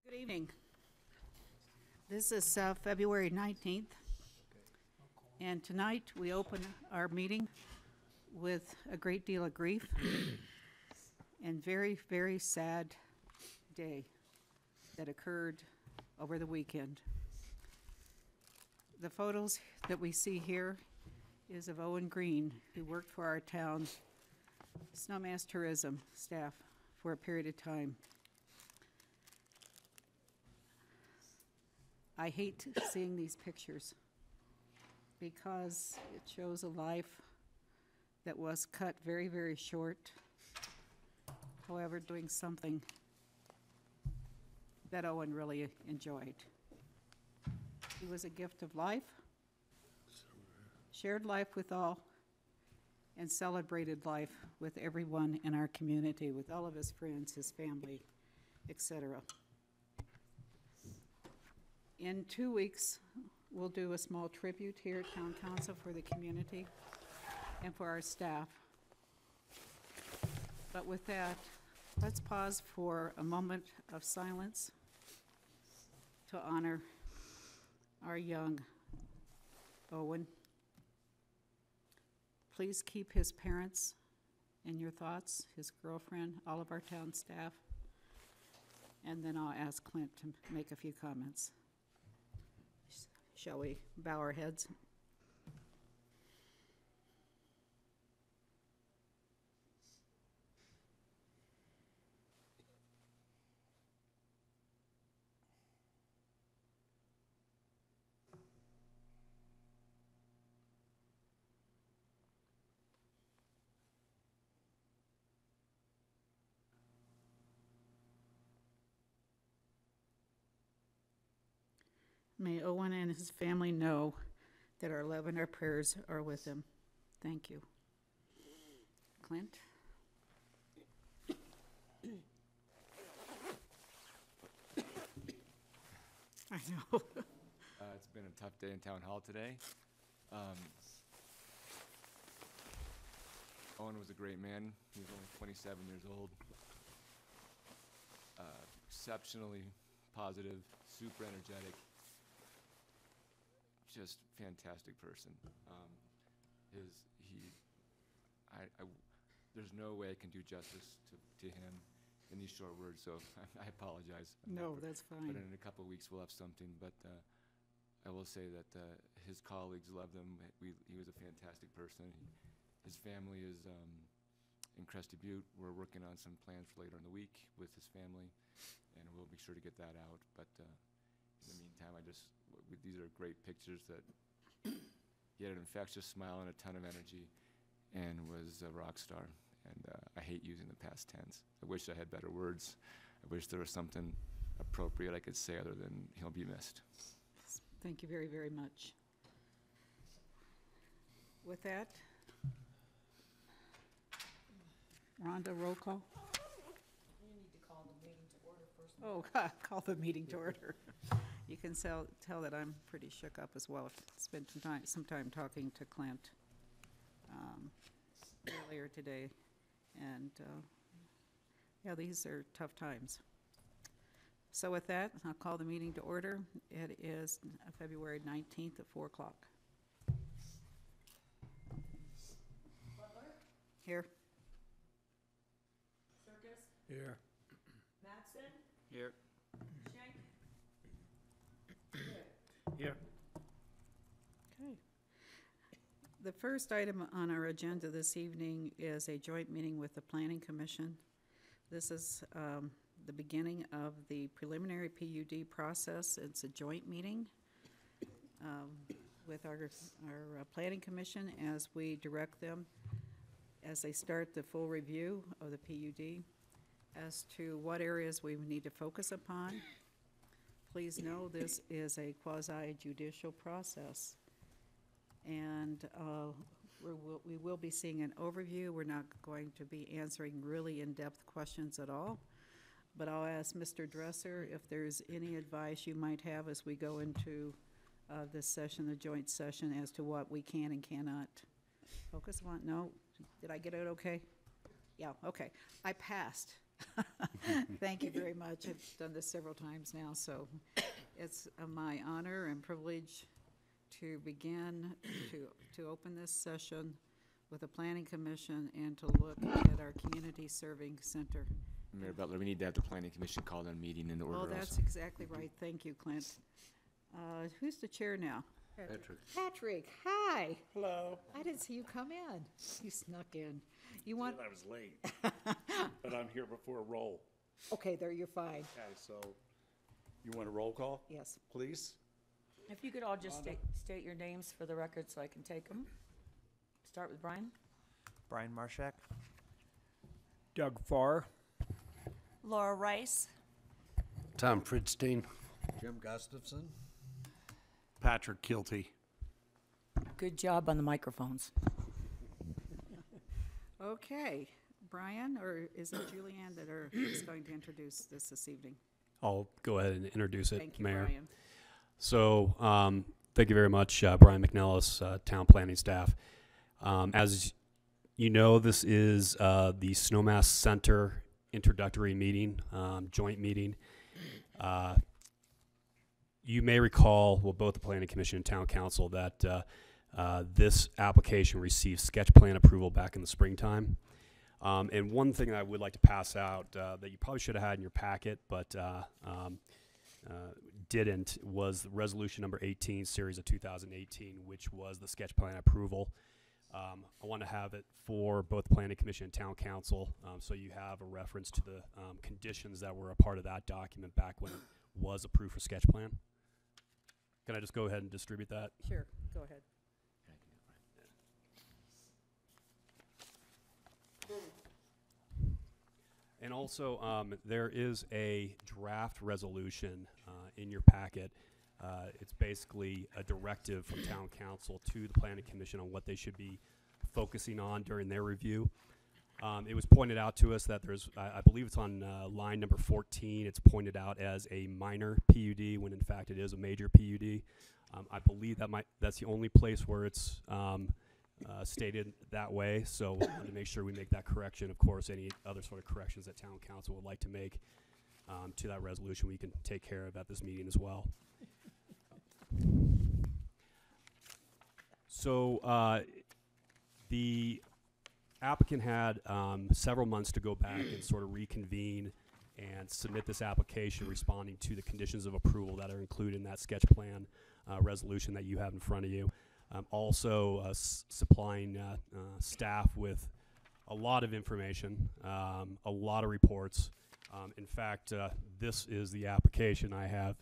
Good evening. This is February 19th, and tonight we open our meeting with a great deal of grief and very, very sad day that occurred over the weekend. The photos that we see here is of Owen Green, who worked for our town Snowmass tourism staff for a period of time. I hate seeing these pictures because it shows a life that was cut very, very short. However, doing something that Owen really enjoyed. He was a gift of life, shared life with all, and celebrated life with everyone in our community, with all of his friends, his family, etc. In 2 weeks, we'll do a small tribute here at Town Council for the community and for our staff. But with that, let's pause for a moment of silence to honor our young Owen. Please keep his parents in your thoughts, his girlfriend, all of our town staff, and then I'll ask Clint to make a few comments. Shall we bow our heads? May Owen and his family know that our love and our prayers are with him. Thank you. Clint? I know. It's been a tough day in Town Hall today. Owen was a great man. He was only 27 years old. Exceptionally positive, super energetic. Just fantastic person. There's no way I can do justice to him in these short words, so I apologize. No, that's fine. But in a couple of weeks, we'll have something. But I will say that his colleagues loved him. He was a fantastic person. His family is in Crested Butte. We're working on some plans for later in the week with his family, and we'll be sure to get that out. But in the meantime, these are great pictures that he had an infectious smile and a ton of energy and was a rock star. And I hate using the past tense. I wish I had better words. I wish there was something appropriate I could say other than he'll be missed. Thank you very, very much. With that, Rhonda, roll call. You need to call the meeting to order first. Oh, God, call the meeting to order. You can tell that I'm pretty shook up as well. Spent some time talking to Clint earlier today, and yeah, these are tough times. So with that, I'll call the meeting to order. It is February 19th at 4 o'clock. Butler? Here. Circus? Here. Mattson? Here. Shank? Here. Okay. The first item on our agenda this evening is a joint meeting with the Planning Commission. This is the beginning of the preliminary PUD process. It's a joint meeting with our Planning Commission as we direct them as they start the full review of the PUD as to what areas we need to focus upon. Please know this is a quasi-judicial process. And we will be seeing an overview. We're not going to be answering really in-depth questions at all. But I'll ask Mr. Dresser if there's any advice you might have as we go into this session, the joint session, as to what we can and cannot focus on. No? Did I get it okay? Yeah, okay. I passed Thank you very much. I've done this several times now, so it's my honor and privilege to begin, to open this session with the Planning Commission and to look at our Community Serving Center. Mayor Butler, we need to have the planning commission call that meeting in order Oh, also. that's exactly right. Thank you, Clint. Who's the chair now? Patrick, hi. Hello. I didn't see you come in. You snuck in. You want, I was late, but I'm here before roll. okay, there, you're fine. Okay, so you want a roll call, Yes. please? If you could all just state your names for the record so I can take them. Start with Brian. Brian Marshak. Doug Farr. Laura Rice. Tom Fridstein. Jim Gustafson. Patrick Kilty. Good job on the microphones. Okay, Brian, or is it Julianne that is going to introduce this evening? I'll go ahead and introduce it, Thank you, Mayor. Brian. So, thank you very much, Brian McNellis, Town Planning Staff. As you know, this is the Snowmass Center introductory meeting, joint meeting. You may recall, well, both the Planning Commission and Town Council, that this application received sketch plan approval back in the springtime. And one thing I would like to pass out that you probably should have had in your packet, but didn't, was resolution number 18, series of 2018, which was the sketch plan approval. I want to have it for both the Planning Commission and Town Council, so you have a reference to the conditions that were a part of that document back when it was approved for sketch plan. Can I just go ahead and distribute that? Sure, go ahead. And also, there is a draft resolution in your packet. It's basically a directive from Town Council to the Planning Commission on what they should be focusing on during their review. It was pointed out to us that there's, I believe it's on line number 14, it's pointed out as a minor PUD when in fact it is a major PUD. I believe that's the only place where it's stated that way, so we wanted to make sure we make that correction. Of course, any other sort of corrections that Town Council would like to make to that resolution, we can take care of at this meeting as well. So the applicant had several months to go back and sort of reconvene and submit this application responding to the conditions of approval that are included in that sketch plan resolution that you have in front of you. Also supplying staff with a lot of information, a lot of reports. In fact, this is the application I have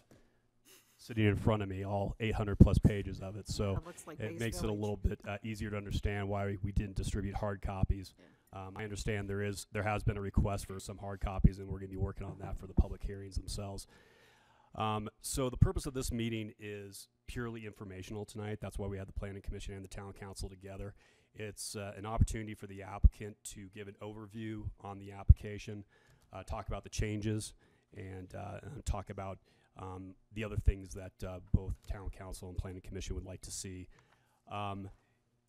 sitting in front of me, all 800 plus pages of it. So That looks like it Bays makes it a Village. little bit easier to understand why we didn't distribute hard copies. Yeah. I understand there has been a request for some hard copies, and we're going to be working on that for the public hearings themselves. So the purpose of this meeting is purely informational tonight. That's why we had the Planning Commission and the Town Council together. It's an opportunity for the applicant to give an overview on the application, talk about the changes, and talk about the other things that both Town Council and Planning Commission would like to see.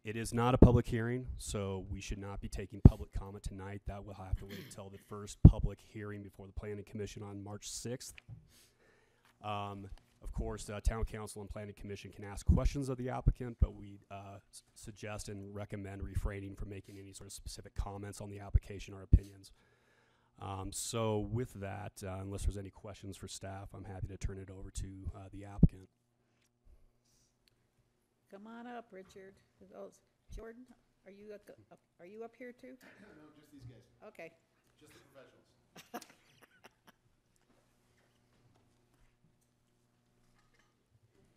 It is not a public hearing, so we should not be taking public comment tonight. That will have to wait until the first public hearing before the Planning Commission on March 6th. Of course, Town Council and Planning Commission can ask questions of the applicant, but we suggest and recommend refraining from making any sort of specific comments on the application or opinions. So with that, unless there's any questions for staff, I'm happy to turn it over to the applicant. Come on up, Richard. Jordan, are you up here too? No, just these guys. Okay. Just the professionals.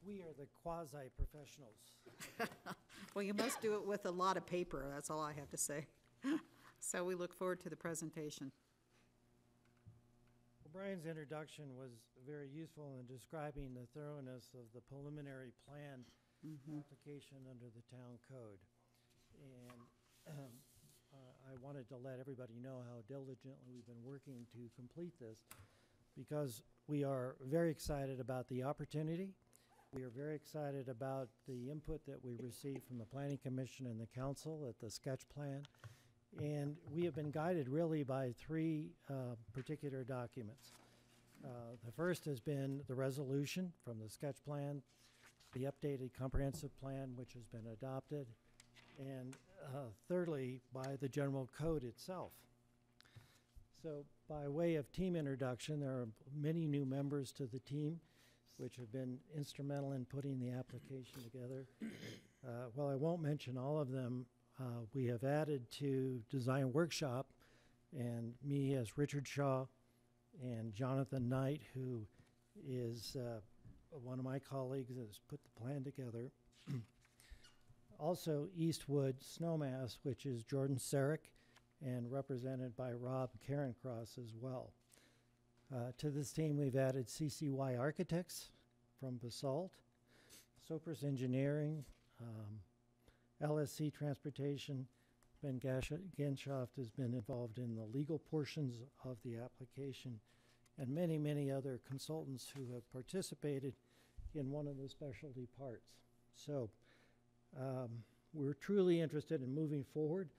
We are the quasi-professionals. Well, you must do it with a lot of paper, that's all I have to say. So we look forward to the presentation. Well, Brian's introduction was very useful in describing the thoroughness of the preliminary plan application under the town code. And I wanted to let everybody know how diligently we've been working to complete this, because we are very excited about the opportunity. We are very excited about the input that we received from the Planning Commission and the Council at the sketch plan. And we have been guided really by three particular documents. The first has been the resolution from the sketch plan, the updated comprehensive plan, which has been adopted, and thirdly, by the general code itself. So by way of team introduction, there are many new members to the team, which have been instrumental in putting the application together. While I won't mention all of them, we have added to design workshop, and me as Richard Shaw and Jonathan Knight, who is one of my colleagues that has put the plan together. Also Eastwood Snowmass, which is Jordan Sarek, and represented by Rob Carencross as well. To this team, we've added CCY Architects from Basalt, Sopris Engineering, LSC Transportation. Ben Genshoft has been involved in the legal portions of the application, and many, many other consultants who have participated in one of the specialty parts. So we're truly interested in moving forward.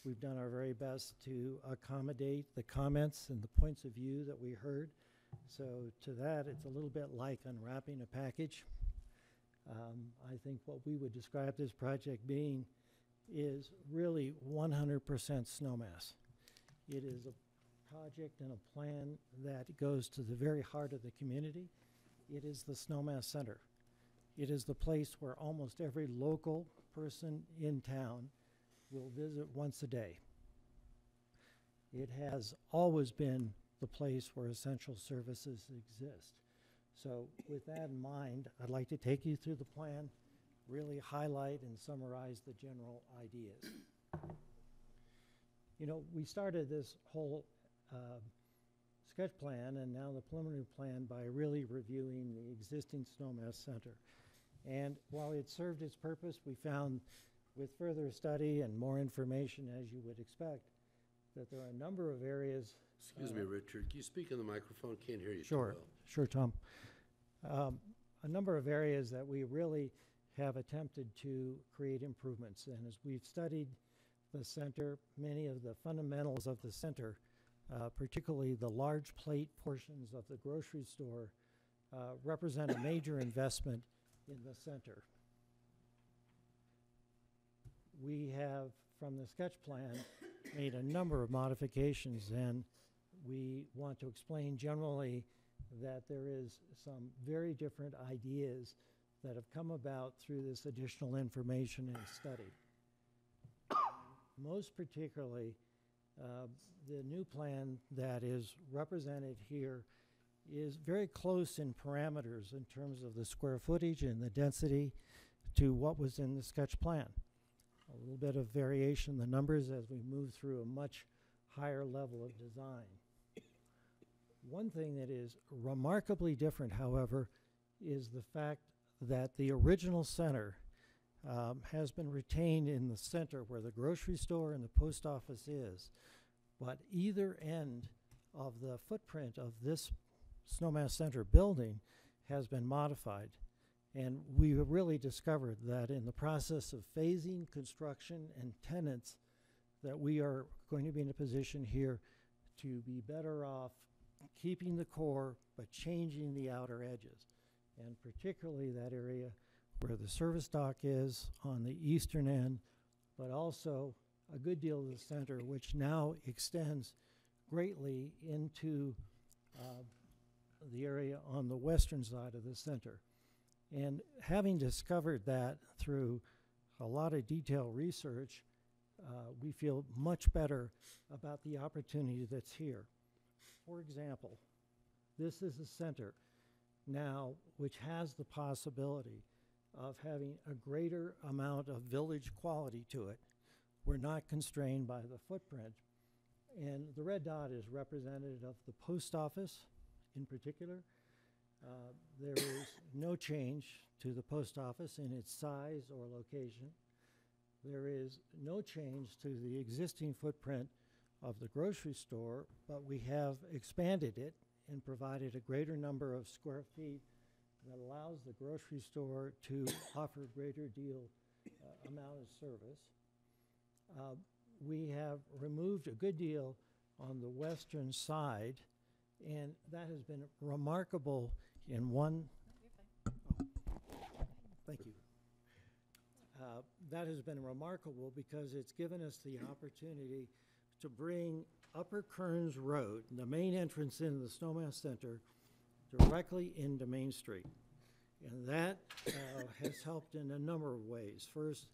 We've done our very best to accommodate the comments and the points of view that we heard. So to that, it's a little bit like unwrapping a package. I think what we would describe this project being is really 100% Snowmass. It is a project and a plan that goes to the very heart of the community. It is the Snowmass Center. It is the place where almost every local person in town will visit once a day. It has always been the place where essential services exist. So with that in mind, I'd like to take you through the plan, really highlight and summarize the general ideas. You know, we started this whole sketch plan and now the preliminary plan by really reviewing the existing Snowmass Center. And while it served its purpose, we found with further study and more information, as you would expect, that there are a number of areas. Excuse me, Richard, can you speak in the microphone? Can't hear you too Sure, well. sure, Tom. A number of areas that we really have attempted to create improvements. And as we've studied the center, many of the fundamentals of the center, particularly the large plate portions of the grocery store, represent a major investment in the center. We have, from the sketch plan, made a number of modifications, and we want to explain generally that there is some very different ideas that have come about through this additional information and study. Most particularly, the new plan that is represented here is very close in parameters in terms of the square footage and the density to what was in the sketch plan. A little bit of variation in the numbers as we move through a much higher level of design. One thing that is remarkably different, however, is the fact that the original center has been retained in the center where the grocery store and the post office is, but either end of the footprint of this Snowmass Center building has been modified. And we have really discovered that in the process of phasing construction and tenants, that we are going to be in a position here to be better off keeping the core but changing the outer edges. And particularly that area where the service dock is on the eastern end, but also a good deal of the center, which now extends greatly into the area on the western side of the center. And having discovered that through a lot of detailed research, we feel much better about the opportunity that's here. For example, this is a center now which has the possibility of having a greater amount of village quality to it. We're not constrained by the footprint. And the red dot is representative of the post office in particular. There is no change to the post office in its size or location. There is no change to the existing footprint of the grocery store, but we have expanded it and provided a greater number of square feet that allows the grocery store to offer greater amount of service. we have removed a good deal on the western side, and that has been remarkable in one. Oh, thank you. That has been remarkable because it's given us the opportunity to bring Upper Kearns Road, the main entrance into the Snowmass Center, directly into Main Street. And that has helped in a number of ways. First,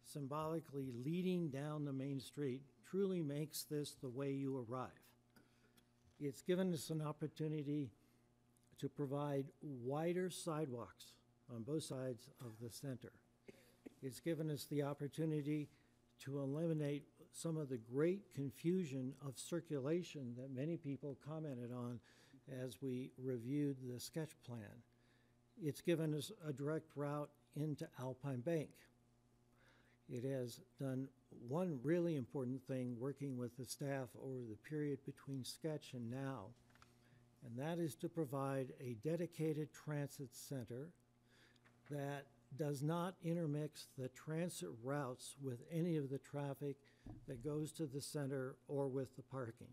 symbolically leading down the main street truly makes this the way you arrive. It's given us an opportunity to provide wider sidewalks on both sides of the center. It's given us the opportunity to eliminate some of the great confusion of circulation that many people commented on as we reviewed the sketch plan. It's given us a direct route into Alpine Bank. It has done one really important thing working with the staff over the period between sketch and now, and that is to provide a dedicated transit center that does not intermix the transit routes with any of the traffic that goes to the center or with the parking.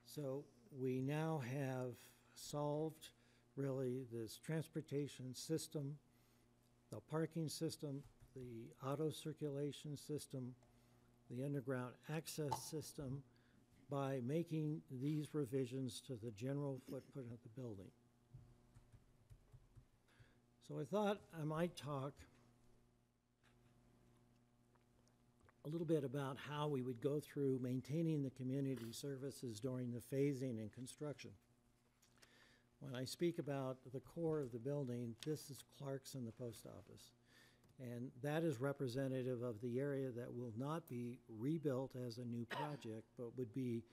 So we now have solved really this transportation system, the parking system, the auto circulation system, the underground access system by making these revisions to the general footprint of the building. So I thought I might talk a little bit about how we would go through maintaining the community services during the phasing and construction. When I speak about the core of the building, this is Clark's and the post office. And that is representative of the area that will not be rebuilt as a new project, but would be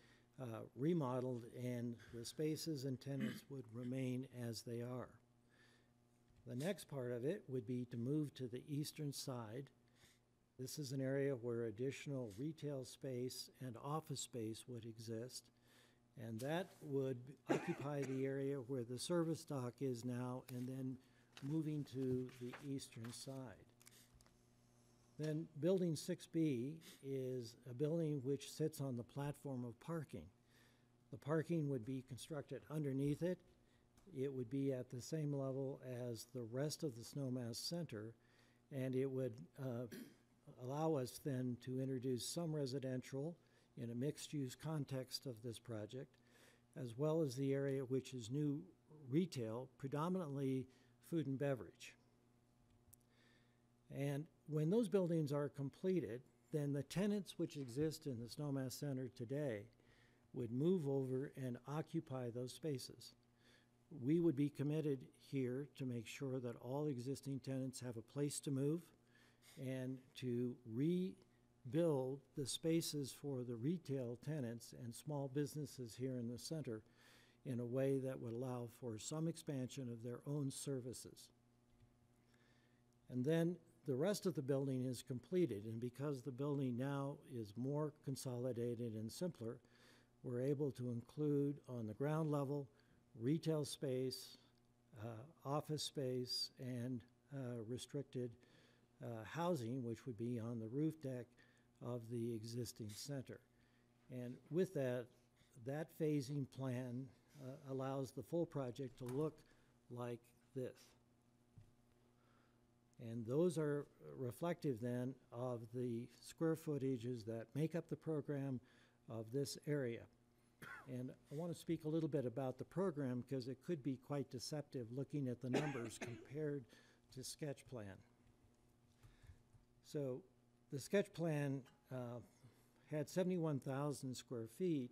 remodeled, and the spaces and tenants would remain as they are. The next part of it would be to move to the eastern side. This is an area where additional retail space and office space would exist, and that would occupy the area where the service dock is now, and then moving to the eastern side. Then Building 6B is a building which sits on the platform of parking. The parking would be constructed underneath it. It would be at the same level as the rest of the Snowmass Center, and it would allow us then to introduce some residential in a mixed-use context of this project, as well as the area which is new retail, predominantly food and beverage. And when those buildings are completed, then the tenants which exist in the Snowmass Center today would move over and occupy those spaces. We would be committed here to make sure that all existing tenants have a place to move and to rebuild the spaces for the retail tenants and small businesses here in the center in a way that would allow for some expansion of their own services. And then the rest of the building is completed, and because the building now is more consolidated and simpler, we're able to include on the ground level retail space, office space, and restricted housing, which would be on the roof deck of the existing center. And with that, that phasing plan allows the full project to look like this. And those are reflective then of the square footages that make up the program of this area. And I want to speak a little bit about the program because it could be quite deceptive looking at the numbers compared to sketch plan. So the sketch plan had 71,000 square feet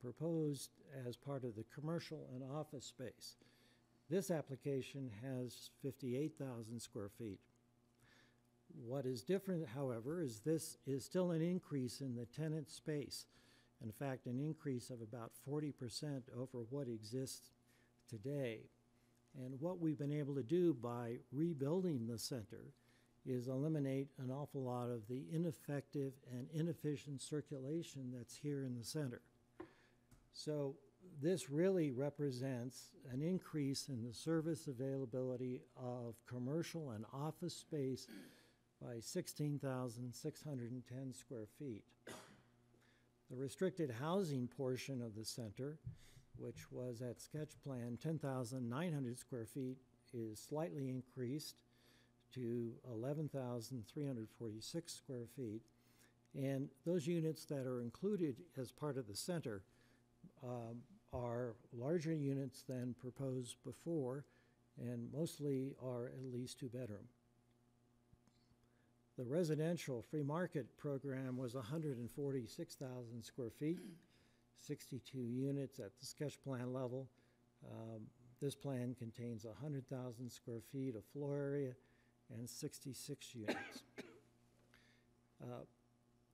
proposed as part of the commercial and office space. This application has 58,000 square feet. What is different, however, is this is still an increase in the tenant space. In fact, an increase of about 40% over what exists today. And what we've been able to do by rebuilding the center is eliminate an awful lot of the ineffective and inefficient circulation that's here in the center. So this really represents an increase in the service availability of commercial and office space by 16,610 square feet. The restricted housing portion of the center, which was at sketch plan 10,900 square feet, is slightly increased to 11,346 square feet. And those units that are included as part of the center are larger units than proposed before, and mostly are at least 2-bedroom. The residential free market program was 146,000 square feet, 62 units at the sketch plan level. This plan contains 100,000 square feet of floor area and 66 units.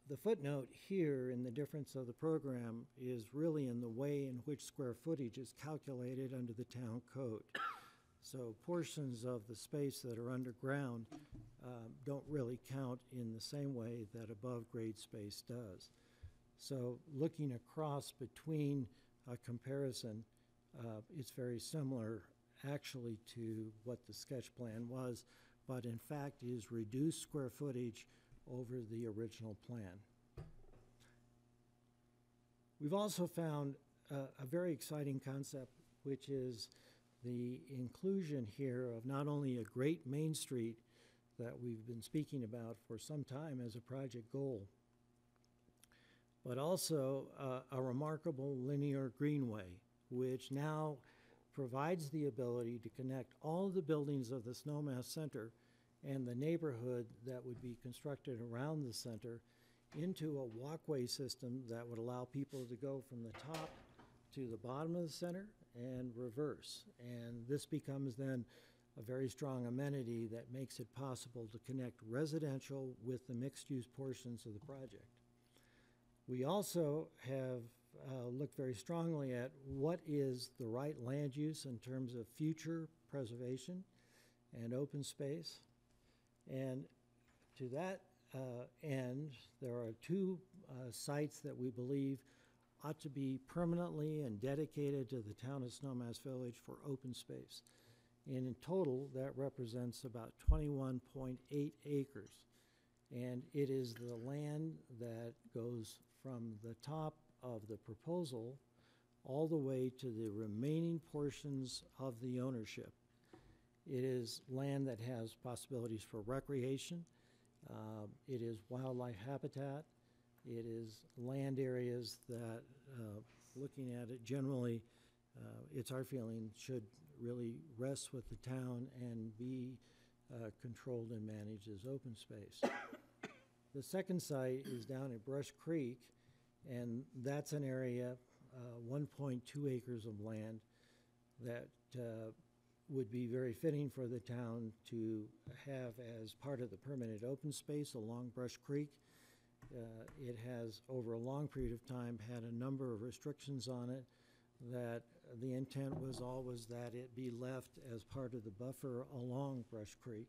The footnote here in the difference of the program is really in the way in which square footage is calculated under the town code. So portions of the space that are underground don't really count in the same way that above grade space does. So looking across between a comparison, it's very similar actually to what the sketch plan was, but in fact is reduced square footage over the original plan. We've also found a very exciting concept, which is the inclusion here of not only a great main street that we've been speaking about for some time as a project goal, but also a remarkable linear greenway, which now provides the ability to connect all of the buildings of the Snowmass Center and the neighborhood that would be constructed around the center into a walkway system that would allow people to go from the top to the bottom of the center and reverse. And this becomes then a very strong amenity that makes it possible to connect residential with the mixed-use portions of the project. We also have looked very strongly at what is the right land use in terms of future preservation and open space. And to that end, there are 2 sites that we believe ought to be permanently and dedicated to the town of Snowmass Village for open space. And in total, that represents about 21.8 acres. And it is the land that goes from the top of the proposal all the way to the remaining portions of the ownership. It is land that has possibilities for recreation. It is wildlife habitat. It is land areas that, looking at it generally, it's our feeling should really rest with the town and be controlled and managed as open space. The second site is down at Brush Creek, and that's an area, 1.2 acres of land that would be very fitting for the town to have as part of the permanent open space along Brush Creek. It has, over a long period of time, had a number of restrictions on it that the intent was always that it be left as part of the buffer along Brush Creek.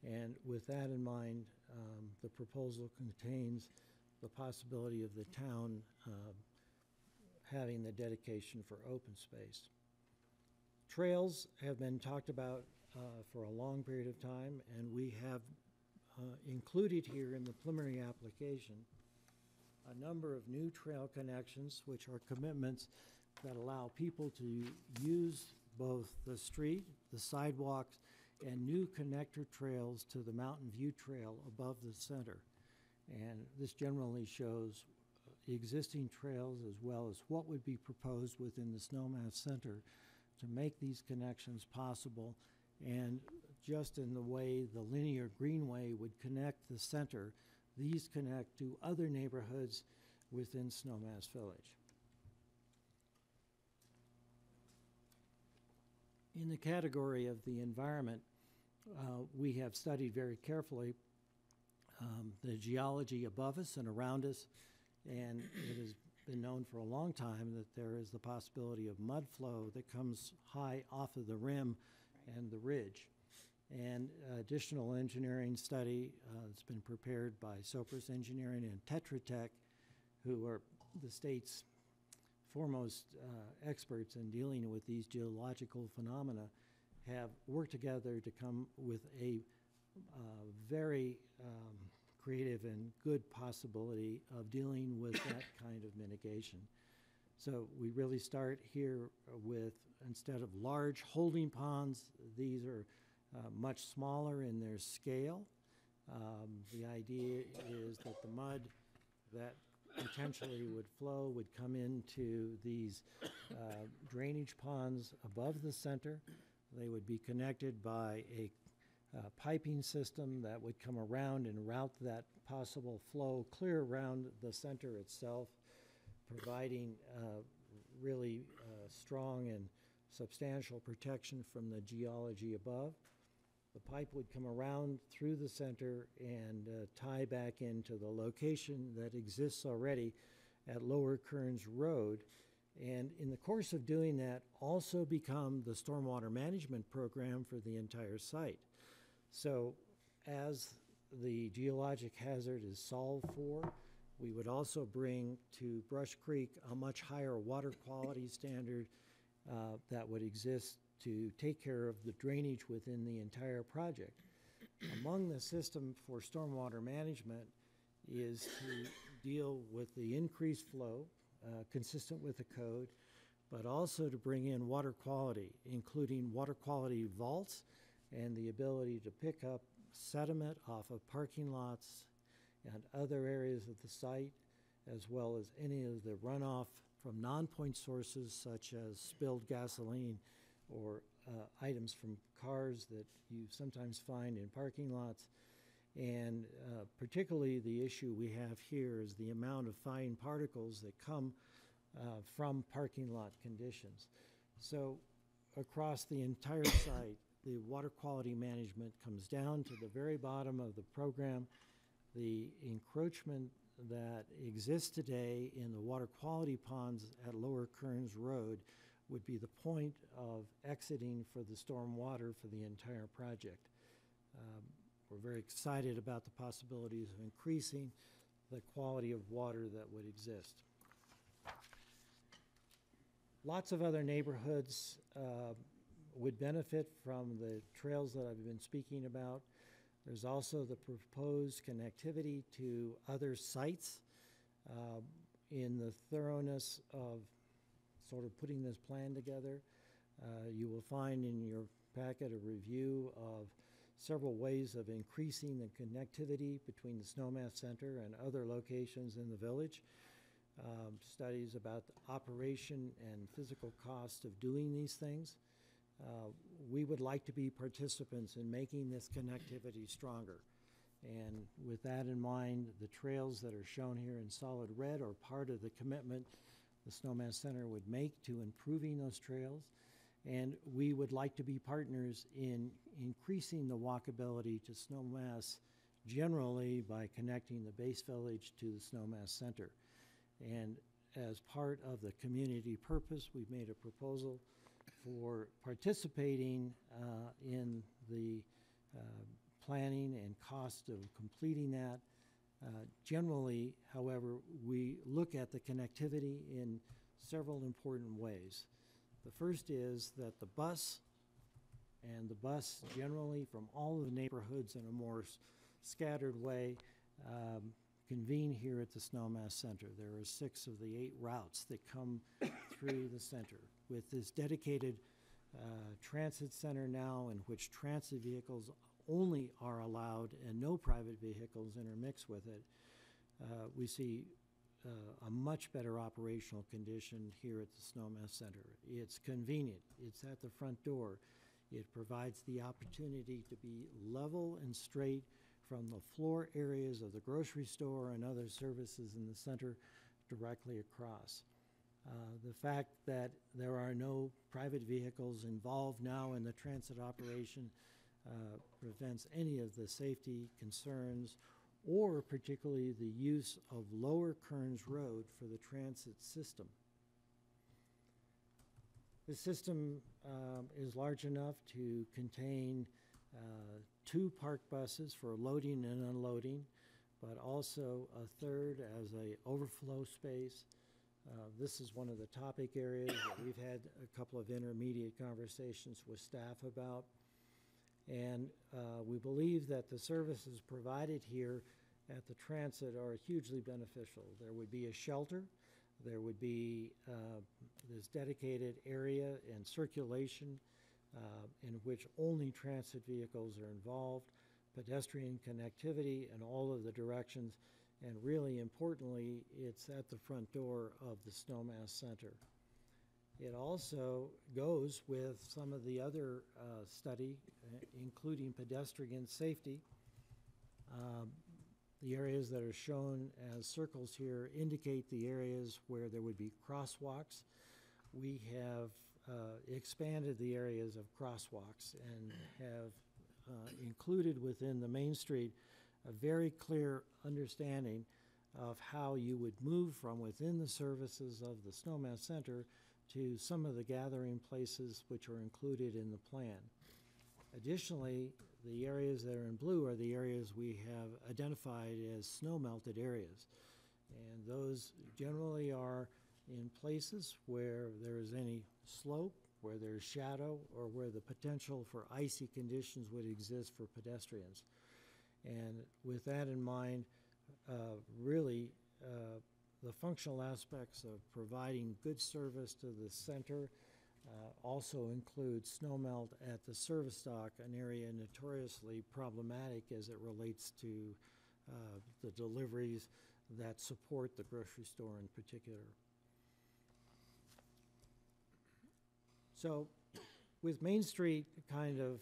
And with that in mind, the proposal contains the possibility of the town having the dedication for open space. Trails have been talked about for a long period of time, and we have included here in the preliminary application a number of new trail connections, which are commitments that allow people to use both the street, the sidewalks, and new connector trails to the Mountain View Trail above the center. And this generally shows existing trails as well as what would be proposed within the Snowmass Center to make these connections possible. And just in the way the linear greenway would connect the center, these connect to other neighborhoods within Snowmass Village. In the category of the environment, we have studied very carefully the geology above us and around us, and it has been known for a long time that there is the possibility of mud flow that comes high off of the rim and the ridge. And additional engineering study that's been prepared by Sopris Engineering and Tetra Tech, who are the state's foremost experts in dealing with these geological phenomena, have worked together to come with a very creative and good possibility of dealing with that kind of mitigation. So we really start here with, instead of large holding ponds, these are much smaller in their scale. The idea is that the mud that potentially would flow would come into these drainage ponds above the center. They would be connected by a piping system that would come around and route that possible flow clear around the center itself, providing really strong and substantial protection from the geology above. The pipe would come around through the center and tie back into the location that exists already at Lower Kearns Road. And in the course of doing that, also become the stormwater management program for the entire site. So as the geologic hazard is solved for, we would also bring to Brush Creek a much higher water quality standard that would exist to take care of the drainage within the entire project. Among the system for stormwater management is to deal with the increased flow consistent with the code, but also to bring in water quality, including water quality vaults and the ability to pick up sediment off of parking lots and other areas of the site, as well as any of the runoff from non-point sources such as spilled gasoline or items from cars that you sometimes find in parking lots. And particularly the issue we have here is the amount of fine particles that come from parking lot conditions. So across the entire site, the water quality management comes down to the very bottom of the program. The encroachment that exists today in the water quality ponds at Lower Kearns Road would be the point of exiting for the storm water for the entire project. We're very excited about the possibilities of increasing the quality of water that would exist. Lots of other neighborhoods would benefit from the trails that I've been speaking about. There's also the proposed connectivity to other sites. In the thoroughness of sort of putting this plan together, you will find in your packet a review of several ways of increasing the connectivity between the Snowmass Center and other locations in the village. Studies about the operation and physical cost of doing these things. We would like to be participants in making this connectivity stronger. And with that in mind, the trails that are shown here in solid red are part of the commitment the Snowmass Center would make to improving those trails. And we would like to be partners in increasing the walkability to Snowmass generally by connecting the base village to the Snowmass Center. And as part of the community purpose, we've made a proposal for participating in the planning and cost of completing that. Generally, however, we look at the connectivity in several important ways. The first is that the bus generally from all of the neighborhoods in a more scattered way convene here at the Snowmass Center. There are 6 of the 8 routes that come through the center. With this dedicated transit center now in which transit vehicles only are allowed and no private vehicles intermix with it, we see a much better operational condition here at the Snowmass Center. It's convenient. It's at the front door. It provides the opportunity to be level and straight from the floor areas of the grocery store and other services in the center directly across. The fact that there are no private vehicles involved now in the transit operation prevents any of the safety concerns or particularly the use of Lower Kearns Road for the transit system. The system is large enough to contain 2 park buses for loading and unloading, but also a third as a overflow space. This is one of the topic areas that we've had a couple of intermediate conversations with staff about. And we believe that the services provided here at the transit are hugely beneficial. There would be a shelter, there would be this dedicated area and circulation in which only transit vehicles are involved, pedestrian connectivity in all of the directions, and really importantly, it's at the front door of the Snowmass Center. It also goes with some of the other study, including pedestrian safety. The areas that are shown as circles here indicate the areas where there would be crosswalks. We have expanded the areas of crosswalks and have included within the Main Street a very clear understanding of how you would move from within the services of the Snowmass Center to some of the gathering places which are included in the plan. Additionally, the areas that are in blue are the areas we have identified as snow melted areas. And those generally are in places where there is any slope, where there's shadow, or where the potential for icy conditions would exist for pedestrians. And with that in mind, really the functional aspects of providing good service to the center also includes snow melt at the service dock, an area notoriously problematic as it relates to the deliveries that support the grocery store in particular. So with Main Street kind of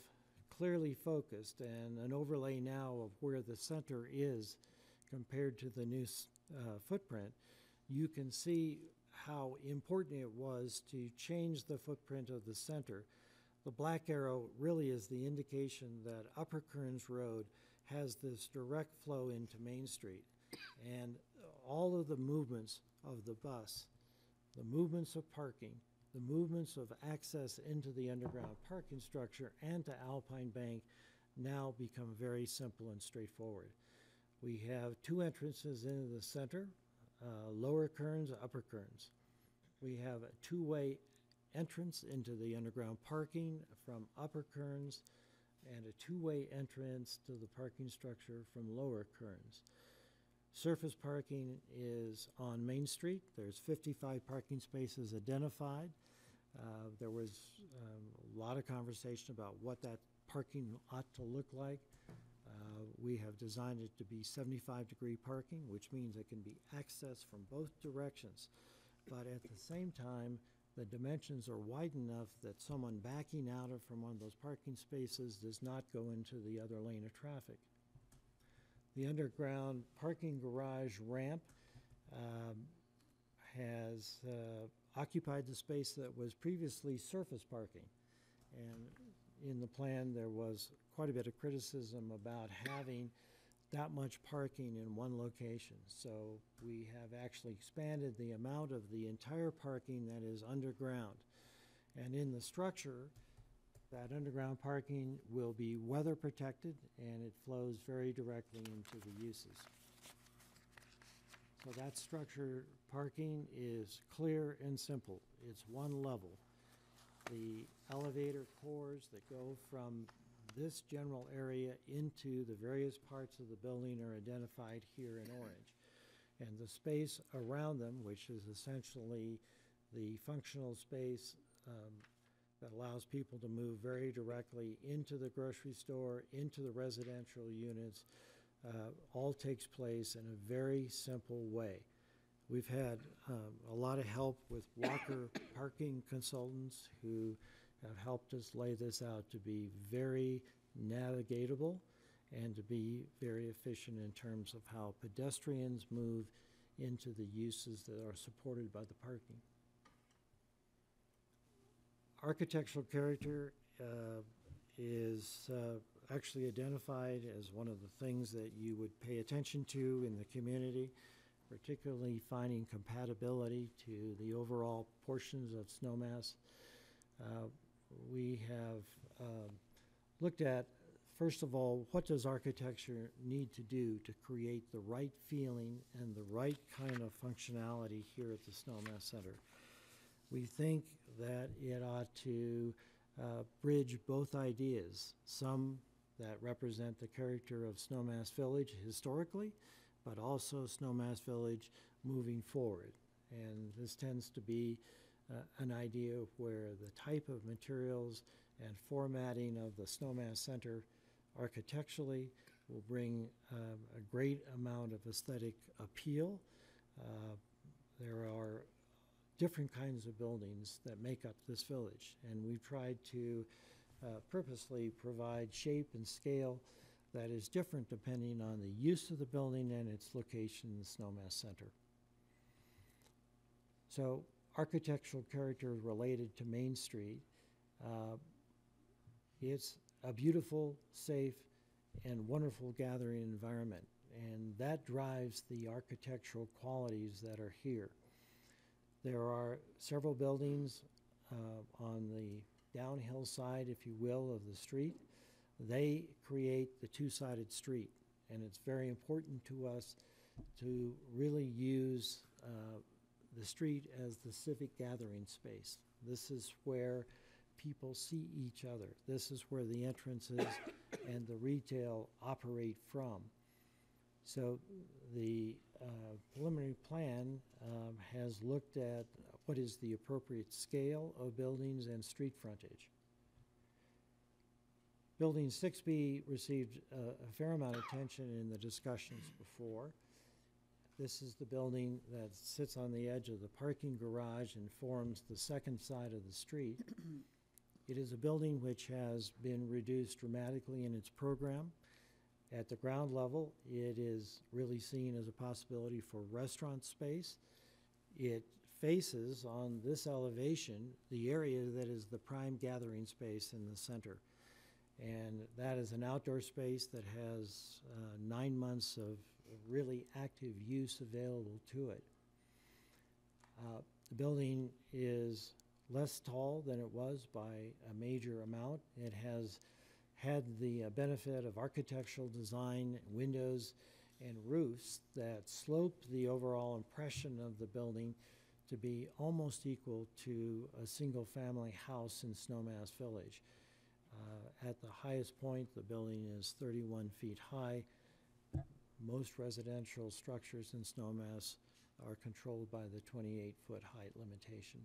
clearly focused and an overlay now of where the center is compared to the new footprint, you can see how important it was to change the footprint of the center. The black arrow really is the indication that Upper Kearns Road has this direct flow into Main Street. And all of the movements of the bus, the movements of parking, the movements of access into the underground parking structure and to Alpine Bank now become very simple and straightforward. We have two entrances into the center, Lower Kearns, Upper Kearns. We have a two-way entrance into the underground parking from Upper Kearns and a two-way entrance to the parking structure from Lower Kearns. Surface parking is on Main Street. There's 55 parking spaces identified. There was a lot of conversation about what that parking ought to look like. We have designed it to be 75-degree parking, which means it can be accessed from both directions. But at the same time, the dimensions are wide enough that someone backing out of from one of those parking spaces does not go into the other lane of traffic. The underground parking garage ramp has occupied the space that was previously surface parking. And in the plan, there was quite a bit of criticism about having that much parking in one location. So we have actually expanded the amount of the entire parking that is underground. And in the structure, that underground parking will be weather protected and it flows very directly into the uses. So that structure parking is clear and simple. It's one level. The elevator cores that go from this general area into the various parts of the building are identified here in orange. And the space around them, which is essentially the functional space that allows people to move very directly into the grocery store, into the residential units, all takes place in a very simple way. We've had a lot of help with Walker Parking Consultants who have helped us lay this out to be very navigatable and to be very efficient in terms of how pedestrians move into the uses that are supported by the parking. Architectural character is actually identified as one of the things that you would pay attention to in the community, particularly finding compatibility to the overall portions of Snowmass. We have looked at, first of all, what does architecture need to do to create the right feeling and the right kind of functionality here at the Snowmass Center. We think that it ought to bridge both ideas, some that represent the character of Snowmass Village historically, but also Snowmass Village moving forward. And this tends to be an idea of where the type of materials and formatting of the Snowmass Center architecturally will bring a great amount of aesthetic appeal. There are different kinds of buildings that make up this village, and we've tried to purposely provide shape and scale that is different depending on the use of the building and its location in the Snowmass Center. So architectural character related to Main Street. It's a beautiful, safe, and wonderful gathering environment, and that drives the architectural qualities that are here. There are several buildings on the downhill side, if you will, of the street. They create the two-sided street, and it's very important to us to really use the street as the civic gathering space. This is where people see each other. This is where the entrances and the retail operate from. So the preliminary plan has looked at what is the appropriate scale of buildings and street frontage. Building 6B received a fair amount of attention in the discussions before. This is the building that sits on the edge of the parking garage and forms the second side of the street. It is a building which has been reduced dramatically in its program. At the ground level, it is really seen as a possibility for restaurant space. It faces, on this elevation, the area that is the prime gathering space in the center. And that is an outdoor space that has 9 months of really active use available to it. The building is less tall than it was by a major amount. It has had the benefit of architectural design, windows, and roofs that slope the overall impression of the building to be almost equal to a single-family house in Snowmass Village. At the highest point, the building is 31 feet high. Most residential structures in Snowmass are controlled by the 28-foot height limitation.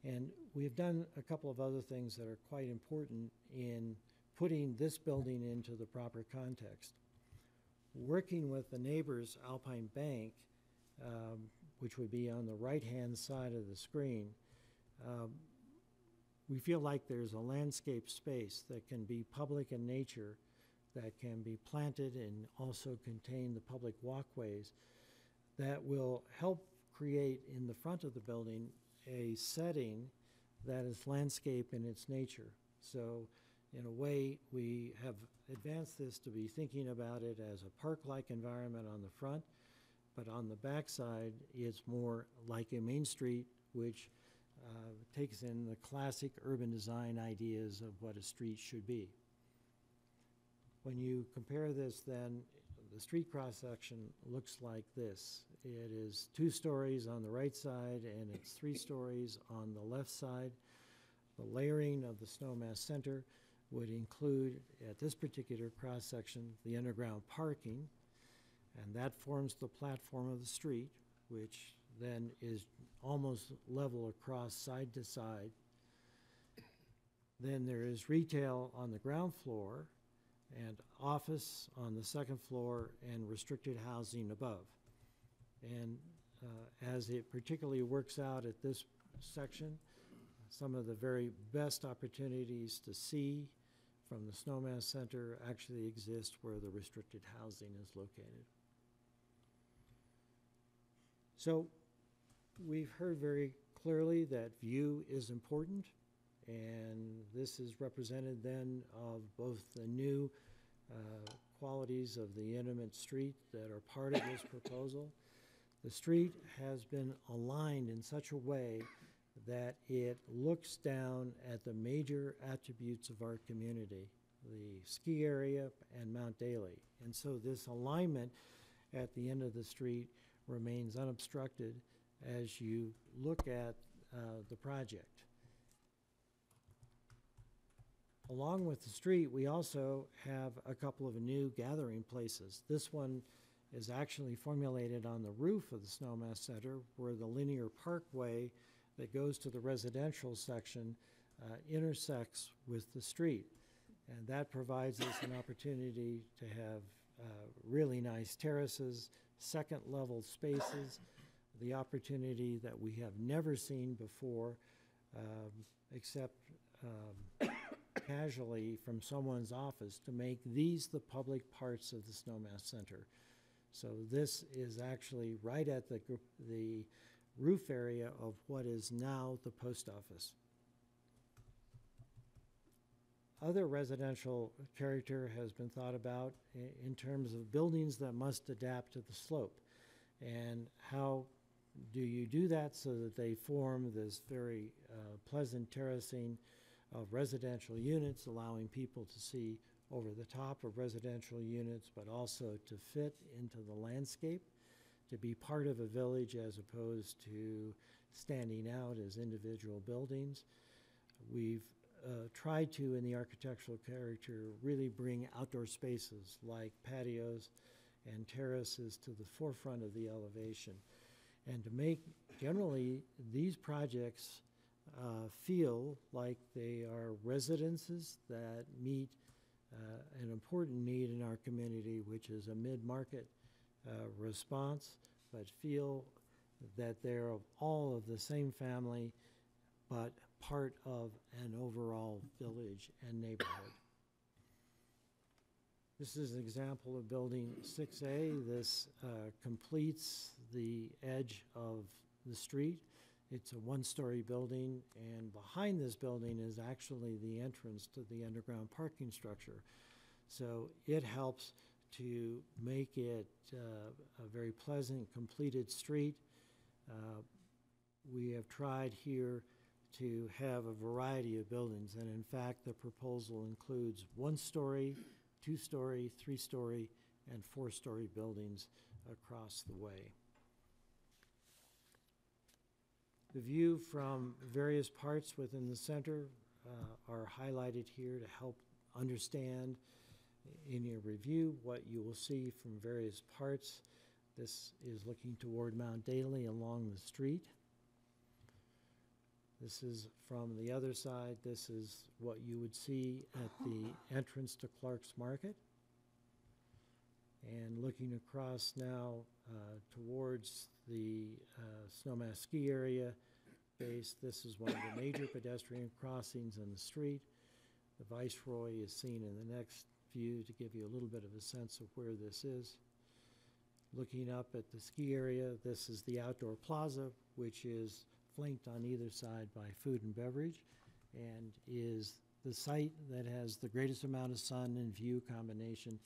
And we've done a couple of other things that are quite important in putting this building into the proper context. Working with the neighbors, Alpine Bank, which would be on the right-hand side of the screen, we feel like there's a landscape space that can be public in nature, that can be planted and also contain the public walkways that will help create in the front of the building a setting that is landscape in its nature. So in a way, we have advanced this to be thinking about it as a park-like environment on the front, but on the backside, it's more like a main street, which takes in the classic urban design ideas of what a street should be. When you compare this, then, the street cross-section looks like this. It is 2 stories on the right side, and it's 3 stories on the left side. The layering of the Snowmass Center would include, at this particular cross-section, the underground parking, and that forms the platform of the street, which then is almost level across side to side. Then there is retail on the ground floor and office on the second floor and restricted housing above. And as it particularly works out at this section, some of the very best opportunities to see from the Snowmass Center actually exist where the restricted housing is located. So we've heard very clearly that view is important, and this is represented then of both the new qualities of the intimate street that are part of this proposal. The street has been aligned in such a way that it looks down at the major attributes of our community, the ski area and Mount Daly. And so this alignment at the end of the street remains unobstructed as you look at the project. Along with the street, we also have a couple of new gathering places. This one is actually formulated on the roof of the Snowmass Center, where the linear parkway that goes to the residential section intersects with the street. And that provides us an opportunity to have really nice terraces, second-level spaces, the opportunity that we have never seen before, except casually from someone's office, to make these the public parts of the Snowmass Center. So this is actually right at the roof area of what is now the post office. Other residential character has been thought about in terms of buildings that must adapt to the slope. And how do you do that so that they form this very pleasant terracing of residential units, allowing people to see over the top of residential units, but also to fit into the landscape, to be part of a village as opposed to standing out as individual buildings. We've tried to, in the architectural character, really bring outdoor spaces like patios and terraces to the forefront of the elevation, and to make generally these projects feel like they are residences that meet an important need in our community, which is a mid-market response, but feel that they're all of the same family, but part of an overall village and neighborhood. This is an example of building 6A. This completes the edge of the street. It's a one-story building, and behind this building is actually the entrance to the underground parking structure. So it helps to make it a very pleasant, completed street. We have tried here to have a variety of buildings, and in fact, the proposal includes one-story, two-story, three-story, and four-story buildings across the way. The view from various parts within the center are highlighted here to help understand in your review what you will see from various parts. This is looking toward Mount Daly along the street. This is from the other side. This is what you would see at the entrance to Clark's Market. And looking across now towards the Snowmass ski area base, this is one of the major pedestrian crossings in the street. The Viceroy is seen in the next view to give you a little bit of a sense of where this is. Looking up at the ski area, this is the outdoor plaza, which is flanked on either side by food and beverage, and is the site that has the greatest amount of sun and view combination,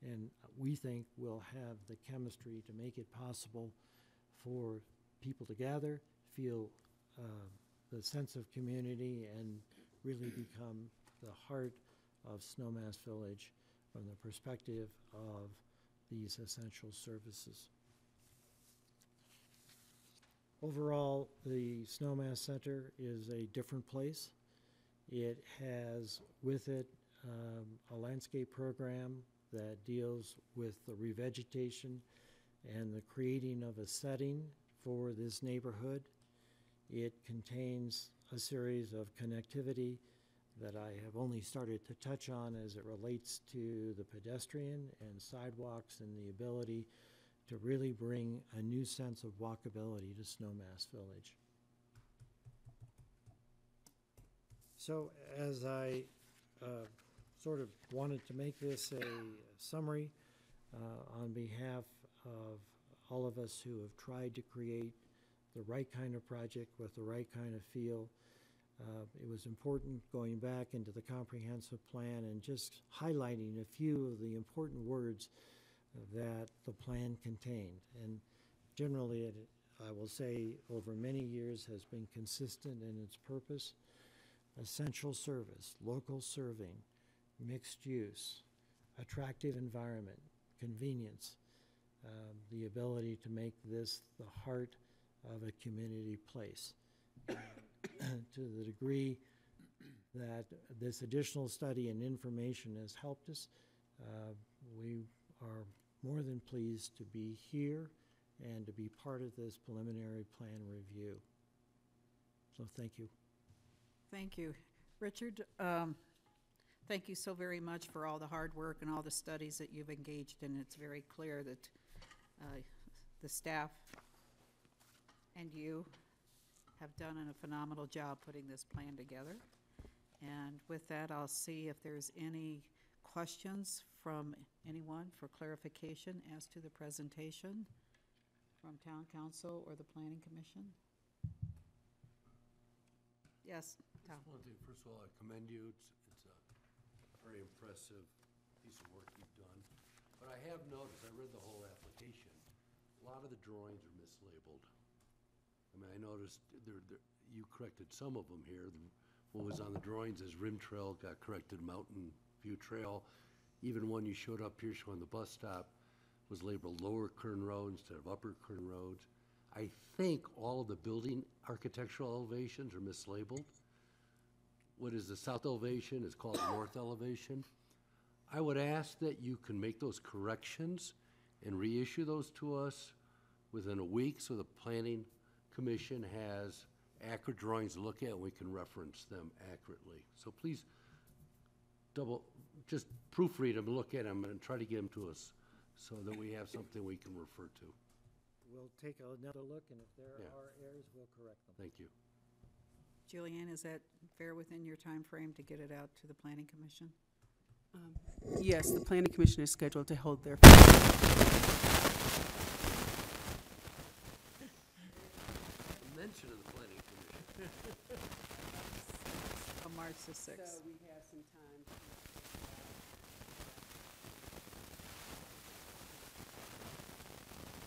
and we think will have the chemistry to make it possible for people to gather, feel the sense of community, and really become the heart of Snowmass Village from the perspective of these essential services. Overall, the Snowmass Center is a different place. It has with it a landscape program that deals with the revegetation and the creating of a setting for this neighborhood. It contains a series of connectivity that I have only started to touch on as it relates to the pedestrian and sidewalks and the ability to really bring a new sense of walkability to Snowmass Village. So as I sort of wanted to make this a summary on behalf of all of us who have tried to create the right kind of project with the right kind of feel, it was important going back into the comprehensive plan and just highlighting a few of the important words that the plan contained. And generally, it, I will say, over many years has been consistent in its purpose. Essential service, local serving, mixed use, attractive environment, convenience, the ability to make this the heart of a community place. To the degree that this additional study and information has helped us, we are more than pleased to be here and to be part of this preliminary plan review. So thank you. Thank you. Richard, thank you so very much for all the hard work and all the studies that you've engaged in. It's very clear that the staff and you have done a phenomenal job putting this plan together. And with that, I'll see if there's any questions from anyone for clarification as to the presentation from Town Council or the Planning Commission. Yes, Tom. Just one thing, first of all, I commend you. It's a very impressive piece of work you've done. But I have noticed, I read the whole application, a lot of the drawings are mislabeled. I mean, I noticed you corrected some of them here. What was on the drawings as Rim Trail got corrected Mountain View Trail. Even one you showed up here showing the bus stop was labeled Lower Kern Road instead of Upper Kern Road. I think all of the building architectural elevations are mislabeled. What is the south elevation is called north elevation. I would ask that you can make those corrections and reissue those to us within a week so the Planning Commission has accurate drawings to look at and we can reference them accurately. So please just proofread them, look at them, and try to get them to us so that we have something we can refer to. We'll take another look, and if there Yeah. are errors, we'll correct them. Thank you. Julianne, is that fair within your time frame to get it out to the Planning Commission? Yes, the Planning Commission is scheduled to hold their Mention of the Planning Commission. On March the 6th. So we have some time.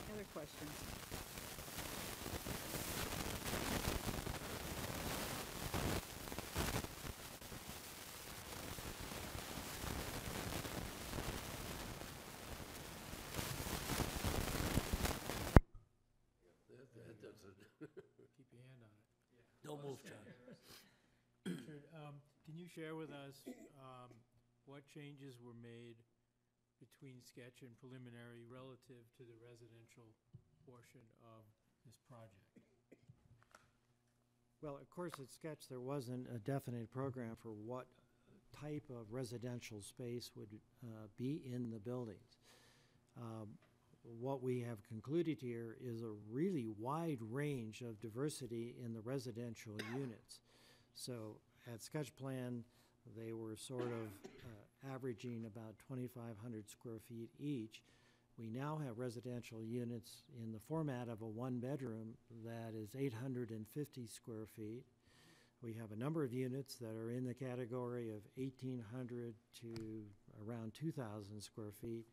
Any other questions? That does it. Keep your hand on it. Don't move, John. Richard, can you share with us what changes were made between sketch and preliminary relative to the residential portion of this project? Well, of course, at Sketch, there wasn't a definite program for what type of residential space would be in the buildings. What we have concluded here is a really wide range of diversity in the residential units. So at Sketch Plan, they were sort of averaging about 2,500 square feet each. We now have residential units in the format of a one-bedroom that is 850 square feet. We have a number of units that are in the category of 1,800 to around 2,000 square feet.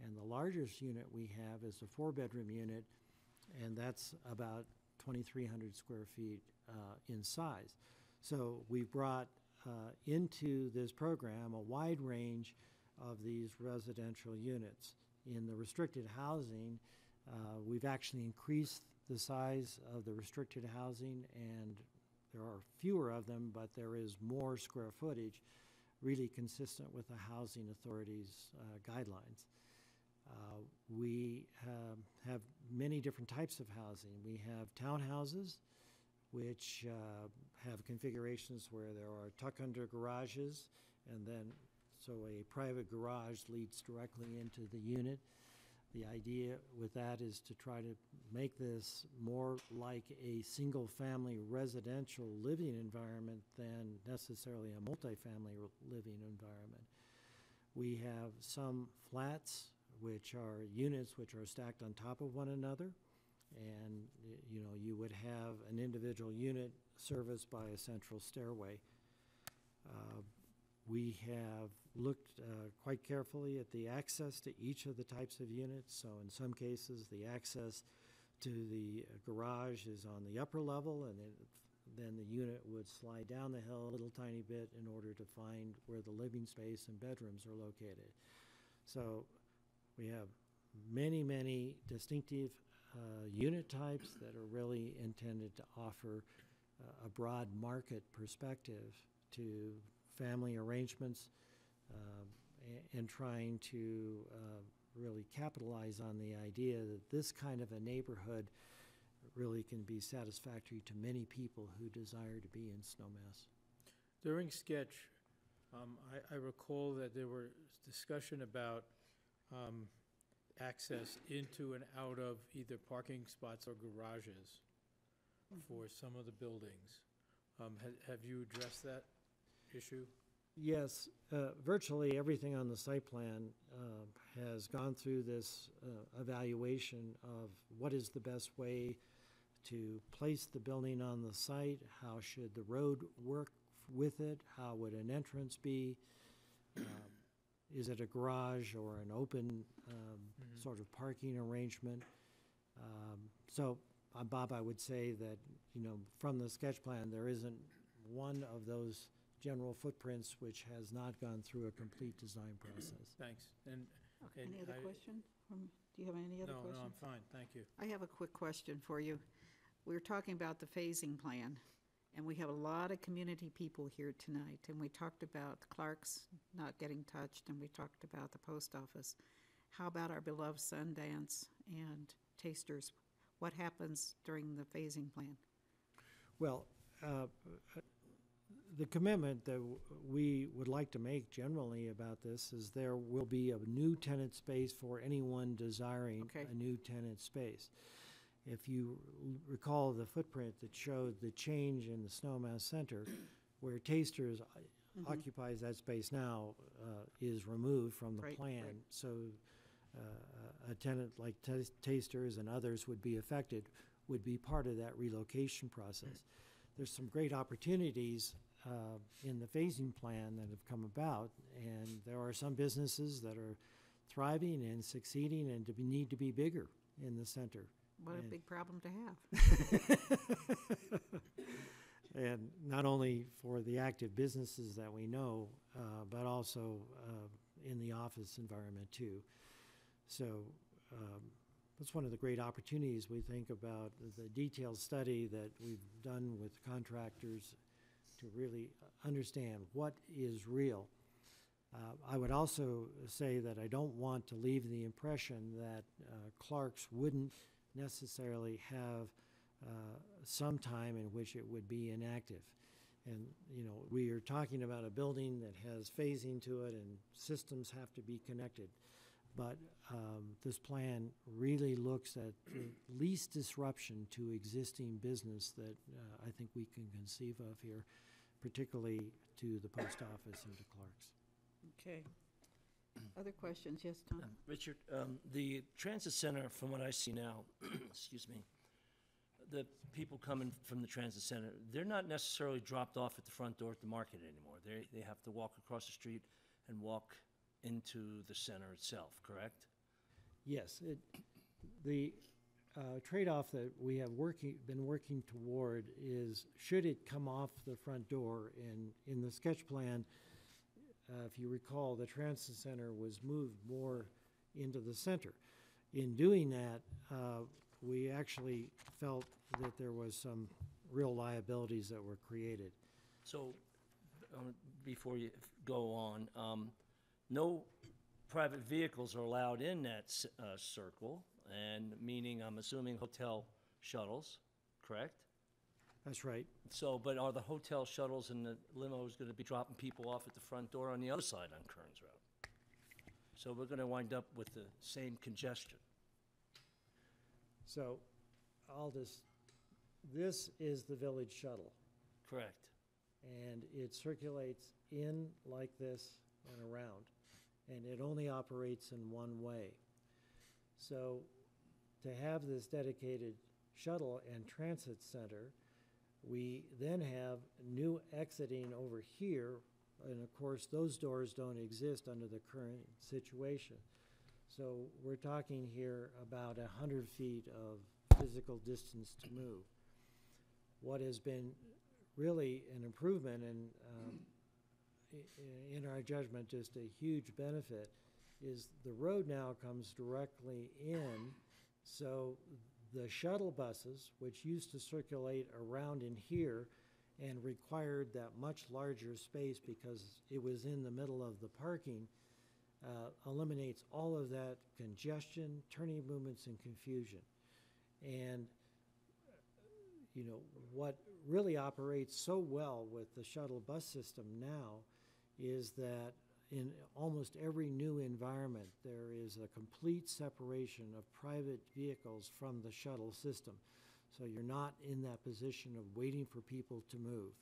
And the largest unit we have is a four-bedroom unit, and that's about 2,300 square feet in size. So we've brought into this program a wide range of these residential units. In the restricted housing, we've actually increased the size of the restricted housing, and there are fewer of them, but there is more square footage, really consistent with the Housing Authority's guidelines. We have many different types of housing. We have townhouses, which have configurations where there are tuck-under garages, and then so a private garage leads directly into the unit. The idea with that is to try to make this more like a single-family residential living environment than necessarily a multifamily living environment. We have some flats, which are units which are stacked on top of one another, and you know, you would have an individual unit serviced by a central stairway. We have looked quite carefully at the access to each of the types of units. So in some cases, the access to the garage is on the upper level, and then the unit would slide down the hill a little tiny bit in order to find where the living space and bedrooms are located. So we have many, many distinctive unit types that are really intended to offer a broad market perspective to family arrangements and trying to really capitalize on the idea that this kind of a neighborhood really can be satisfactory to many people who desire to be in Snowmass. During sketch, I recall that there were discussion about access into and out of either parking spots or garages for some of the buildings. Have you addressed that issue? Yes, virtually everything on the site plan has gone through this evaluation of what is the best way to place the building on the site, how should the road work with it, how would an entrance be, is it a garage or an open sort of parking arrangement? So, Bob, I would say that, you know, from the sketch plan, there isn't one of those general footprints which has not gone through a complete design process. Thanks. And Any other question? Do you have any other questions? No, I'm fine, thank you. I have a quick question for you. We were talking about the phasing plan, and we have a lot of community people here tonight, and we talked about Clark's not getting touched, and we talked about the post office. How about our beloved Sundance and Tasters? What happens during the phasing plan? Well, the commitment that we would like to make generally about this is there will be a new tenant space for anyone desiring Okay. a new tenant space. If you recall the footprint that showed the change in the Snowmass Center, where Tasters occupies that space now, is removed from the Right, plan. right. So a tenant like Tasters and others would be affected, would be part of that relocation process. There's some great opportunities in the phasing plan that have come about, and there are some businesses that are thriving and succeeding and need to be bigger in the center. What a And- big problem to have. And not only for the active businesses that we know, but also in the office environment too. So that's one of the great opportunities we think about the detailed study that we've done with contractors to really understand what is real. I would also say that I don't want to leave the impression that Clark's wouldn't necessarily have some time in which it would be inactive. And, you know, we are talking about a building that has phasing to it and systems have to be connected. But this plan really looks at the least disruption to existing business that I think we can conceive of here, particularly to the post office and to Clark's. Okay. Other questions? Yes, Tom? Richard, the transit center, from what I see now, excuse me, the people coming from the transit center, they're not necessarily dropped off at the front door at the market anymore. They have to walk across the street and walk into the center itself, correct? Yes, the trade-off that we have been working toward is, should it come off the front door? And in the sketch plan, if you recall, the transit center was moved more into the center. In doing that, we actually felt that there was some real liabilities that were created. So, before you go on, no private vehicles are allowed in that circle, and meaning, I'm assuming, hotel shuttles, correct? That's right. So, but are the hotel shuttles and the limos going to be dropping people off at the front door on the other side on Kearns Road? So we're going to wind up with the same congestion. So this is the village shuttle, Correct. and it circulates in like this and around, and it only operates in one way. So to have this dedicated shuttle and transit center, we then have new exiting over here, and of course, those doors don't exist under the current situation. So we're talking here about 100 feet of physical distance to move. What has been really an improvement and in our judgment, just a huge benefit, is the road now comes directly in, so the shuttle buses, which used to circulate around in here and required that much larger space because it was in the middle of the parking, eliminates all of that congestion, turning movements, and confusion. And what really operates so well with the shuttle bus system now is that in almost every new environment, there is a complete separation of private vehicles from the shuttle system. So you're not in that position of waiting for people to move.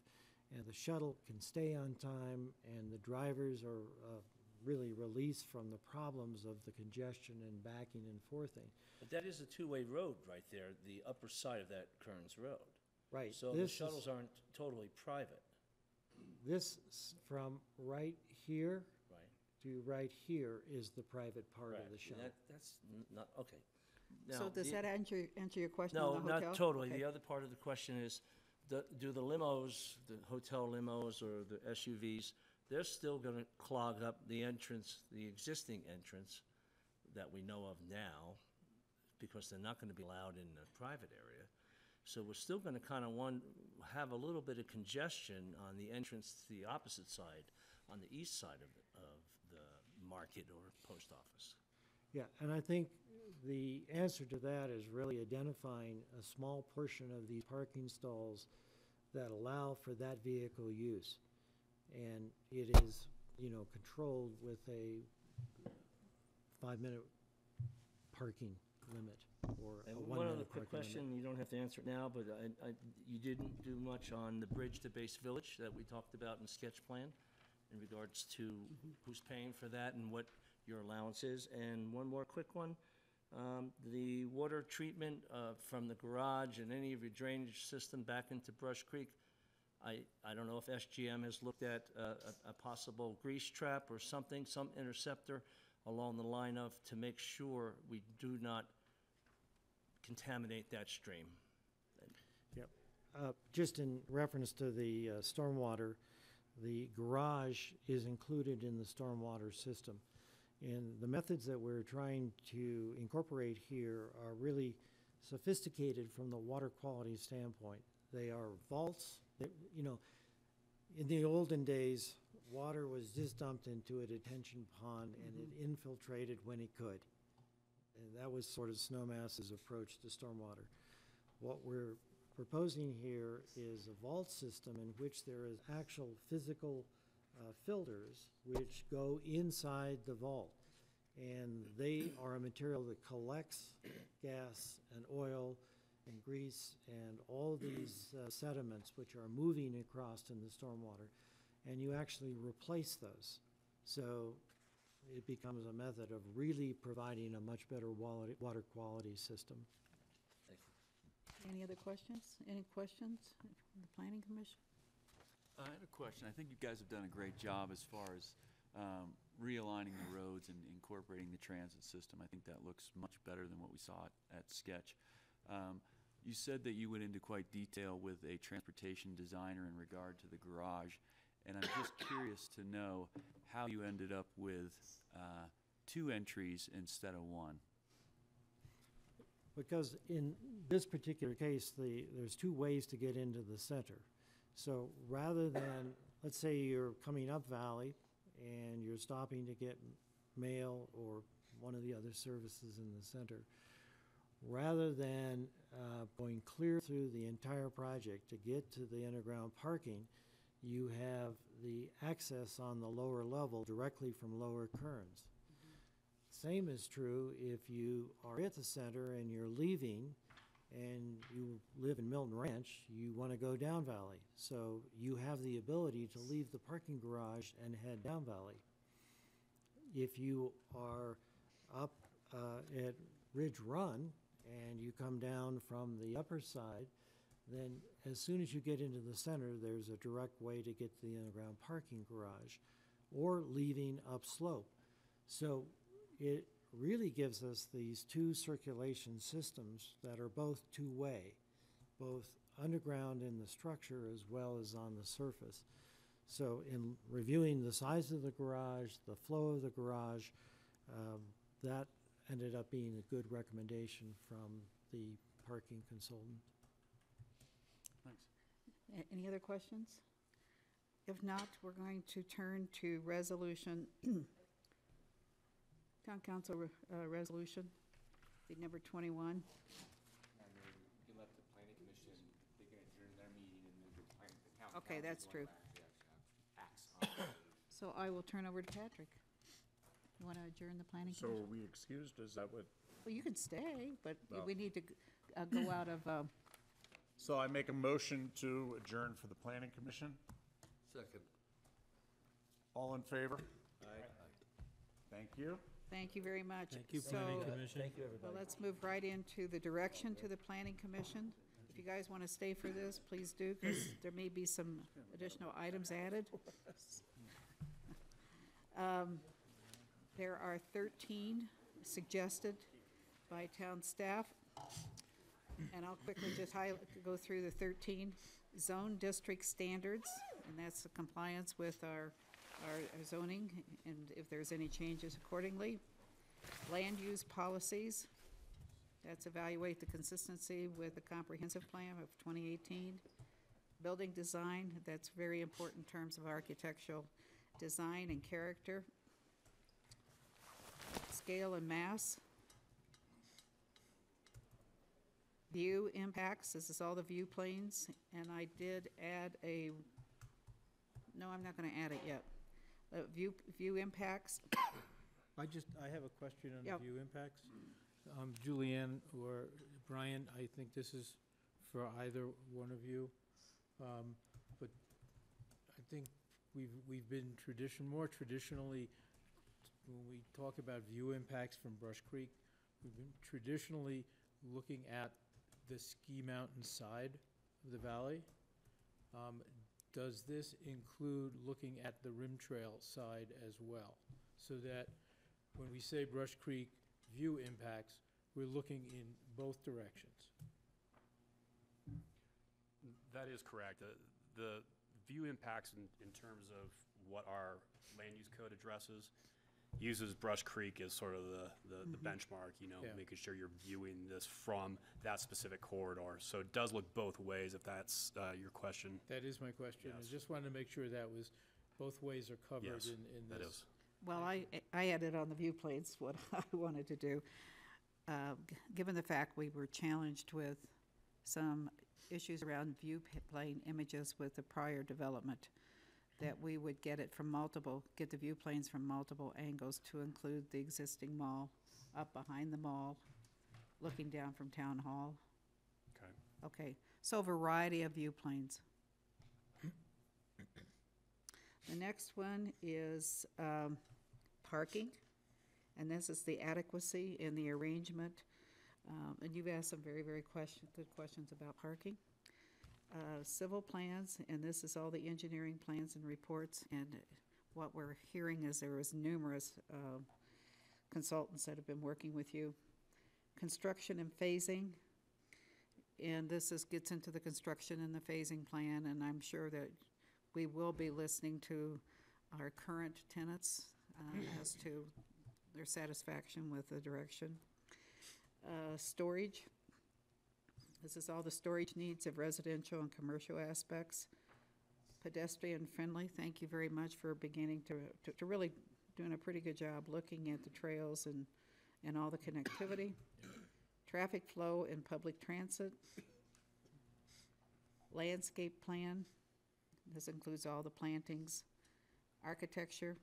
And the shuttle can stay on time, and the drivers are really released from the problems of the congestion and backing and forthing. But that is a two-way road right there, the upper side of that Kearns Road. Right. So the shuttles aren't totally private. This, from right here Right. to right here is the private part of the Correct. shuttle. That's not, okay. So Now, does that answer your question No, on the hotel? not totally. Okay. The other part of the question is, do the limos, the hotel limos or the SUVs, they're still going to clog up the entrance, the existing entrance that we know of now, because they're not going to be allowed in the private area. So we're still going to kind of have a little bit of congestion on the entrance to the opposite side, on the east side of the market or post office. Yeah, and I think the answer to that is really identifying a small portion of these parking stalls that allow for that vehicle use. And it is, controlled with a 5-minute parking limit or a And 1-minute one other parking quick limit. question, you don't have to answer it now, but you didn't do much on the bridge to Base Village that we talked about in sketch plan in regards to who's paying for that and what your allowance is. And one more quick one, the water treatment from the garage and any of your drainage system back into Brush Creek. I don't know if SGM has looked at a possible grease trap or something, some interceptor along the line of, to make sure we do not contaminate that stream. Yep. Just in reference to the stormwater, the garage is included in the stormwater system. And the methods that we're trying to incorporate here are really sophisticated from the water quality standpoint. They are vaults. In the olden days, water was just dumped into a detention pond and it infiltrated when it could. And that was sort of Snowmass's approach to stormwater. What we're proposing here is a vault system in which there is actual physical filters which go inside the vault. And they are a material that collects gas and oil and grease and all these sediments which are moving across in the stormwater. And you actually replace those. So it becomes a method of really providing a much better water quality system. Thank you. Any other questions? Any questions from the Planning Commission? I had a question. I think you guys have done a great job as far as realigning the roads and incorporating the transit system. I think that looks much better than what we saw at Sketch. You said that you went into quite detail with a transportation designer in regard to the garage, and I'm just curious to know how you ended up with 2 entries instead of 1. Because in this particular case, there's 2 ways to get into the center. So rather than, let's say you're coming up Valley and you're stopping to get mail or one of the other services in the center, rather than going clear through the entire project to get to the underground parking, you have the access on the lower level directly from Lower Kearns. Same is true if you are at the center and you're leaving and you live in Milton Ranch, you want to go down Valley. So you have the ability to leave the parking garage and head down Valley. If you are up at Ridge Run and you come down from the upper side, then as soon as you get into the center, there's a direct way to get to the underground parking garage or leaving upslope. So it really gives us these 2 circulation systems that are both 2-way, both underground in the structure as well as on the surface. So in reviewing the size of the garage, the flow of the garage, that ended up being a good recommendation from the parking consultant. Thanks. Any other questions? If not, we're going to turn to resolution Town council resolution, the number 21. And then you can let the planning commission, they can adjourn their meeting and then the town Okay, council that's is the true. one who actually acts on it. So I will turn over to Patrick. You want to adjourn the planning So commission? are we excused? Is that what? Well, you can stay, but Well- we need to go out of, So I make a motion to adjourn for the planning commission. Second. All in favor? Thank you. thank you very much. Thank you, So- Planning Commission. Thank you, Well, everybody. let's move right into the direction to the planning commission. If you guys want to stay for this, please do, because there may be some additional items added. There are 13 suggested by town staff, and I'll quickly just go through the 13. Zone district standards, and that's the compliance with our zoning, and if there's any changes accordingly. Land use policies, that's evaluate the consistency with the comprehensive plan of 2018. Building design, that's very important in terms of architectural design and character. Scale and mass. View impacts, this is all the view planes, and I did add no, I'm not gonna add it yet. View impacts, I have a question on Yep. the view impacts. Julianne or Brian, I think this is for either one of you. But I think we've been more traditionally, when we talk about view impacts from Brush Creek, we've been traditionally looking at the ski mountain side of the valley. Does this include looking at the rim trail side as well? So that when we say Brush Creek view impacts, we're looking in both directions. That is correct. The view impacts in terms of what our land use code addresses uses Brush Creek as sort of the benchmark, Yeah. making sure you're viewing this from that specific corridor. So it does look both ways, if that's your question. That is my question. I Yes. just wanted to make sure that was, both ways are covered Yes, in this. that is. well, I added on the view planes what I wanted to do. Given the fact we were challenged with some issues around view plane images with the prior development, that we would get the view planes from multiple angles to include the existing mall, up behind the mall, looking down from Town Hall. Okay. Okay, so a variety of view planes. The next one is parking, and this is the adequacy and the arrangement. And you've asked some very, very good questions about parking. Civil plans, and this is all the engineering plans and reports, and what we're hearing is there is numerous consultants that have been working with you. Construction and phasing, and this gets into the construction and the phasing plan, and I'm sure that we will be listening to our current tenants as to their satisfaction with the direction. Storage. This is all the storage needs of residential and commercial aspects. Pedestrian friendly, thank you very much for beginning to really doing a pretty good job looking at the trails and all the connectivity. Traffic flow and public transit. Landscape plan, this includes all the plantings. Architecture,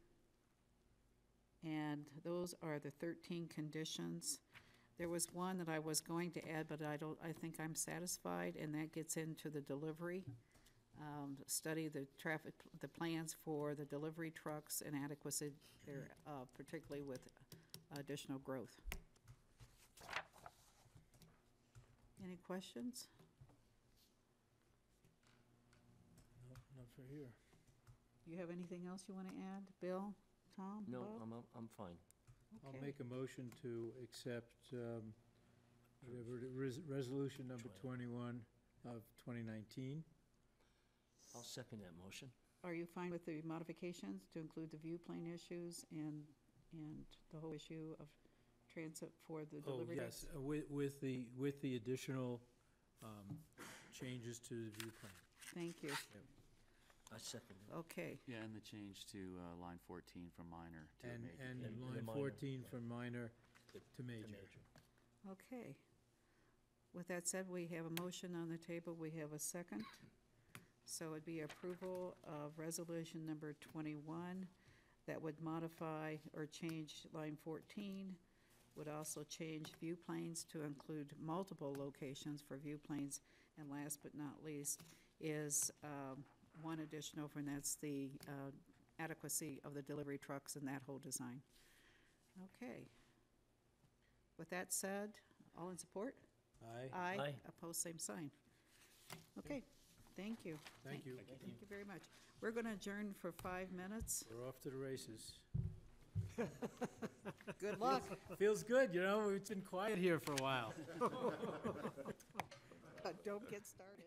and those are the 13 conditions. There was one that I was going to add, but I think I'm satisfied, and that gets into the delivery. Study the plans for the delivery trucks and adequacy there, particularly with additional growth. Any questions? No, not for here. Do you have anything else you want to add? Bill, Tom, No, Bob? I'm fine. I'll Okay. make a motion to accept whatever it is, resolution number 21 of 2019. I'll second that motion. Are you fine with the modifications to include the view plane issues and the whole issue of transit for the Oh, delivery? yes, with the additional changes to the view plan. Thank you. I second it. Okay. Yeah, and the change to line 14 from minor to And major. and And line minor. 14 from minor to major. Okay. With that said, we have a motion on the table. We have a second. So it'd be approval of resolution number 21 that would modify or change line 14, would also change view planes to include multiple locations for view planes. And last but not least is one additional, and that's the adequacy of the delivery trucks and that whole design. Okay. With that said, all in support? Aye. Aye. Opposed, same sign. Okay, thank you. Thank you. Thank you very much. We're going to adjourn for 5 minutes. We're off to the races. Good luck. Feels good, you know, it's been quiet here for a while. But don't get started.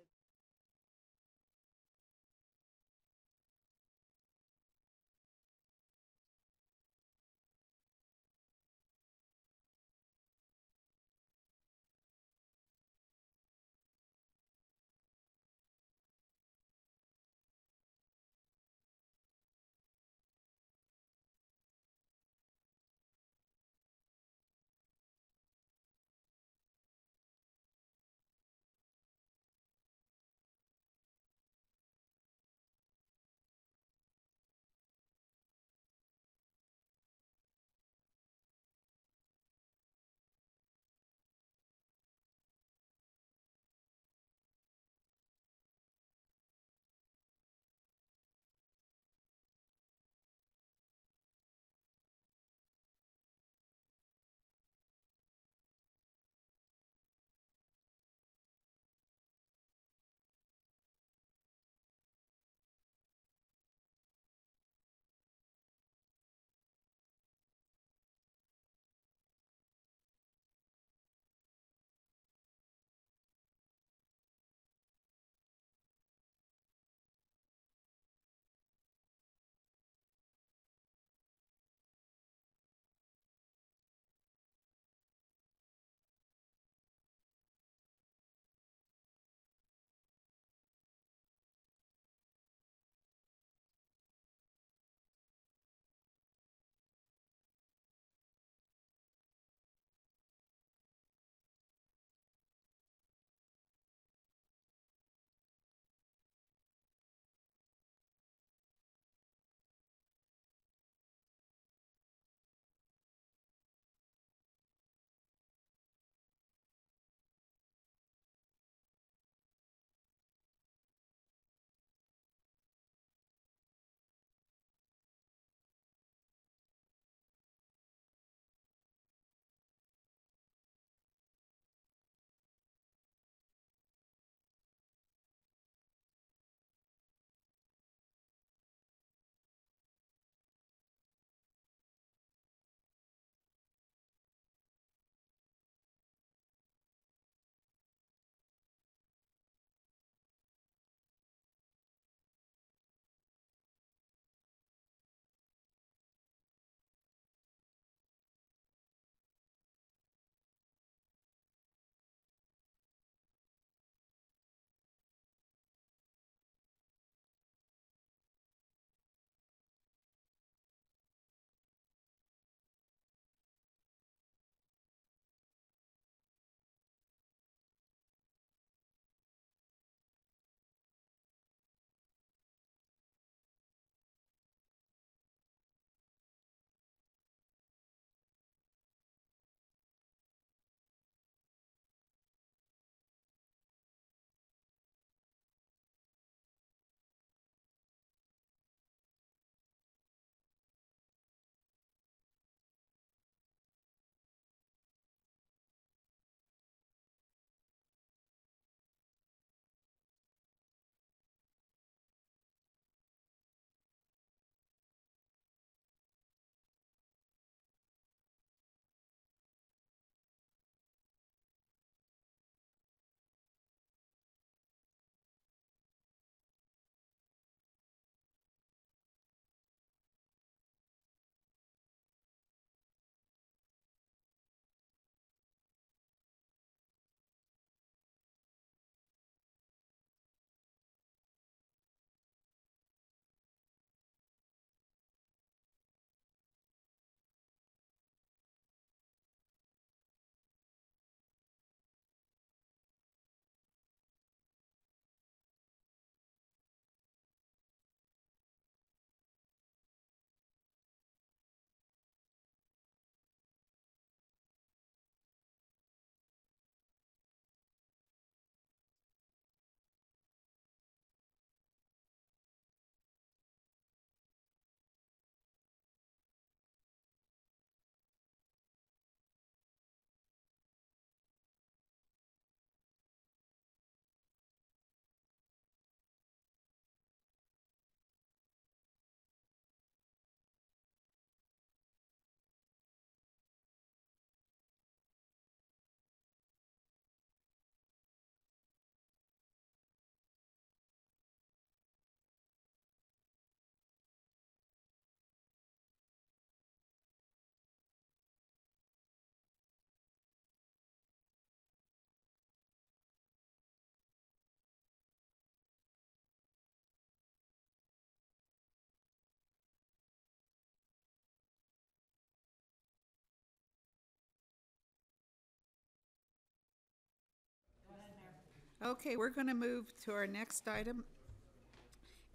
Okay, we're going to move to our next item,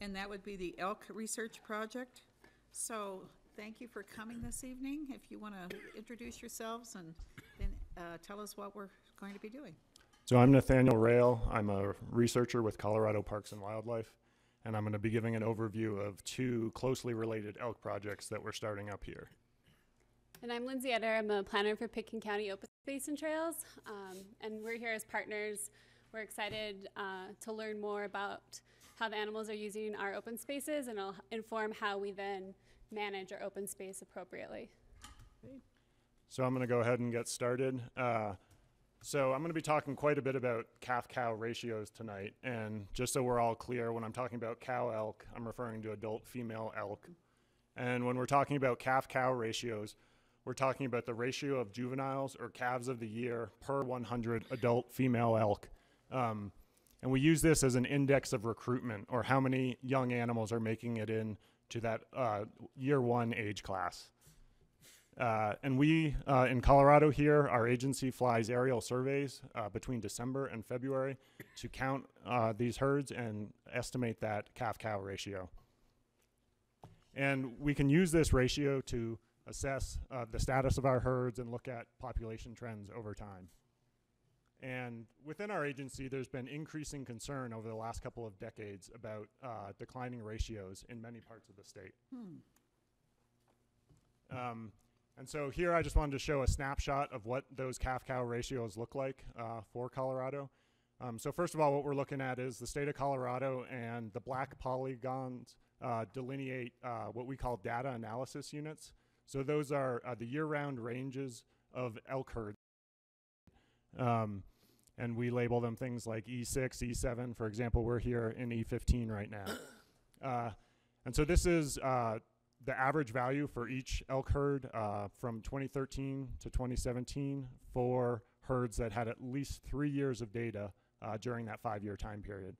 and that would be the elk research project. So thank you for coming this evening. If you want to introduce yourselves and then tell us what we're going to be doing. So I'm Nathaniel Rail. I'm a researcher with Colorado Parks and Wildlife, and I'm going to be giving an overview of two closely related elk projects that we're starting up here. And I'm Lindsay Etter. I'm a planner for Pitkin County Open Space and Trails, and we're here as partners. We're excited to learn more about how the animals are using our open spaces, and it'll inform how we then manage our open space appropriately. So I'm going to go ahead and get started. So I'm going to be talking quite a bit about calf-cow ratios tonight, and just so we're all clear, when I'm talking about cow elk, I'm referring to adult female elk. And when we're talking about calf-cow ratios, we're talking about the ratio of juveniles or calves of the year per 100 adult female elk. And we use this as an index of recruitment, or how many young animals are making it in to that year one age class. And we, in Colorado here, our agency flies aerial surveys between December and February to count these herds and estimate that calf-cow ratio. And we can use this ratio to assess the status of our herds and look at population trends over time. And within our agency, there's been increasing concern over the last couple of decades about declining ratios in many parts of the state. And so here I just wanted to show a snapshot of what those calf-cow ratios look like for Colorado. So first of all, what we're looking at is the state of Colorado, and the black polygons delineate what we call data analysis units. So those are the year-round ranges of elk herds. And we label them things like E6, E7. For example, we're here in E15 right now. And so this is the average value for each elk herd from 2013 to 2017 for herds that had at least 3 years of data during that 5-year time period.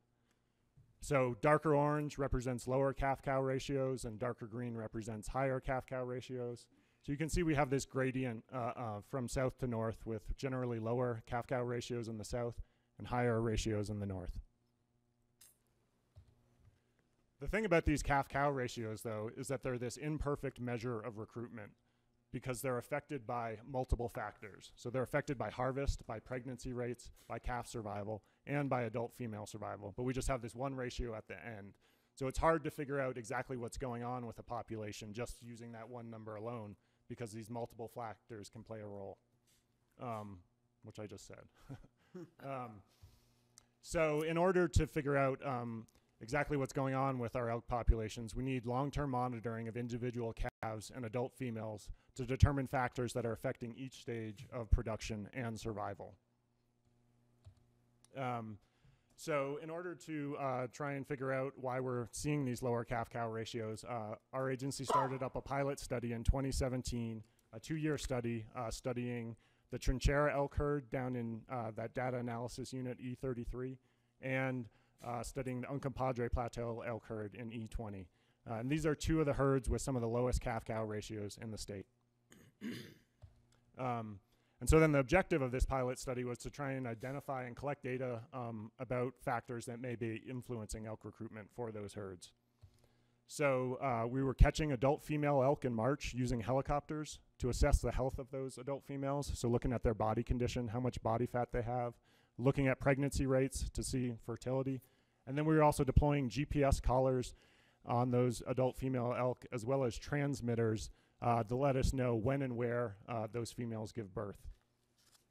So darker orange represents lower calf-cow ratios, and darker green represents higher calf-cow ratios. So you can see we have this gradient from south to north, with generally lower calf-cow ratios in the south and higher ratios in the north. The thing about these calf-cow ratios, though, is that they're this imperfect measure of recruitment because they're affected by multiple factors. So they're affected by harvest, by pregnancy rates, by calf survival, and by adult female survival. But we just have this one ratio at the end. So it's hard to figure out exactly what's going on with a population just using that one number alone, because these multiple factors can play a role, which I just said. So in order to figure out exactly what's going on with our elk populations, we need long-term monitoring of individual calves and adult females to determine factors that are affecting each stage of production and survival. So in order to try and figure out why we're seeing these lower calf-cow ratios, our agency started up a pilot study in 2017, a 2-year study studying the Trinchera elk herd down in that data analysis unit E33, and studying the Uncompahgre Plateau elk herd in E20. And these are two of the herds with some of the lowest calf-cow ratios in the state. And so then the objective of this pilot study was to try and identify and collect data about factors that may be influencing elk recruitment for those herds. So we were catching adult female elk in March using helicopters to assess the health of those adult females. So looking at their body condition, how much body fat they have, looking at pregnancy rates to see fertility. And then we were also deploying GPS collars on those adult female elk, as well as transmitters to let us know when and where those females give birth.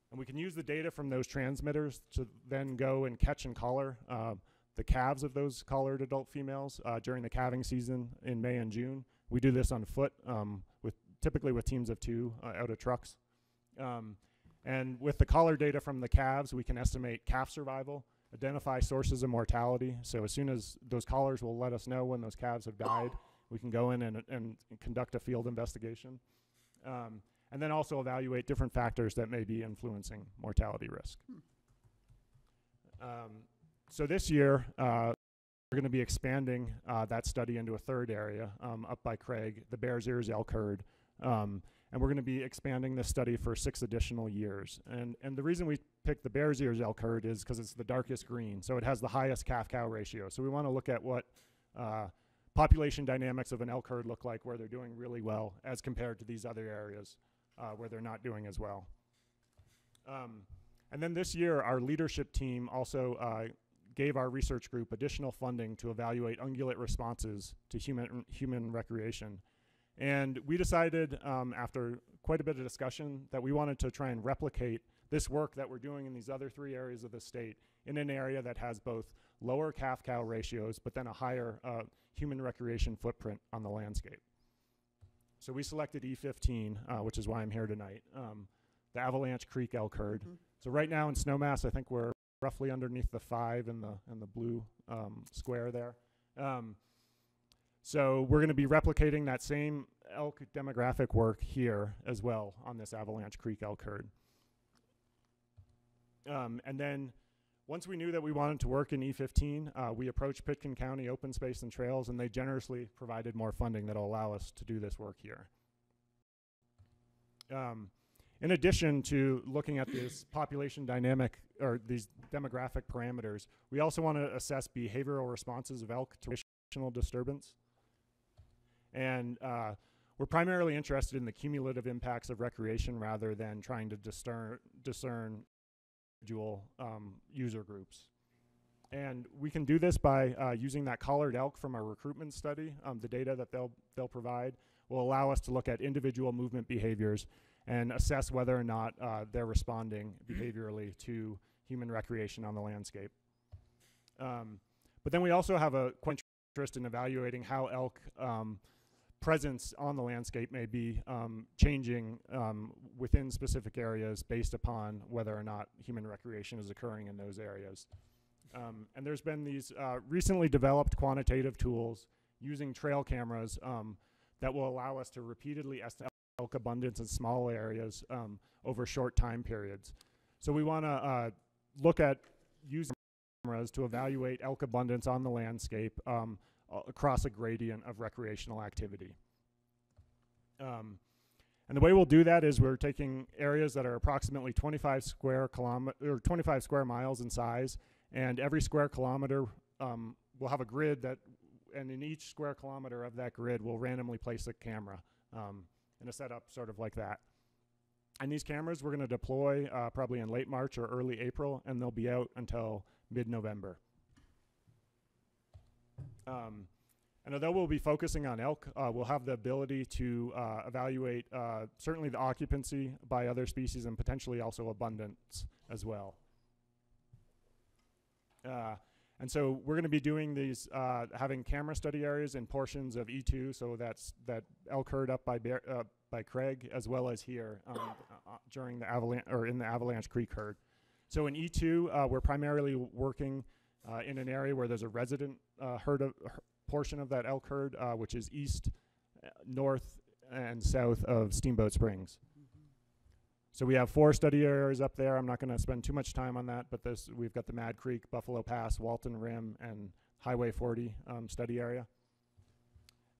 And we can use the data from those transmitters to then go and catch and collar the calves of those collared adult females during the calving season in May and June. We do this on foot, typically with teams of 2 out of trucks. And with the collar data from the calves, we can estimate calf survival, identify sources of mortality. So as soon as those collars will let us know when those calves have died, we can go in and conduct a field investigation. And then also evaluate different factors that may be influencing mortality risk. So this year, we're going to be expanding that study into a third area up by Craig, the Bears Ears elk herd. and we're going to be expanding this study for 6 additional years. And the reason we picked the Bears Ears elk herd is because it's the darkest green, so it has the highest calf-cow ratio. So we want to look at what population dynamics of an elk herd look like where they're doing really well as compared to these other areas where they're not doing as well. And then this year, our leadership team also gave our research group additional funding to evaluate ungulate responses to human recreation. And we decided after quite a bit of discussion that we wanted to try and replicate this work that we're doing in these other 3 areas of the state in an area that has both lower calf-cow ratios, but then a higher human recreation footprint on the landscape. So we selected E15, which is why I'm here tonight, the Avalanche Creek elk herd. So right now in Snowmass, I think we're roughly underneath the 5 in the blue square there. So we're going to be replicating that same elk demographic work here as well on this Avalanche Creek elk herd. And then once we knew that we wanted to work in E15, we approached Pitkin County Open Space and Trails, and they generously provided more funding that will allow us to do this work here. In addition to looking at this population dynamic or these demographic parameters, we also want to assess behavioral responses of elk to recreational disturbance. And we're primarily interested in the cumulative impacts of recreation rather than trying to discern individual user groups. And we can do this by using that collared elk from our recruitment study. The data that they'll provide will allow us to look at individual movement behaviors and assess whether or not they're responding behaviorally to human recreation on the landscape. But then we also have a quite interest in evaluating how elk presence on the landscape may be changing within specific areas based upon whether or not human recreation is occurring in those areas. And there's been these recently developed quantitative tools using trail cameras that will allow us to repeatedly estimate elk abundance in small areas over short time periods. So we want to look at using cameras to evaluate elk abundance on the landscape across a gradient of recreational activity. And the way we'll do that is we're taking areas that are approximately 25 square miles in size, and every square kilometer we'll have a grid that, and in each square kilometer of that grid we'll randomly place a camera in a setup sort of like that. And these cameras we're going to deploy probably in late March or early April, and they'll be out until mid-November. And although we'll be focusing on elk, we'll have the ability to evaluate certainly the occupancy by other species and potentially also abundance as well. And so we're going to be doing these, having camera study areas in portions of E2, so that's that elk herd up by Craig, as well as here during the avalanche or in the Avalanche Creek herd. So in E2, we're primarily working in an area where there's a resident portion of that elk herd, which is east, north, and south of Steamboat Springs. So we have 4 study areas up there. I'm not going to spend too much time on that, but we've got the Mad Creek, Buffalo Pass, Walton Rim, and Highway 40 study area.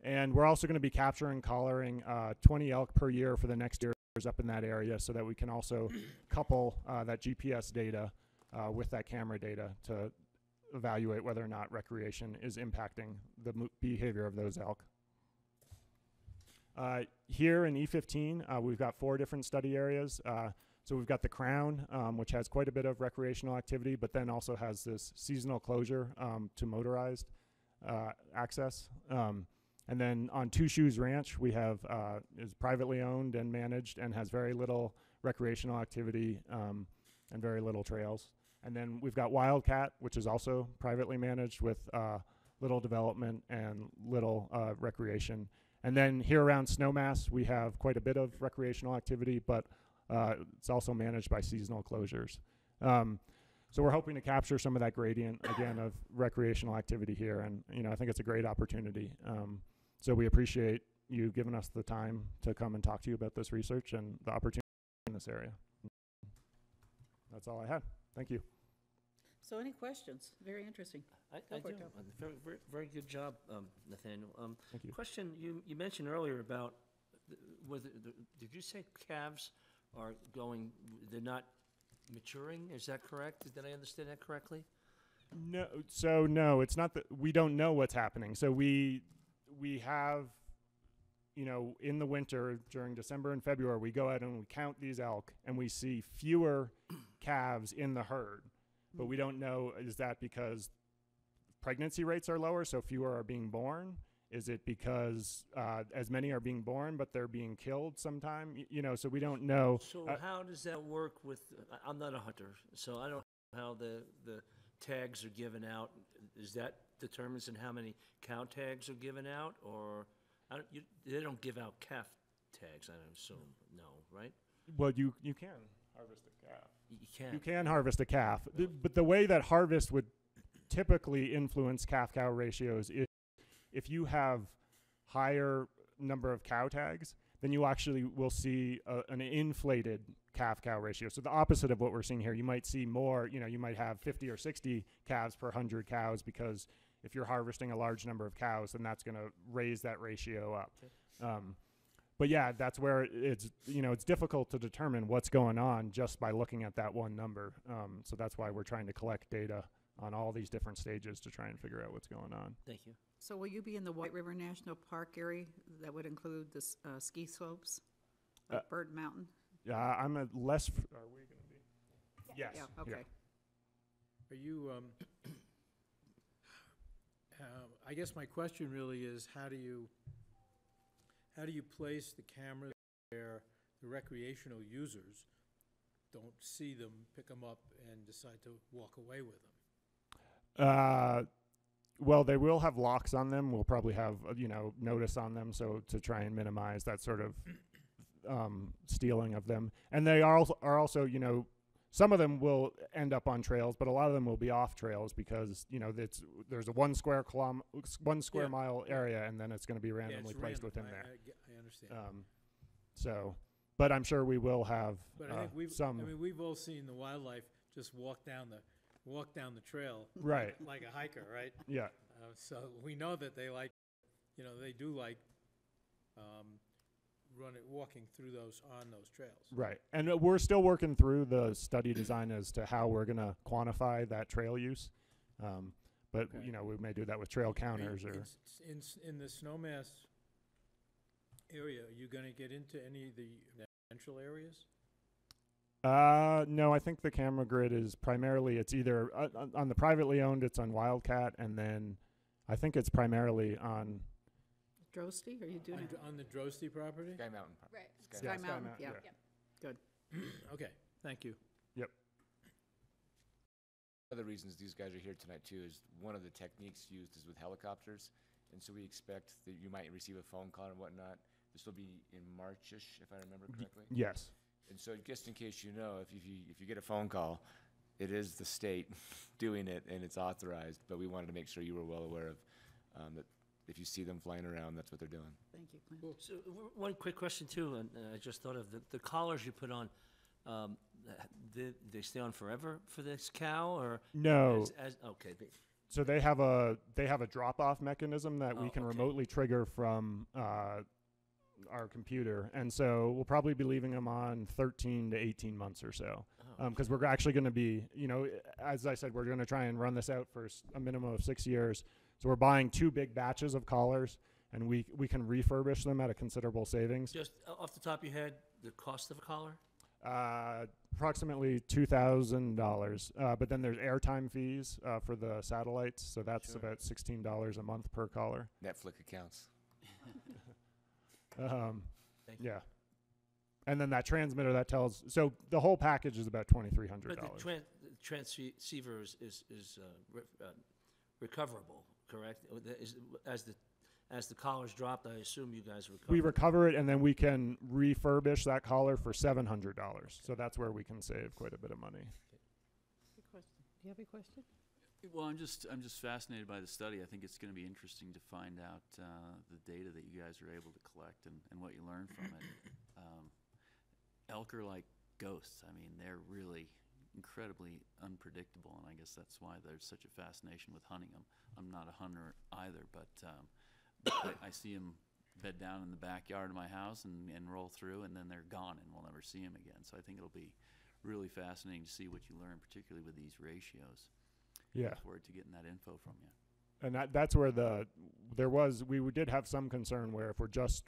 And we're also going to be capturing, collaring 20 elk per year for the next years up in that area, so that we can also couple that GPS data with that camera data to evaluate whether or not recreation is impacting the behavior of those elk. Here in E15, we've got 4 different study areas. So we've got the Crown, which has quite a bit of recreational activity, but then also has this seasonal closure to motorized access. And then on Two Shoes Ranch, we have is privately owned and managed and has very little recreational activity and very little trails. And then we've got Wildcat, which is also privately managed with little development and little recreation. And then here around Snowmass, we have quite a bit of recreational activity, but it's also managed by seasonal closures. So we're hoping to capture some of that gradient, again, of recreational activity here. And, I think it's a great opportunity. So we appreciate you giving us the time to come and talk to you about this research and the opportunity in this area. That's all I had. Thank you. So any questions? Very interesting. I do. Very good job, Nathaniel. Thank you. Question, you mentioned earlier about did you say calves are going, they're not maturing? Is that correct? Did I understand that correctly? No, it's not that we don't know what's happening. So we have, in the winter during December and February, we go out and we count these elk and we see fewer calves in the herd. But we don't know, is that because pregnancy rates are lower, so fewer are being born? Is it because as many are being born, but they're being killed sometime? So we don't know. So how does that work with, I'm not a hunter, so I don't know how the tags are given out. Is that determines in how many cow tags are given out, or they don't give out calf tags, I assume, no, right? Well, you can harvest a calf. You can. You can harvest a calf. But the way that harvest would typically influence calf-cow ratios is if you have higher number of cow tags, then you actually will see an inflated calf-cow ratio. So the opposite of what we're seeing here, you might see more, you might have 50 or 60 calves per 100 cows, because if you're harvesting a large number of cows, then that's going to raise that ratio up. Okay. But yeah, that's where it's difficult to determine what's going on just by looking at that one number. So that's why we're trying to collect data on all these different stages to try and figure out what's going on. Thank you. So will you be in the White River National Park area that would include the ski slopes, like Bird Mountain? Yeah, I'm a less. Are we going to be? Yes. Yeah, okay. Are you, I guess my question really is, how do you place the cameras where the recreational users don't see them, pick them up, and decide to walk away with them? Well, they will have locks on them. We'll probably have, notice on them, so to try and minimize that sort of stealing of them. And they are also, some of them will end up on trails, but a lot of them will be off trails because, there's a 1 square mile area, and then it's going to be randomly placed within there. I understand. But I'm sure we will have But I think some. we've all seen the wildlife just walk down the trail. Right. Like a hiker, right? Yeah. So we know that they like, they do like walking through on those trails. Right. And we're still working through the study design as to how we're going to quantify that trail use. But, Okay. we may do that with trail counters or. In the Snowmass area, are you going to get into any of the residential areas? No, I think the camera grid is primarily, it's either on the privately owned, it's on Wildcat, and then I think it's primarily on. Drosty, are you doing it? On the Drosty property? Sky Mountain. Right. Sky Mountain, yeah. Yep. Good. Okay, thank you. Yep. One of the reasons these guys are here tonight too is one of the techniques used is with helicopters, and so we expect that you might receive a phone call and whatnot. This will be in March-ish, if I remember correctly. Yes. And so just in case you know, if you get a phone call, it is the state doing it and it's authorized, but we wanted to make sure you were well aware of that if you see them flying around, that's what they're doing. Thank you, Clint. So one quick question too, and I just thought of the collars you put on. They stay on forever for this cow, or No. Okay. So they have a drop-off mechanism that we can okay. remotely trigger from our computer, and so we'll probably be leaving them on 13 to 18 months or so, because we're actually going to be, as I said, we're going to try and run this out for a minimum of 6 years. So we're buying 2 big batches of collars, and we can refurbish them at a considerable savings. Just off the top of your head, the cost of a collar? Approximately $2,000, but then there's airtime fees for the satellites, so that's about $16 a month per collar. Netflix accounts. Yeah, and then that transmitter that tells. So the whole package is about $2,300. But the transceiver is recoverable, correct? As the collars dropped, I assume you guys recover. We recover it, and then we can refurbish that collar for $700. So that's where we can save quite a bit of money. Good question. Do you have a question? Well, I'm just fascinated by the study. I think it's going to be interesting to find out the data that you guys are able to collect and what you learn from it. Elk are like ghosts. I mean, they're really incredibly unpredictable, and I guess that's why there's such a fascination with hunting them. I'm not a hunter either, but I see them bed down in the backyard of my house and roll through, and then they're gone, and we'll never see them again. So I think it'll be really fascinating to see what you learn, particularly with these ratios. Yeah. Look forward to getting that info from you. And that's where we did have some concern where if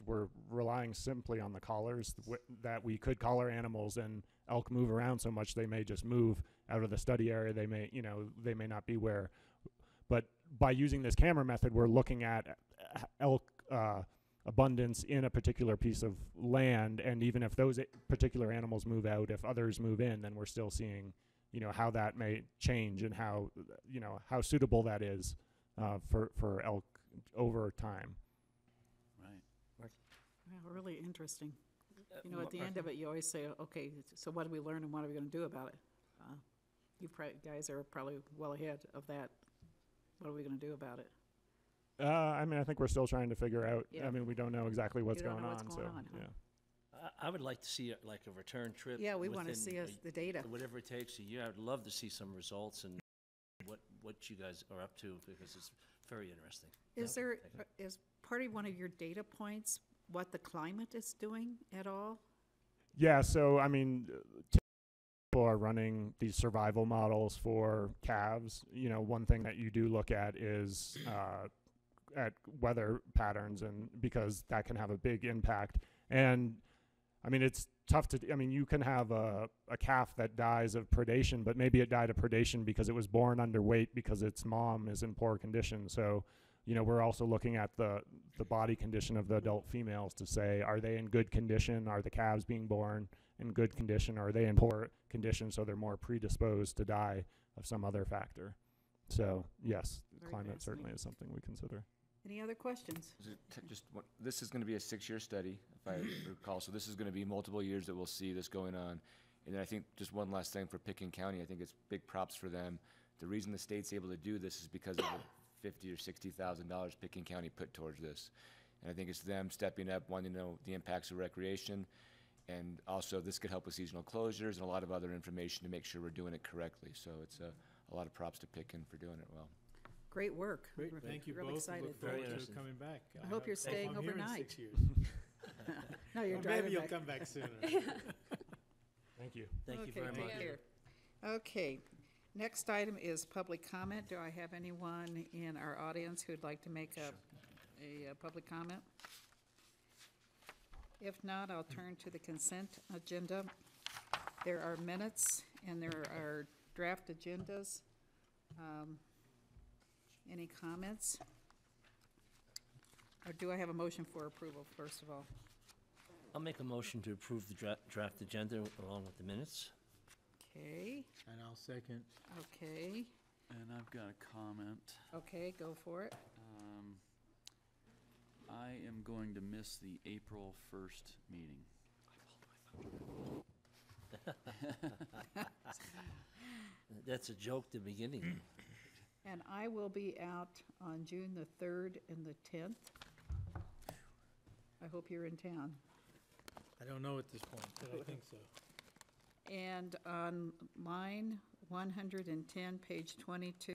we're relying simply on the collars, that we could collar animals and elk move around so much they may just move out of the study area. They may not be where. But by using this camera method, we're looking at elk abundance in a particular piece of land, and even if those particular animals move out, if others move in, then we're still seeing, how that may change and how suitable that is for elk over time. Right. Well, really interesting. At the end of it, you always say, okay, so what did we learn and what are we going to do about it? You guys are probably well ahead of that. What are we going to do about it? I think we're still trying to figure out. Yeah. We don't know exactly what's going on. Huh? I would like to see like a return trip. Yeah, we want to within see the data. Whatever it takes a year. I'd love to see some results and what you guys are up to, because it's very interesting. Is part of one of your data points what the climate is doing at all? Yeah, so people are running these survival models for calves. One thing that you do look at is at weather patterns, and because that can have a big impact. And it's tough to, you can have a calf that dies of predation, but maybe it died of predation because it was born underweight because its mom is in poor condition. So, we're also looking at the body condition of the adult females to say, are they in good condition? Are the calves being born in good condition? Or are they in poor condition so they're more predisposed to die of some other factor? So, yes, climate certainly is something we consider. Any other questions? This is going to be a 6-year study, if I recall. So this is going to be multiple years that we'll see this going on. And then I think just one last thing for Pickens County, I think it's big props for them. The reason the state's able to do this is because of the $50,000 or $60,000 Pickens County put towards this. And I think it's them stepping up, wanting to know the impacts of recreation. And also this could help with seasonal closures and a lot of other information to make sure we're doing it correctly. So it's a lot of props to Pickens for doing it well. Great work. Great. Thank you really both. Excited. Look forward to coming back. I hope you're staying I'm here in overnight. 6 years. No, you're Or driving maybe you'll back. come back sooner. Thank you. Thank you very much. Take care. Okay, next item is public comment. Do I have anyone in our audience who'd like to make a public comment? If not, I'll turn to the consent agenda. There are minutes and there are draft agendas. Any comments? Or do I have a motion for approval, first of all? I'll make a motion to approve the draft agenda along with the minutes. Okay, And I'll second. okay, And I've got a comment. okay, go for it. I am going to miss the April 1st meeting. That's a joke at the beginning. And I will be out on June the 3rd and the 10th. I hope you're in town. I don't know at this point, but I think so. And on line 110, page 22,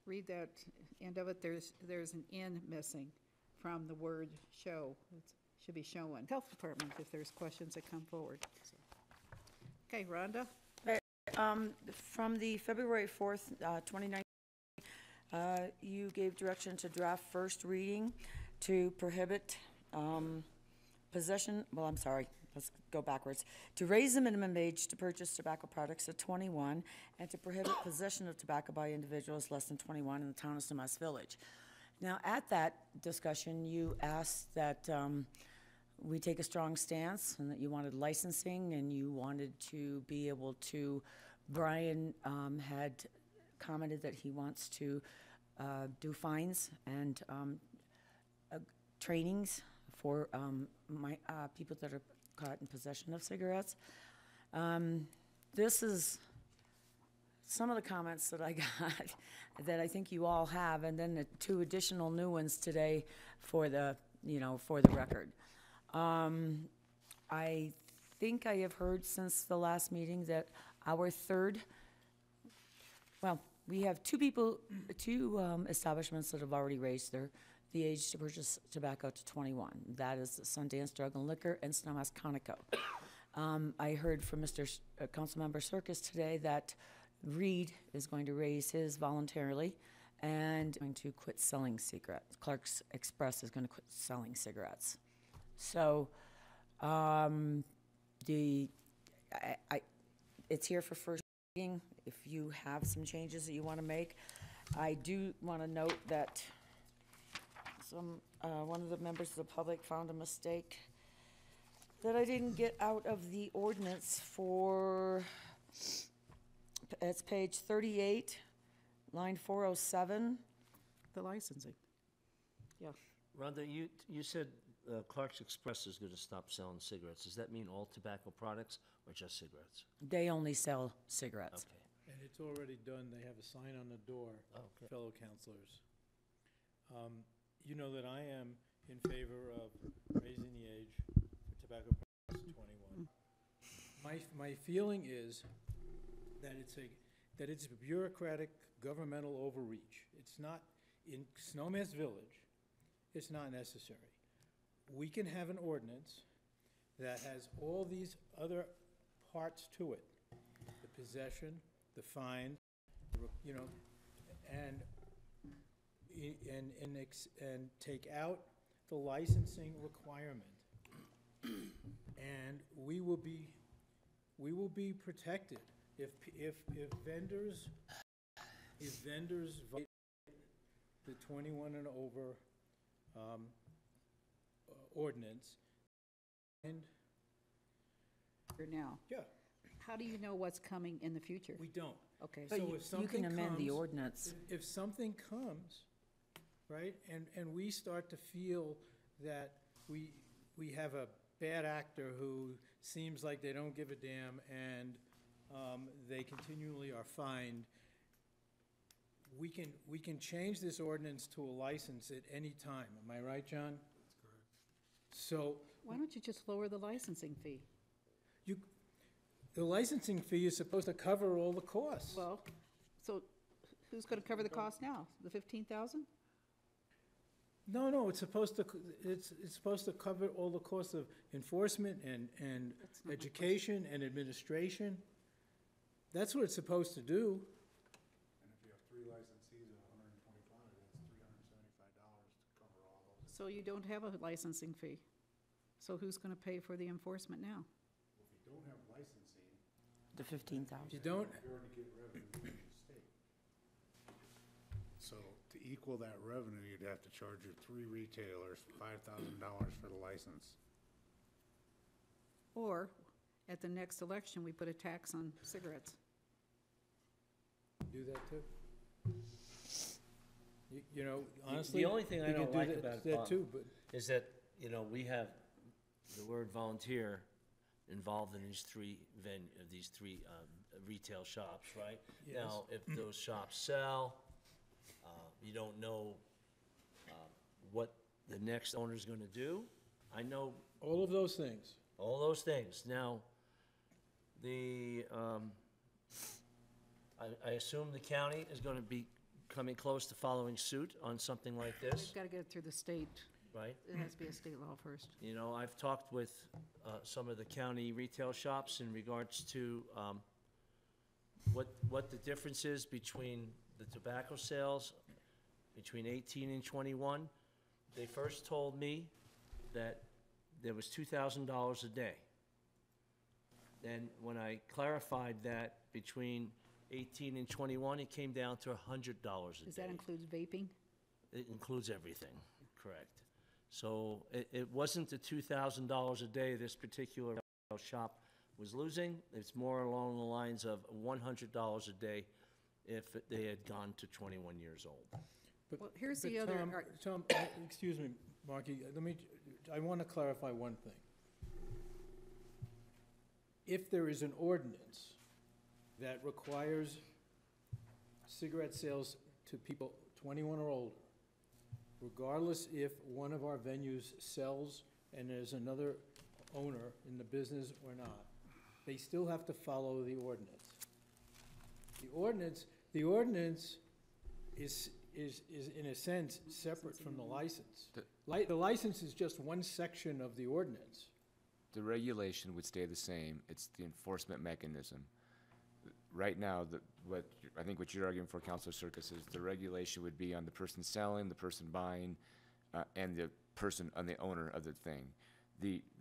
read that end of it. There's an N missing from the word show. It should be shown. Health Department, if there's questions that come forward. Okay, Rhonda? From the February 4th, 2019, you gave direction to draft first reading to prohibit possession, let's go backwards. To raise the minimum age to purchase tobacco products to 21 and to prohibit possession of tobacco by individuals less than 21 in the town of Snowmass Village. Now, at that discussion, you asked that we take a strong stance and that you wanted licensing and you wanted to be able to, Brian had commented that he wants to do fines and trainings for people that are caught in possession of cigarettes. This is some of the comments that I got that I think you all have, and then the 2 additional new ones today for the record. I think I have heard since the last meeting that our third, we have 2 establishments that have already raised the the age to purchase tobacco to 21. That is Sundance Drug and Liquor and Snowmass Conoco. I heard from Councilmember Circus today that Reed is going to raise his voluntarily and going to quit selling cigarettes. Clark's Express is going to quit selling cigarettes. So, it's here for first reading. If you have some changes that you want to make, I do want to note that one of the members of the public found a mistake that I didn't get out of the ordinance for, it's page 38, line 407. The licensing. Yeah. Rhonda, you said Clark's Express is going to stop selling cigarettes. Does that mean all tobacco products or just cigarettes? They only sell cigarettes. Okay. And it's already done. They have a sign on the door, Okay. fellow councilors. You know that I am in favor of raising the age for tobacco products to 21. My feeling is that it's a bureaucratic governmental overreach. It's not, in Snowmass Village, it's not necessary. We can have an ordinance that has all these other parts to it. The possession, the fine, you know, and take out the licensing requirement. And we will be protected if vendors violate the 21 and over ordinance. And Now, yeah, how do you know what's coming in the future? we don't. Okay, But So you if something can amend the comes- ordinance. If something comes, right, and we start to feel that we have a bad actor who seems like they don't give a damn and they continually are fined, we can change this ordinance to a license at any time. Am I right, John? That's correct. So why don't you just lower the licensing fee? the licensing fee is supposed to cover all the costs. Well, so who's gonna cover the cost now? The 15,000? No, it's supposed to, it's supposed to cover all the costs of enforcement and That's not my education and administration. That's what it's supposed to do. And if you have 3 licensees at $125, that's $375 to cover all those. So you don't have a licensing fee. So who's gonna pay for the enforcement now? If you don't have licensing, The 15,000. If you don't, you already get revenue from the state. So to equal that revenue, you'd have to charge your 3 retailers $5,000 for the license. Or, at the next election, we put a tax on cigarettes. do that too. You know, honestly. The only thing I we could don't do like that- about it, that Bob, too, but is that, you know, we have the word volunteer involved in these three retail shops, right? Yes. Now, if those shops sell, you don't know what the next owner's gonna do. I know all of those things. all those things. Now, I assume the county is gonna be coming close to following suit on something like this, We've gotta get it through the state. right? It has to be a state law first. You know, I've talked with some of the county retail shops in regards to what the difference is between the tobacco sales between 18 and 21. They first told me that there was $2,000 a day. Then when I clarified that between 18 and 21, it came down to $100 a day. Does that include vaping? It includes everything, correct. So it wasn't the $2,000 a day this particular shop was losing. It's more along the lines of $100 a day if they had gone to 21 years old. But- Well, here's but the other Tom, excuse me, Marky, I want to clarify one thing. If there is an ordinance that requires cigarette sales to people 21 or older, regardless if one of our venues sells and there's another owner in the business or not, they still have to follow the ordinance. The ordinance is in a sense separate from the license. The license is just one section of the ordinance. The regulation would stay the same. It's the enforcement mechanism. Right now, I think what you're arguing for, Councilor Circus, is the regulation would be on the person selling, the person buying, and the person on the owner of the thing.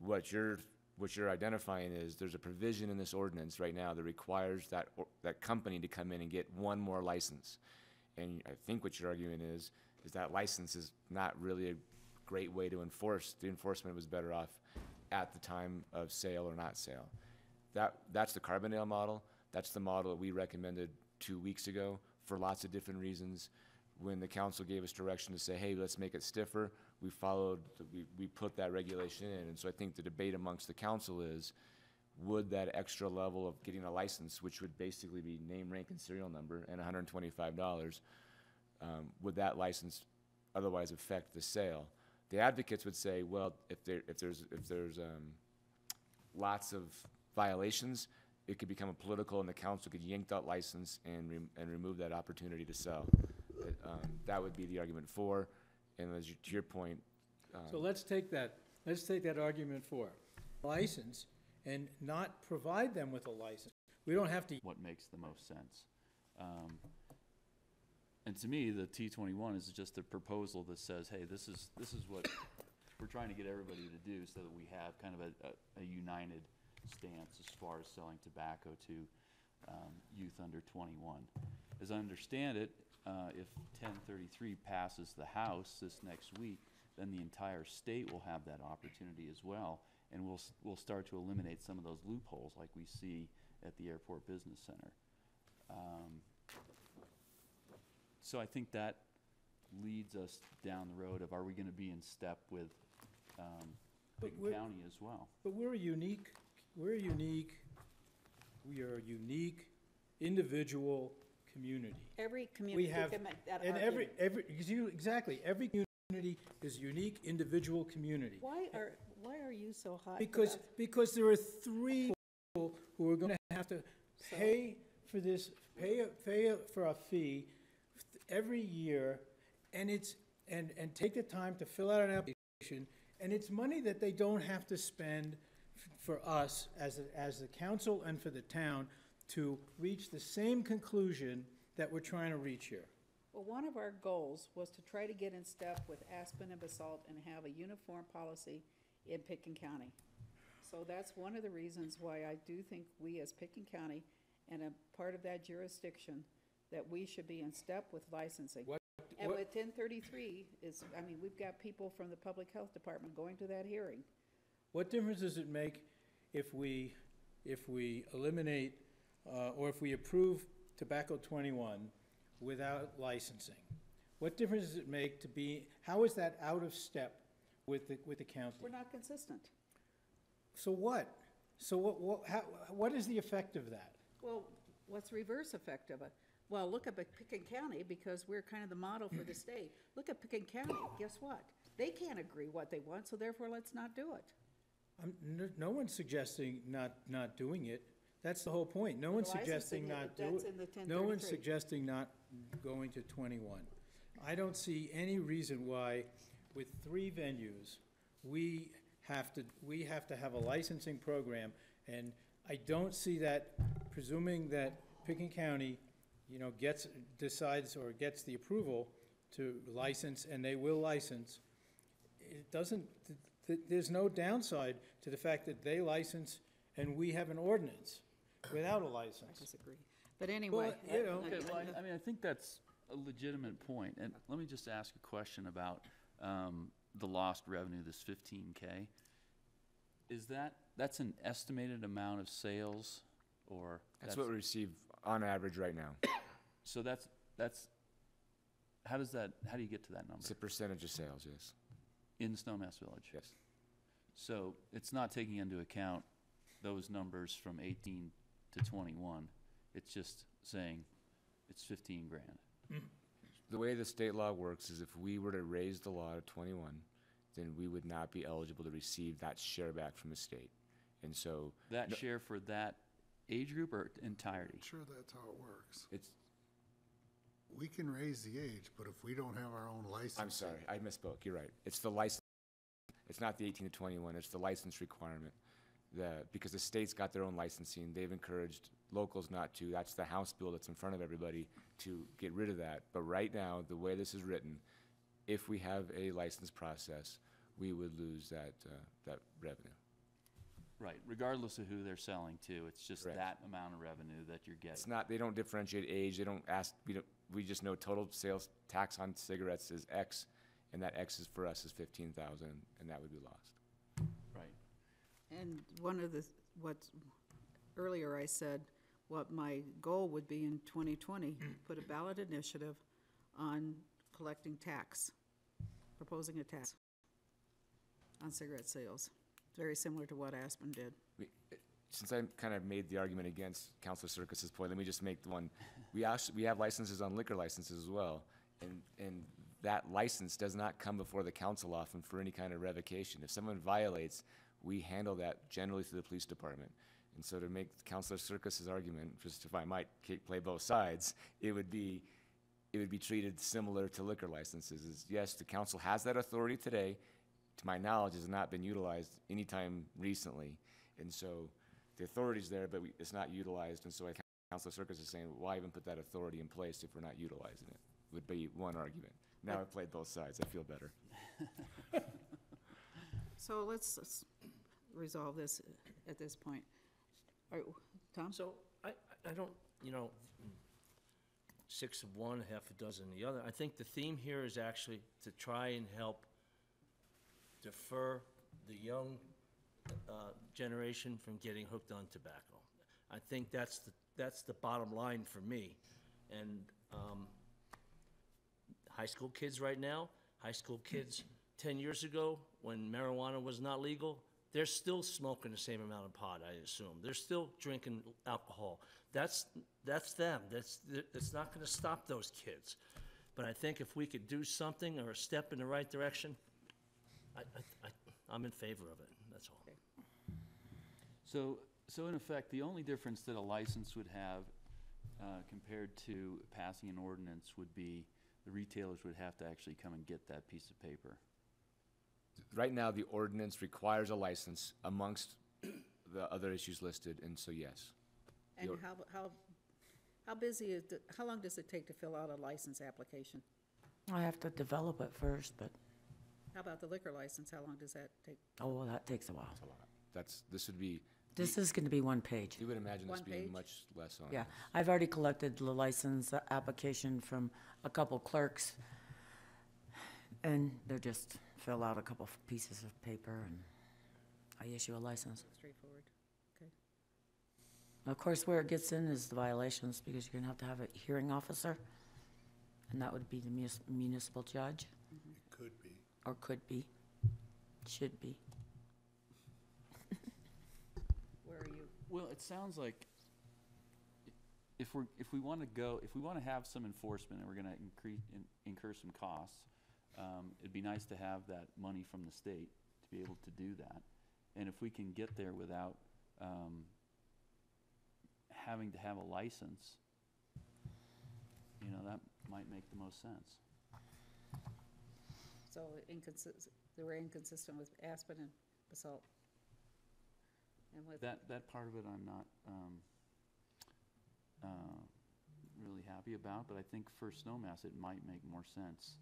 What you're identifying is there's a provision in this ordinance right now that requires that company to come in and get one more license. And I think what you're arguing is that license is not really a great way to enforce. The enforcement was better off at the time of sale or not sale. That's the Carbondale model. That's the model that we recommended 2 weeks ago for lots of different reasons. When the council gave us direction to say, hey, let's make it stiffer, we put that regulation in. And so I think the debate amongst the council is, would that extra level of getting a license, which would basically be name, rank, and serial number, and $125, would that license otherwise affect the sale? The advocates would say, well, if there's lots of violations, it could become a political, and the council could yank that license and remove that opportunity to sell. That would be the argument for, and to your point. So let's take that argument for license and not provide them with a license. We don't have to. What makes the most sense? And to me, the T21 is just a proposal that says, hey, this is what we're trying to get everybody to do, so that we have kind of a united stance as far as selling tobacco to youth under 21. As I understand it, if 1033 passes the House this next week, then the entire state will have that opportunity as well, and we'll start to eliminate some of those loopholes like we see at the Airport Business Center. So I think that leads us down the road of, are we going to be in step with Picken County as well? But we are a unique individual community. Every community We have, can make that and argument. every community is a unique individual community. Why are you so hot? Because there are 3 people who are going to have to pay for this, pay for a fee every year, and take the time to fill out an application, and it's money that they don't have to spend for us as the council and for the town to reach the same conclusion that we're trying to reach here. Well, one of our goals was to try to get in step with Aspen and Basalt and have a uniform policy in Picken County. So that's one of the reasons why I do think we as Picken County and a part of that jurisdiction, that we should be in step with licensing. And with 1033 we've got people from the Public Health Department going to that hearing. What difference does it make if we eliminate or if we approve Tobacco 21 without licensing? What difference does it make to be, how is that out of step with the county? We're not consistent. So what? So what is the effect of that? Well, what's the reverse effect of it? Well, look at Picken County, because we're kind of the model for the state. Look at Picken County, guess what? They can't agree what they want, so therefore let's not do it. No one's suggesting not doing it. That's the whole point. No one's suggesting not do it. No one's suggesting not going to 21. I don't see any reason why, with 3 venues, we have to have a licensing program, and I don't see that, presuming that Picken County, decides or gets the approval to license, and they will license. It doesn't. There's no downside to the fact that they license and we have an ordinance without a license. I disagree. But anyway. Well, Okay, well, I think that's a legitimate point. And let me just ask a question about the lost revenue, this 15K. That's an estimated amount of sales, or? That's what we receive on average right now. So that's, how do you get to that number? It's a percentage of sales, yes. In Snowmass Village? Yes. So it's not taking into account those numbers from 18 to 21. It's just saying it's 15 grand. The way the state law works is if we were to raise the law to 21, then we would not be eligible to receive that share back from the state. And so that share for that age group or entirety? I'm sure that's how it works. It's we can raise the age, but if we don't have our own license. I'm sorry, I misspoke. You're right. It's the license. It's not the 18 to 21. It's the license requirement. Because the state's got their own licensing, they've encouraged locals not to. That's the House bill that's in front of everybody to get rid of that. But right now, the way this is written, if we have a license process, we would lose that revenue. Right, regardless of who they're selling to, it's just Correct. that amount of revenue that you're getting. It's not, they don't differentiate age, they don't ask, we just know total sales tax on cigarettes is X, and that X is for us is 15,000, and that would be lost. Right. And one of earlier I said, what my goal would be in 2020, put a ballot initiative on collecting tax, proposing a tax on cigarette sales. Very similar to what Aspen did. Since I kind of made the argument against Councilor Circus's point, let me just make one. We have licenses on liquor licenses as well, and that license does not come before the council often for any kind of revocation. If someone violates, we handle that generally through the police department. And so to make Councilor Circus's argument, just if I might play both sides, it would be treated similar to liquor licenses. Yes, the council has that authority today. To my knowledge, has not been utilized anytime recently. And so the authority's there, but it's not utilized. And so Councilor Circus is saying, why even put that authority in place if we're not utilizing it? Would be one argument. Now I've played both sides. I feel better. So let's resolve this at this point. All right, Tom? So I don't, 6 of one, half a dozen the other. I think the theme here is actually to try and help defer the young generation from getting hooked on tobacco. I think that's the bottom line for me. And high school kids right now, 10 years ago when marijuana was not legal, they're still smoking the same amount of pot, I assume. They're still drinking alcohol. That's them. That's not going to stop those kids. But I think if we could do something or a step in the right direction, I'm in favor of it, that's all. So in effect, the only difference that a license would have compared to passing an ordinance would be the retailers would have to actually come and get that piece of paper. Right now, the ordinance requires a license amongst the other issues listed, and so yes. And how busy is how long does it take to fill out a license application? I have to develop it first, but, How about the liquor license? How long does that take? oh, well, that takes a while. That's a lot. This would be, This is gonna be one page. you would imagine this One being page? much less on. Yeah, I've already collected the license application from a couple clerks, and they're just fill out a couple pieces of paper, and I issue a license. Straightforward. Okay. Of course, where it gets in is the violations, because you're gonna have to have a hearing officer, and that would be the municipal judge, It could be. or could be, should be. Where are you? Well, it sounds like if we want to have some enforcement and we're going to incur some costs, it'd be nice to have that money from the state to be able to do that. And if we can get there without having to have a license, that might make the most sense. So they were inconsistent with Aspen and Basalt. And with That part of it I'm not really happy about, but I think for Snowmass it might make more sense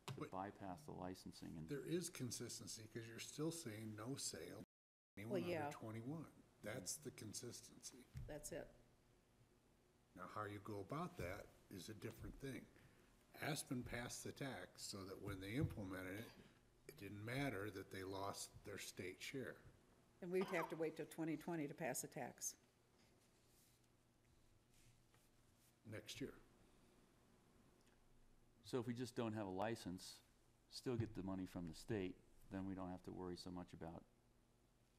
to But- bypass the licensing and. There is consistency, because you're still saying no sale to Well, anyone yeah. under 21. That's the consistency. That's it. Now, how you go about that is a different thing. Aspen passed the tax so that when they implemented it, it didn't matter that they lost their state share. And we'd have to wait till 2020 to pass a tax. Next year. So if we just don't have a license, still get the money from the state, then we don't have to worry so much about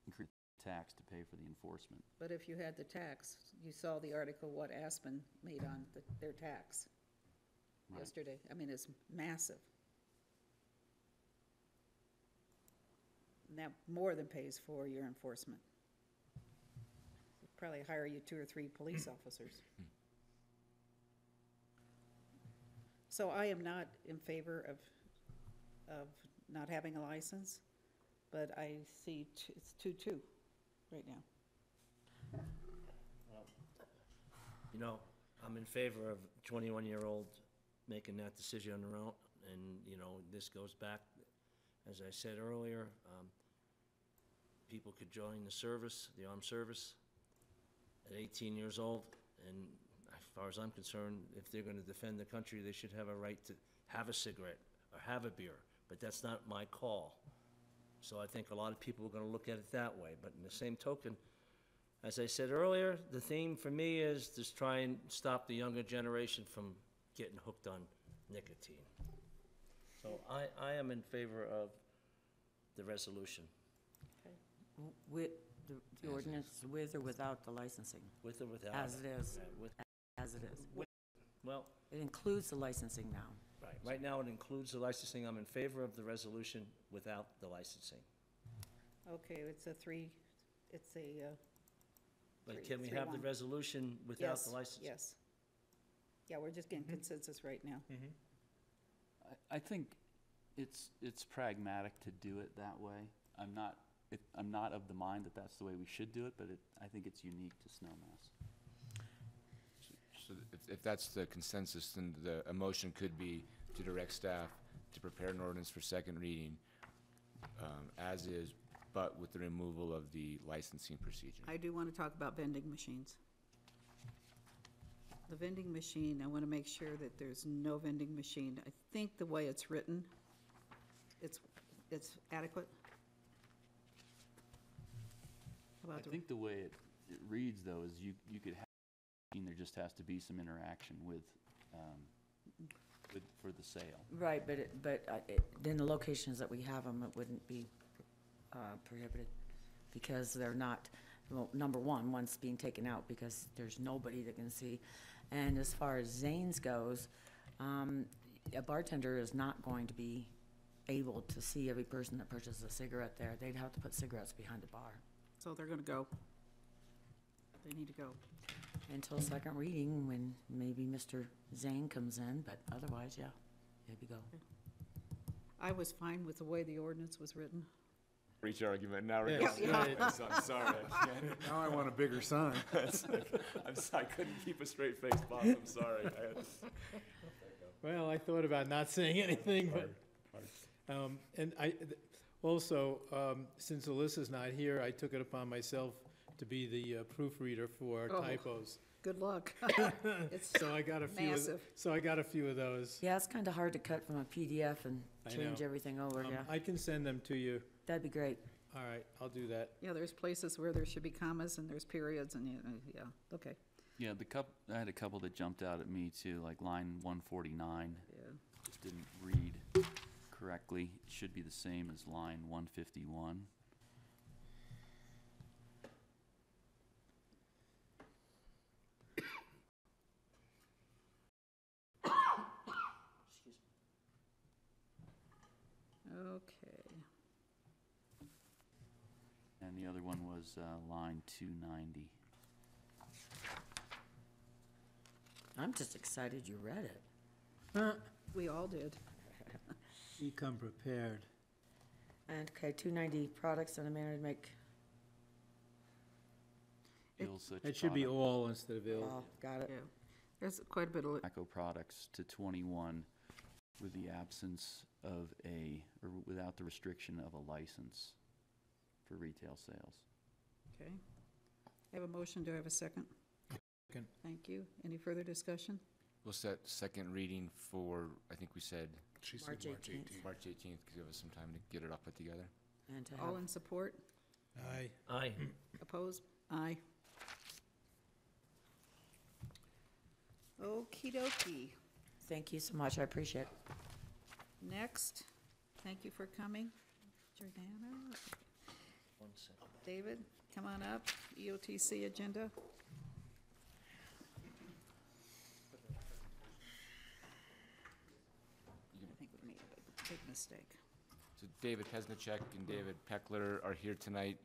increasing tax to pay for the enforcement. But if you had the tax, you saw the article what Aspen made on their tax Right. yesterday. I mean, it's massive. And that more than pays for your enforcement. Probably hire you 2 or 3 police officers. So I am not in favor of not having a license, but I see it's 2-2 right now. You know, I'm in favor of 21-year-old making that decision on their own, and, you know, this goes back, as I said earlier, people could join the service, the armed service, at 18 years old, and as far as I'm concerned, if they're gonna defend the country, they should have a right to have a cigarette or have a beer, but that's not my call. So I think a lot of people are gonna look at it that way, but in the same token, as I said earlier, the theme for me is to try and stop the younger generation from getting hooked on nicotine. So I am in favor of the resolution, With the ordinance, with or without the licensing? with or without. As it is. Right, with- As it is. Well, It includes the licensing now. right now it includes the licensing. I'm in favor of the resolution without the licensing. Okay, it's a But Three- can we have the 3-1. resolution without the yes, licensing? yes. Yeah, we're just getting consensus right now. I think it's pragmatic to do it that way. I'm not of the mind that that's the way we should do it, but I think it's unique to Snowmass. So if that's the consensus, then a motion could be to direct staff to prepare an ordinance for second reading, as is, but with the removal of the licensing procedure. I do want to talk about vending machines. The vending machine, I want to make sure that there's no vending machine. I think the way it's written, it's adequate. How I about the, think the way it reads, though, is you could have, there just has to be some interaction with for the sale. Right, but then the locations that we have them, it wouldn't be prohibited, because they're not, well, number one, one's being taken out because there's nobody that can see. And as far as Zane's goes, a bartender is not going to be able to see every person that purchases a cigarette there. They'd have to put cigarettes behind the bar. so they're going to go. They need to go. Until second reading, when maybe Mr. Zane comes in, but otherwise, yeah, there you go. I was fine with the way the ordinance was written. Reach argument, now Yes, we're right. I'm sorry, I can't. Now I want a bigger sign. I couldn't keep a straight face, boss, I'm sorry. Well, I thought about not saying anything, but, and also, since Alyssa's not here, I took it upon myself to be the proofreader for Oh. typos. Good luck. It's So I got a few, massive. so I got a few of those. Yeah, it's kind of hard to cut from a PDF and I change know. everything over, yeah. I can send them to you. That'd be great. All right, I'll do that. Yeah, there's places where there should be commas and there's periods and, yeah, okay, Yeah, I had a couple that jumped out at me too, like line 149. yeah. Just didn't read correctly. It should be the same as line 151. Okay. And the other one was line 290. I'm just excited you read it. We all did. You come prepared. And, okay, 290 products and a manner to make, Ill such It should be product. all instead of ill. oh, got it. Yeah. There's quite a bit of, Tobacco products to 21 with the absence of or without the restriction of a license for retail sales. okay. I have a motion, do I have a second? Second. Thank you. Any further discussion? We'll set second reading for, I think we said She said March March 18th. 18th. March 18th, because give us some time to get it all put together. And to All have, in support? Aye. Aye. Opposed? Aye. Okey dokey. thank you so much, I appreciate it. Next, thank you for coming. Jordana, 1 second. David, come on up. EOTC agenda. I think we made a big mistake. So David Pesnicek and David Peckler are here tonight.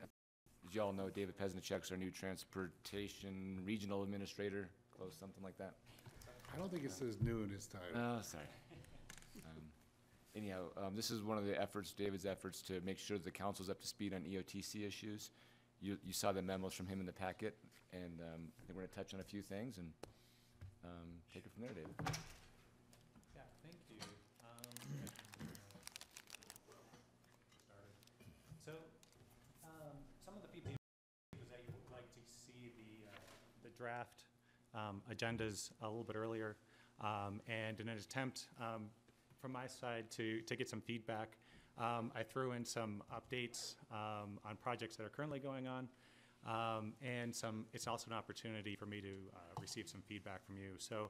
As you all know, David Pesnicek's our new transportation regional administrator, close, something like that. I don't think it says new in his title. Oh, sorry. Anyhow, this is one of the efforts, David's efforts, to make sure the council's up to speed on EOTC issues. You saw the memos from him in the packet, and I think we're going to touch on a few things and take it from there, David. Yeah, thank you. So, some of the people that you would like to see the draft agendas a little bit earlier, and in an attempt from my side to get some feedback, I threw in some updates on projects that are currently going on, and it's also an opportunity for me to receive some feedback from you. So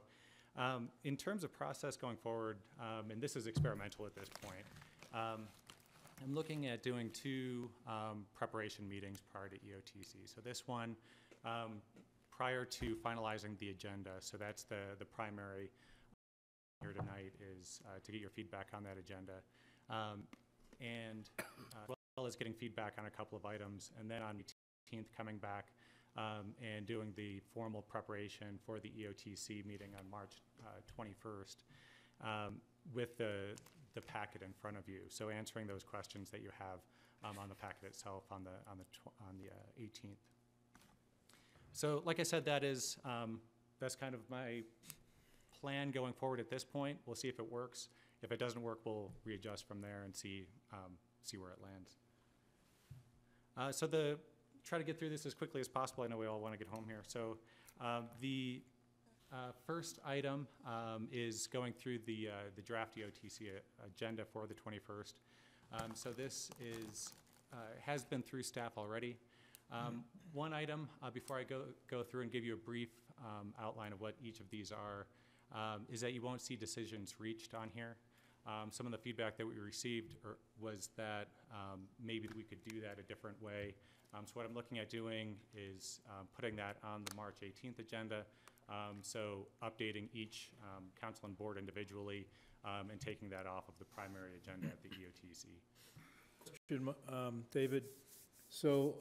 in terms of process going forward, and this is experimental at this point, I'm looking at doing 2 preparation meetings prior to EOTC. So this one prior to finalizing the agenda, so that's the primary here tonight, is to get your feedback on that agenda, and as well as getting feedback on a couple of items, and then on the 18th coming back and doing the formal preparation for the EOTC meeting on March 21st with the packet in front of you. So answering those questions that you have on the packet itself on the 18th. So like I said, that's kind of my plan going forward at this point. We'll see if it works. If it doesn't work, we'll readjust from there and see where it lands. So try to get through this as quickly as possible. I know we all want to get home here. So the first item is going through the draft EOTC agenda for the 21st. So this has been through staff already. One item before I go through and give you a brief outline of what each of these are, is that you won't see decisions reached on here. Some of the feedback that we received was that maybe we could do that a different way. So what I'm looking at doing is putting that on the March 18th agenda, so updating each council and board individually and taking that off of the primary agenda at the EOTC. David, so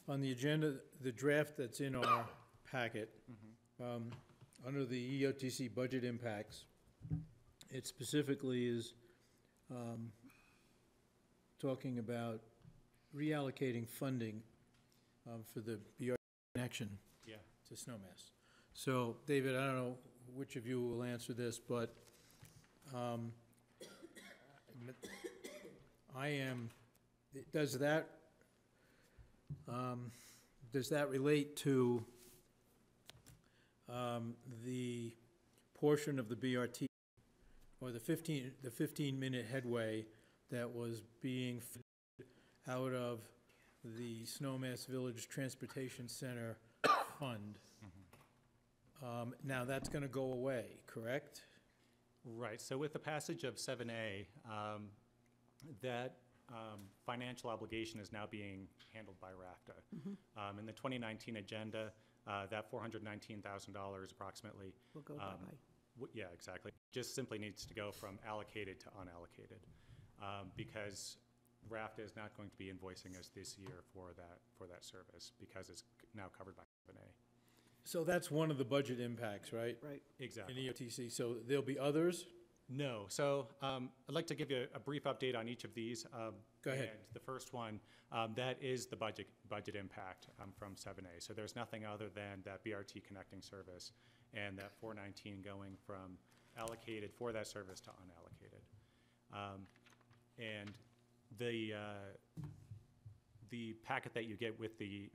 on the agenda, the draft that's in our packet, under the EOTC budget impacts, it specifically is talking about reallocating funding for the BR connection to Snowmass. So, David, I don't know which of you will answer this, but does that relate to the portion of the BRT or the 15-minute headway that was being out of the Snowmass Village Transportation Center fund? Now that's going to go away, correct? Right. So with the passage of 7A, that financial obligation is now being handled by RAFTA. In the 2019 agenda, that $419,000 approximately Will go bye-bye. Yeah, exactly. Just simply needs to go from allocated to unallocated because RAFTA is not going to be invoicing us this year for that service because it's now covered by 7A. So that's one of the budget impacts, right? Right. Exactly. In EOTC. So there'll be others? No. So I'd like to give you a brief update on each of these. Go ahead. And the first one, that is the budget impact from 7A. So there's nothing other than that BRT connecting service and that 419 going from allocated for that service to unallocated. And the packet that you get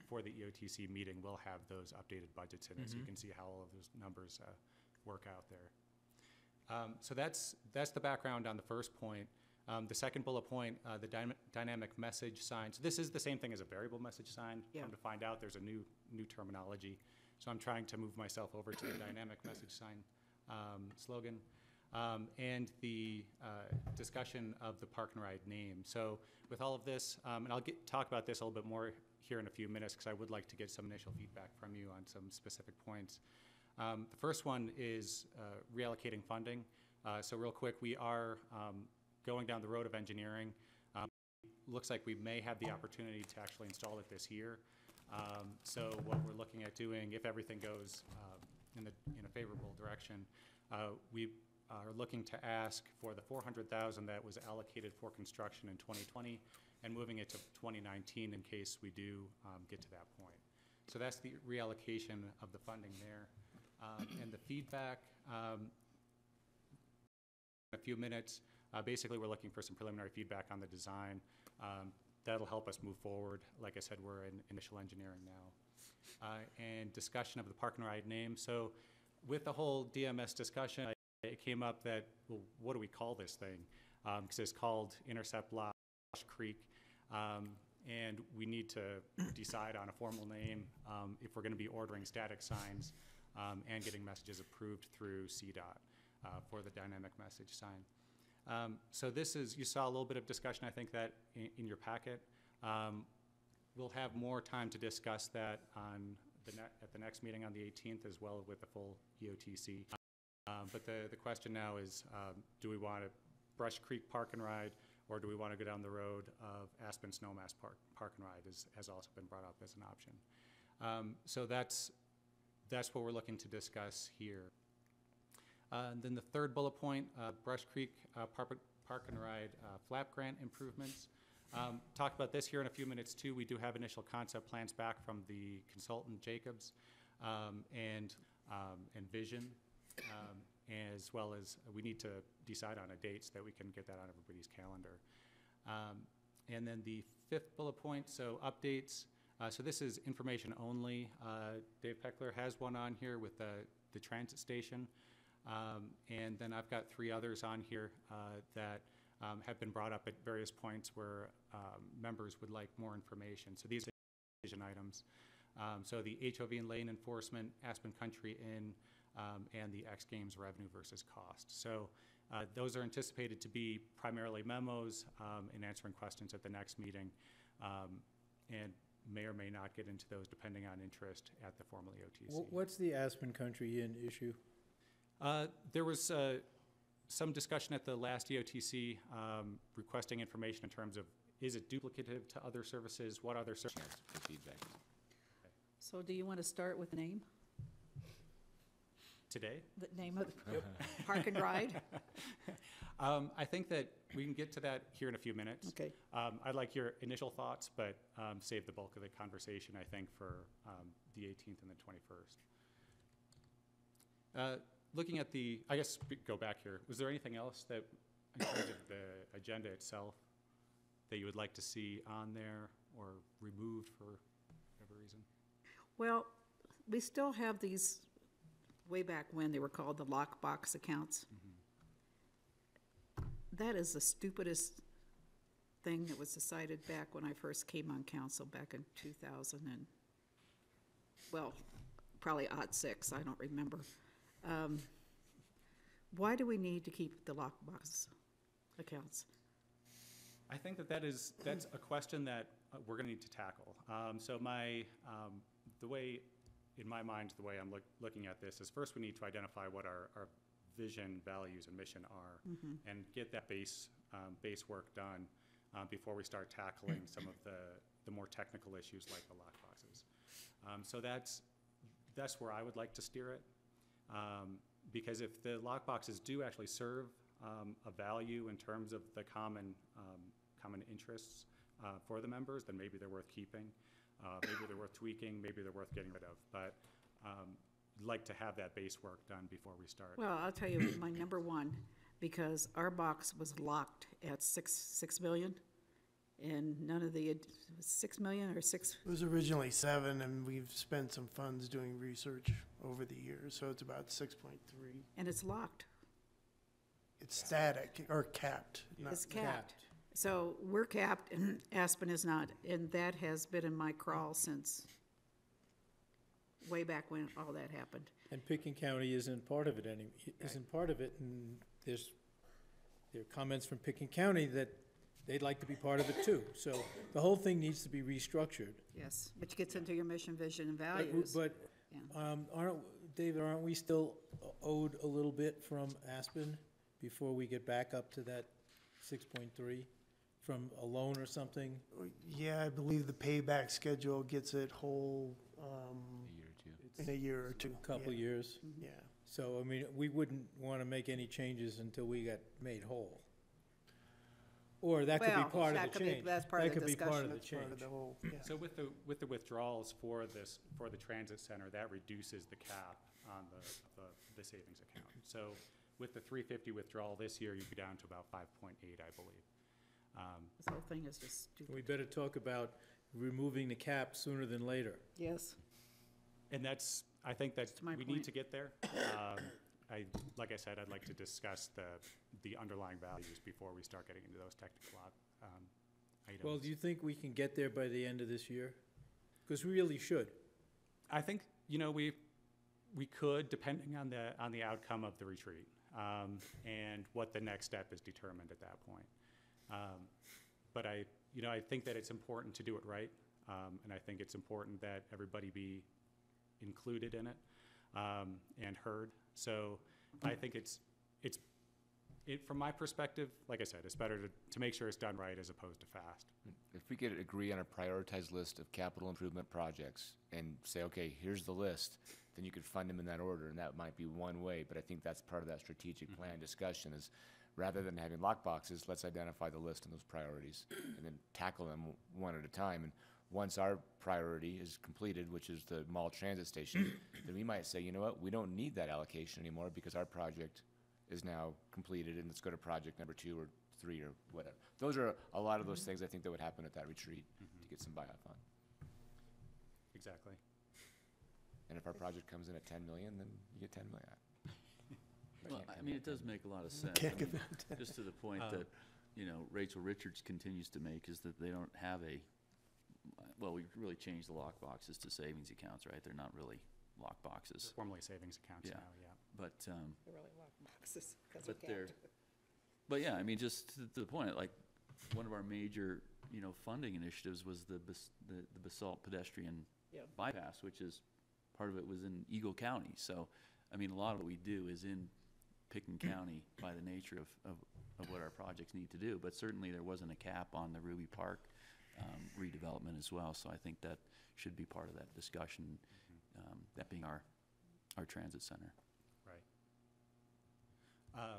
for the EOTC meeting will have those updated budgets in it, so you can see how all of those numbers work out there. So that's the background on the first point. The second bullet point, the dynamic message sign. So this is the same thing as a variable message sign. Yeah. Come to find out, there's a new terminology. So I'm trying to move myself over to the dynamic message sign slogan. And the discussion of the park and ride name. So with all of this, and I'll talk about this a little bit more here in a few minutes because I would like to get some initial feedback from you on some specific points. The first one is reallocating funding. So real quick, we are going down the road of engineering. Looks like we may have the opportunity to actually install it this year. So what we're looking at doing, if everything goes in a favorable direction. We are looking to ask for the $400,000 that was allocated for construction in 2020 and moving it to 2019 in case we do get to that point. So that's the reallocation of the funding there. And the feedback, in a few minutes, basically we're looking for some preliminary feedback on the design. That'll help us move forward. Like I said, we're in initial engineering now. And discussion of the park and ride name. So with the whole DMS discussion, it came up that, well, what do we call this thing? Because it's called Intercept Losh Creek. And we need to decide on a formal name if we're going to be ordering static signs and getting messages approved through CDOT for the dynamic message sign. So this is, you saw a little bit of discussion, I think, that in your packet. We'll have more time to discuss that on at the next meeting on the 18th, as well with the full EOTC. But the question now is, do we want to Brush Creek Park and Ride, or do we want to go down the road of Aspen Snowmass Park and Ride has also been brought up as an option. So that's what we're looking to discuss here. And then the third bullet point, Brush Creek Park and Ride flap grant improvements. Talk about this here in a few minutes too. We do have initial concept plans back from the consultant Jacobs and Vision, as well as we need to decide on a date so that we can get that on everybody's calendar. And then the fifth bullet point, so updates. So this is information only. Dave Peckler has one on here with the transit station. And then I've got three others on here that have been brought up at various points where members would like more information. So these are decision items. So the HOV and lane enforcement, Aspen Country Inn, and the X Games revenue versus cost. So those are anticipated to be primarily memos and answering questions at the next meeting, and may or may not get into those depending on interest at the formal EOTC. What's the Aspen Country Inn issue? There was some discussion at the last EOTC requesting information in terms of, is it duplicative to other services? What other services? Feedback. So do you want to start with the name? Today? The name of the Park and Ride? I think that we can get to that here in a few minutes. Okay. I'd like your initial thoughts, but save the bulk of the conversation, I think, for the 18th and the 21st. Looking at the, I guess, go back here. Was there anything else that, in terms of the agenda itself, that you would like to see on there or removed for whatever reason? Well, we still have these, way back when they were called the lockbox accounts. That is the stupidest thing that was decided back when I first came on council back in 2000 and, well, probably '06, I don't remember. Why do we need to keep the lockbox accounts? I think that's a question that we're going to need to tackle. So the way, in my mind, the way I'm looking at this is first we need to identify what our vision, values, and mission are, and get that base work done before we start tackling some of the more technical issues like the lockboxes. So that's where I would like to steer it. Because if the lockboxes do actually serve a value in terms of the common interests for the members, then maybe they're worth keeping, maybe they're worth tweaking, maybe they're worth getting rid of. But I'd like to have that base work done before we start. Well, I'll tell you my number one, because our box was locked at 6 million, and none of the 6 million or 6. It was originally 7, and we've spent some funds doing research over the years, so it's about 6.3. And it's locked. It's static or capped. It's capped. So we're capped and Aspen is not, and that has been in my crawl since way back when all that happened. And Pickens County isn't part of it isn't part of it, and there are comments from Pickens County that they'd like to be part of it too. So the whole thing needs to be restructured. Yes, which gets into your mission, vision, and values. But David, aren't we still owed a little bit from Aspen before we get back up to that 6.3 from a loan or something? Yeah, I believe the payback schedule gets it whole, A year or two. in a year or two. Couple yeah. years. Yeah. So, I mean, we wouldn't want to make any changes until we got made whole. Or that could Well, be part of that the could be- change. that's part of That the could be part discussion. of the That's part change. of the whole, yeah. So with the withdrawals for the transit center, that reduces the cap on the savings account. So with the 350 withdrawal this year, you'd be down to about 5.8, I believe. This whole thing is just stupid. We better talk about removing the cap sooner than later. Yes. And I think that my we point. need to get there. Like I said, I'd like to discuss the underlying values before we start getting into those technical items. Well, do you think we can get there by the end of this year? Because we really should. I think, we could, depending on the outcome of the retreat, and what the next step is determined at that point. But I think that it's important to do it right, and I think it's important that everybody be included in it, and heard. So I think from my perspective, like I said, it's better to make sure it's done right as opposed to fast. If we could agree on a prioritized list of capital improvement projects and say, okay, here's the list, then you could fund them in that order, and that might be one way, but I think that's part of that strategic plan discussion is rather than having lockboxes, let's identify the list and those priorities and then tackle them one at a time. And once our priority is completed, which is the mall transit station, then we might say, you know what, we don't need that allocation anymore because our project is now completed and let's go to project number 2 or 3 or whatever. Those are a lot of those things I think that would happen at that retreat to get some buyout fund. Exactly. And if our project comes in at 10 million, then you get 10 million. Well, I mean, it does make a lot of sense. Can't I give mean, it 10. just to the point that, Rachel Richards continues to make is that they don't have well, we've really changed the lock boxes to savings accounts, right? They're not really lock boxes. Formerly savings accounts Yeah. now, yeah. But, They're really lock boxes, 'cause we but they're, can't. but yeah, I mean, just to the point, like, one of our major, funding initiatives was the basalt pedestrian Yeah. bypass, which is, part of it was in Eagle County. So, I mean, a lot of what we do is in Picken County by the nature of what our projects need to do. But certainly there wasn't a cap on the Ruby Park redevelopment as well. So I think that should be part of that discussion, that being our transit center. Right.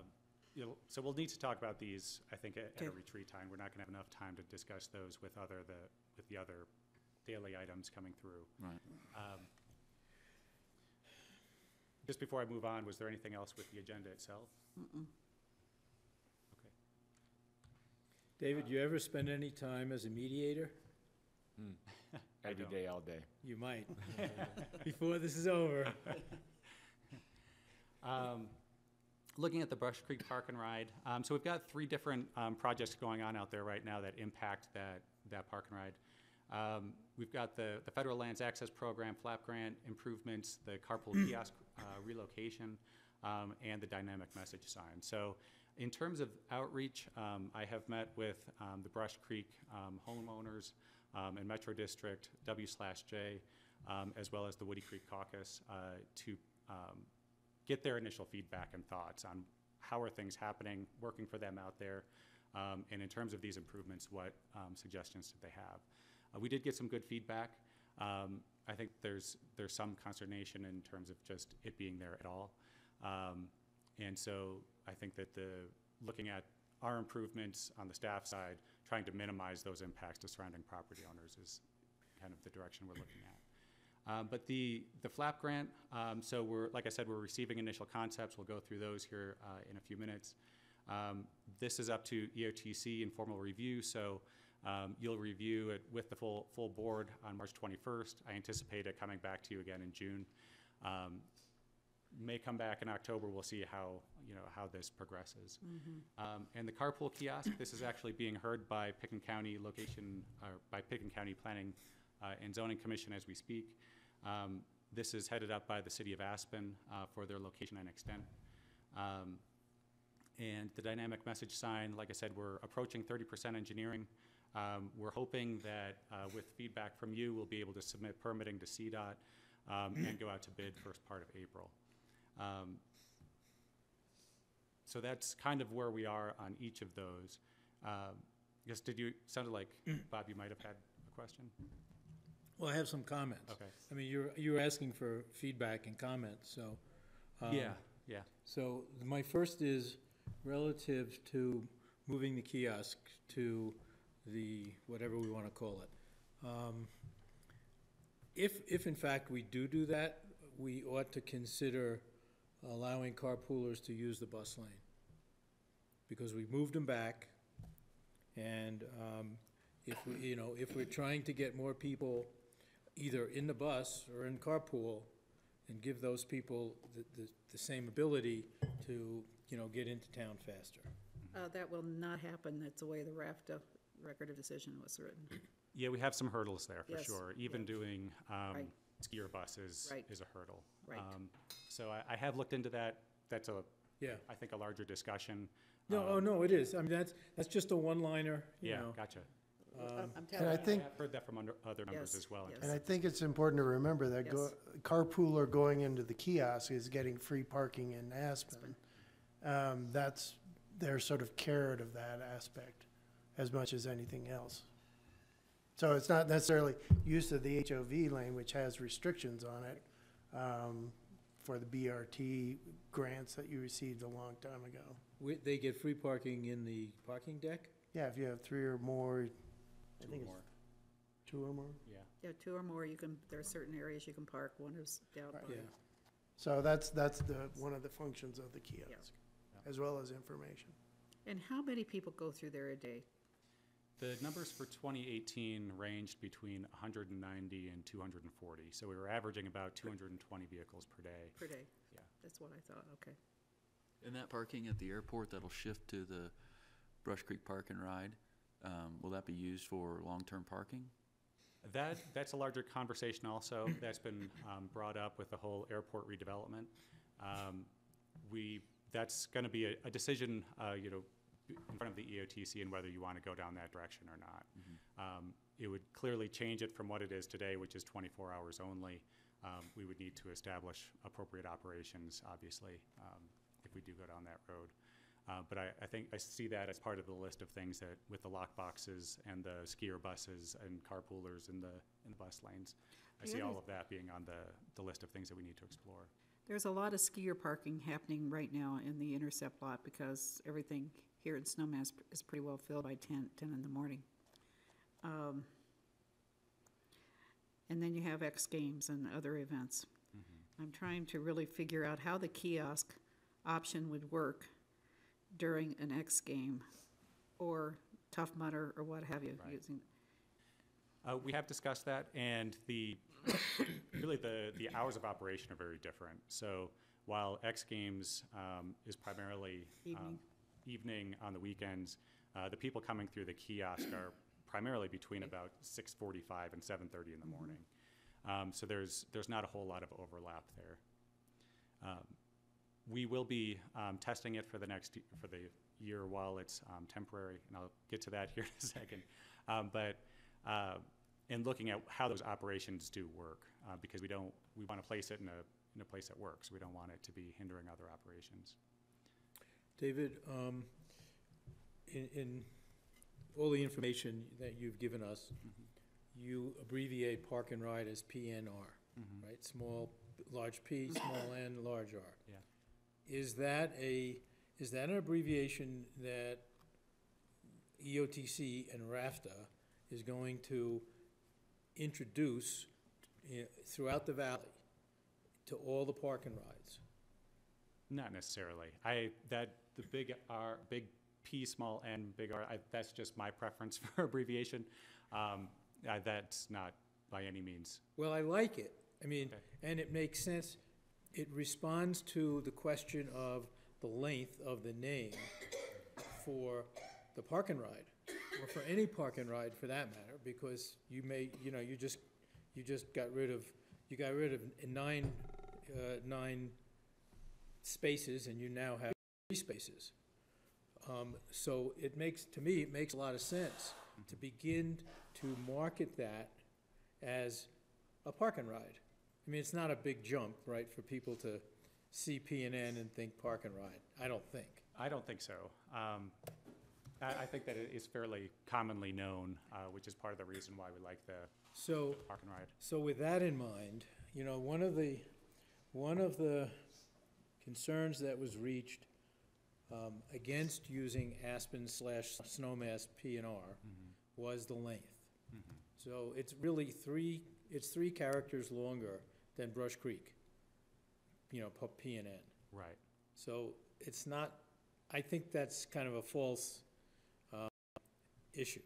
So we'll need to talk about these, I think, at a retreat time. We're not going to have enough time to discuss those with the other daily items coming through. Right. Just before I move on, was there anything else with the agenda itself? Mm-mm. Okay. David, you ever spend any time as a mediator? Every day, all day. You might, before this is over. Looking at the Brush Creek Park and Ride, so we've got 3 different projects going on out there right now that impact that park and ride. We've got the Federal Lands Access Program, FLAP grant improvements, the carpool kiosk relocation, and the dynamic message sign. So in terms of outreach, I have met with the Brush Creek homeowners and Metro District, W/J, as well as the Woody Creek Caucus to get their initial feedback and thoughts on how are things happening, working for them out there, and in terms of these improvements, what suggestions did they have. We did get some good feedback. I think there's some consternation in terms of just it being there at all. And so I think that looking at our improvements on the staff side, trying to minimize those impacts to surrounding property owners is kind of the direction we're looking at. But the FLAP grant, so like I said, we're receiving initial concepts. We'll go through those here in a few minutes. This is up to EOTC informal review, so you'll review it with the full board on March 21st. I anticipate it coming back to you again in June. May come back in October. We'll see how this progresses. And the carpool kiosk, this is actually being heard by Picken County by Picken County Planning and Zoning Commission as we speak. This is headed up by the City of Aspen for their location and extent. And the dynamic message sign, like I said, we're approaching 30% engineering. We're hoping that with feedback from you, we'll be able to submit permitting to CDOT and go out to bid first part of April. So that's kind of where we are on each of those. I guess sounded like, Bob, you might have had a question? Well, I have some comments. Okay. I mean, you're asking for feedback and comments, so. Yeah. So my first is relative to moving the kiosk to the, whatever we want to call it. If in fact we do that, we ought to consider allowing carpoolers to use the bus lane. Because we moved them back, and if we're trying to get more people either in the bus or in carpool, and give those people the same ability to, get into town faster. That will not happen. That's the way the RAFTA record of decision was written. Yeah, we have some hurdles there for Yes, sure. Even yeah. doing Right. skier buses Right. is a hurdle. Right. So I have looked into that. That's Yeah. I think a larger discussion. No, no, it is. I mean, that's just a one-liner, you know. Gotcha. I'm And telling I you. think, I've heard that from other members Yes, as well. yes. and I think it's important to remember that Yes. carpooler going into the kiosk is getting free parking in Aspen. They're sort of carrot of that aspect as much as anything else. So it's not necessarily use of the HOV lane, which has restrictions on it, for the BRT grants that you received a long time ago. They get free parking in the parking deck? Yeah, if you have 3 or more, I Two think or it's more. 2 or more. Yeah. Yeah, 2 or more, there are certain areas you can park. One is down by. Yeah. So that's one of the functions of the kiosk, as well as information. And how many people go through there a day? The numbers for 2018 ranged between 190 and 240. So we were averaging about 220 vehicles per day. Per day? Yeah. That's what I thought, okay. And that parking at the airport, that'll shift to the Brush Creek Park and Ride, will that be used for long-term parking? That's a larger conversation also. That's been brought up with the whole airport redevelopment. That's going to be a decision, in front of the EOTC and whether you want to go down that direction or not. It would clearly change it from what it is today, which is 24 hours only. We would need to establish appropriate operations, obviously, if we do go down that road. But I think I see that as part of the list of things that, with the lock boxes and the skier buses and carpoolers in the bus lanes, I see all of that being on the list of things that we need to explore. There's a lot of skier parking happening right now in the Intercept lot because everything here in Snowmass is pretty well filled by 10 in the morning. And then you have X Games and other events. I'm trying to really figure out how the kiosk option would work during an X game or Tough Mudder or what have you. Right. Using. We have discussed that, and really the hours of operation are very different. So while X Games is primarily evening on the weekends, the people coming through the kiosk are primarily between about 6:45 and 7:30 in the morning. So there's not a whole lot of overlap there. We will be testing it for the year while it's temporary, and I'll get to that here in a second. And looking at how those operations do work, because we want to place it in a place that works. We don't want it to be hindering other operations. David, in all the information that you've given us, you abbreviate Park and Ride as PNR, right? Large P, small n, large R. Yeah. Is that an abbreviation that EOTC and RAFTA is going to introduce throughout the valley to all the park and rides? Not necessarily. The big R, big P, small n, big R. That's just my preference for abbreviation. That's not by any means. Well, I like it. I mean, and it makes sense. It responds to the question of the length of the name for the park and ride, or for any park and ride for that matter, because you just got rid of 9 spaces, and you now have 3 spaces. So it makes a lot of sense to begin to market that as a park and ride. I mean, it's not a big jump, right, for people to see P&N and think park and ride. I don't think. I don't think so. I think that it is fairly commonly known, which is part of the reason why we like the So, park and ride. so with that in mind, you know, one of the concerns that was reached against using Aspen/Snowmass PNR was the length. So it's really three characters longer than Brush Creek, you know, PNN. Right. So it's not, I think that's kind of a false issue.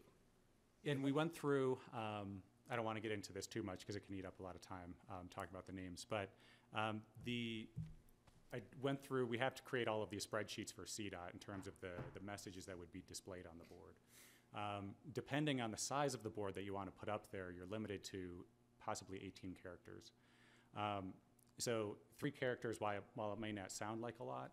And we went through, I don't want to get into this too much because it can eat up a lot of time talking about the names, but I went through, we have to create all of these spreadsheets for CDOT in terms of the messages that would be displayed on the board. Depending on the size of the board that you want to put up there, you're limited to possibly 18 characters. So 3 characters, while it may not sound like a lot,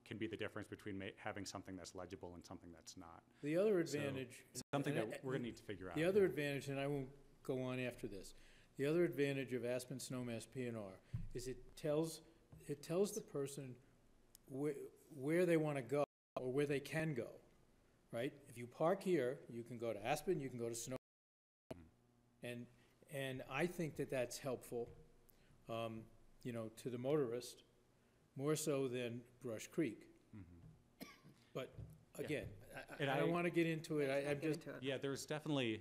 can be the difference between having something that's legible and something that's not. The other advantage. So something that we're going to need to figure out. The other advantage, and I won't go on after this, the other advantage of Aspen Snowmass PNR is it tells the person where they want to go or where they can go, right? If you park here, you can go to Aspen, you can go to Snow. And I think that that's helpful, you know, to the motorist, more so than Brush Creek. But again, I don't want to get into it. I'm just, yeah, there are definitely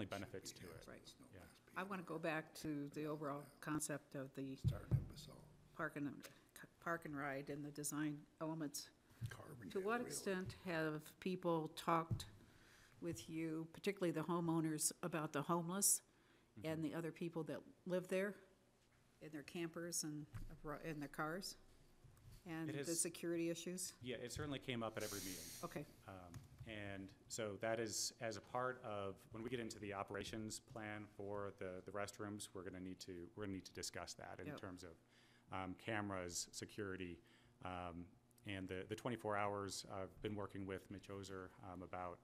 benefits to it. Right. Yeah. I want to go back to the overall concept of the park and ride and the design elements. To what extent have people talked with you, particularly the homeowners, about the homeless and the other people that live there in their campers and in their cars? And the security issues? Yeah, it certainly came up at every meeting. Okay. And so that is, as a part of, when we get into the operations plan for the restrooms, we're gonna need to discuss that in terms of cameras, security, and the 24 hours. I've been working with Mitch Ozer about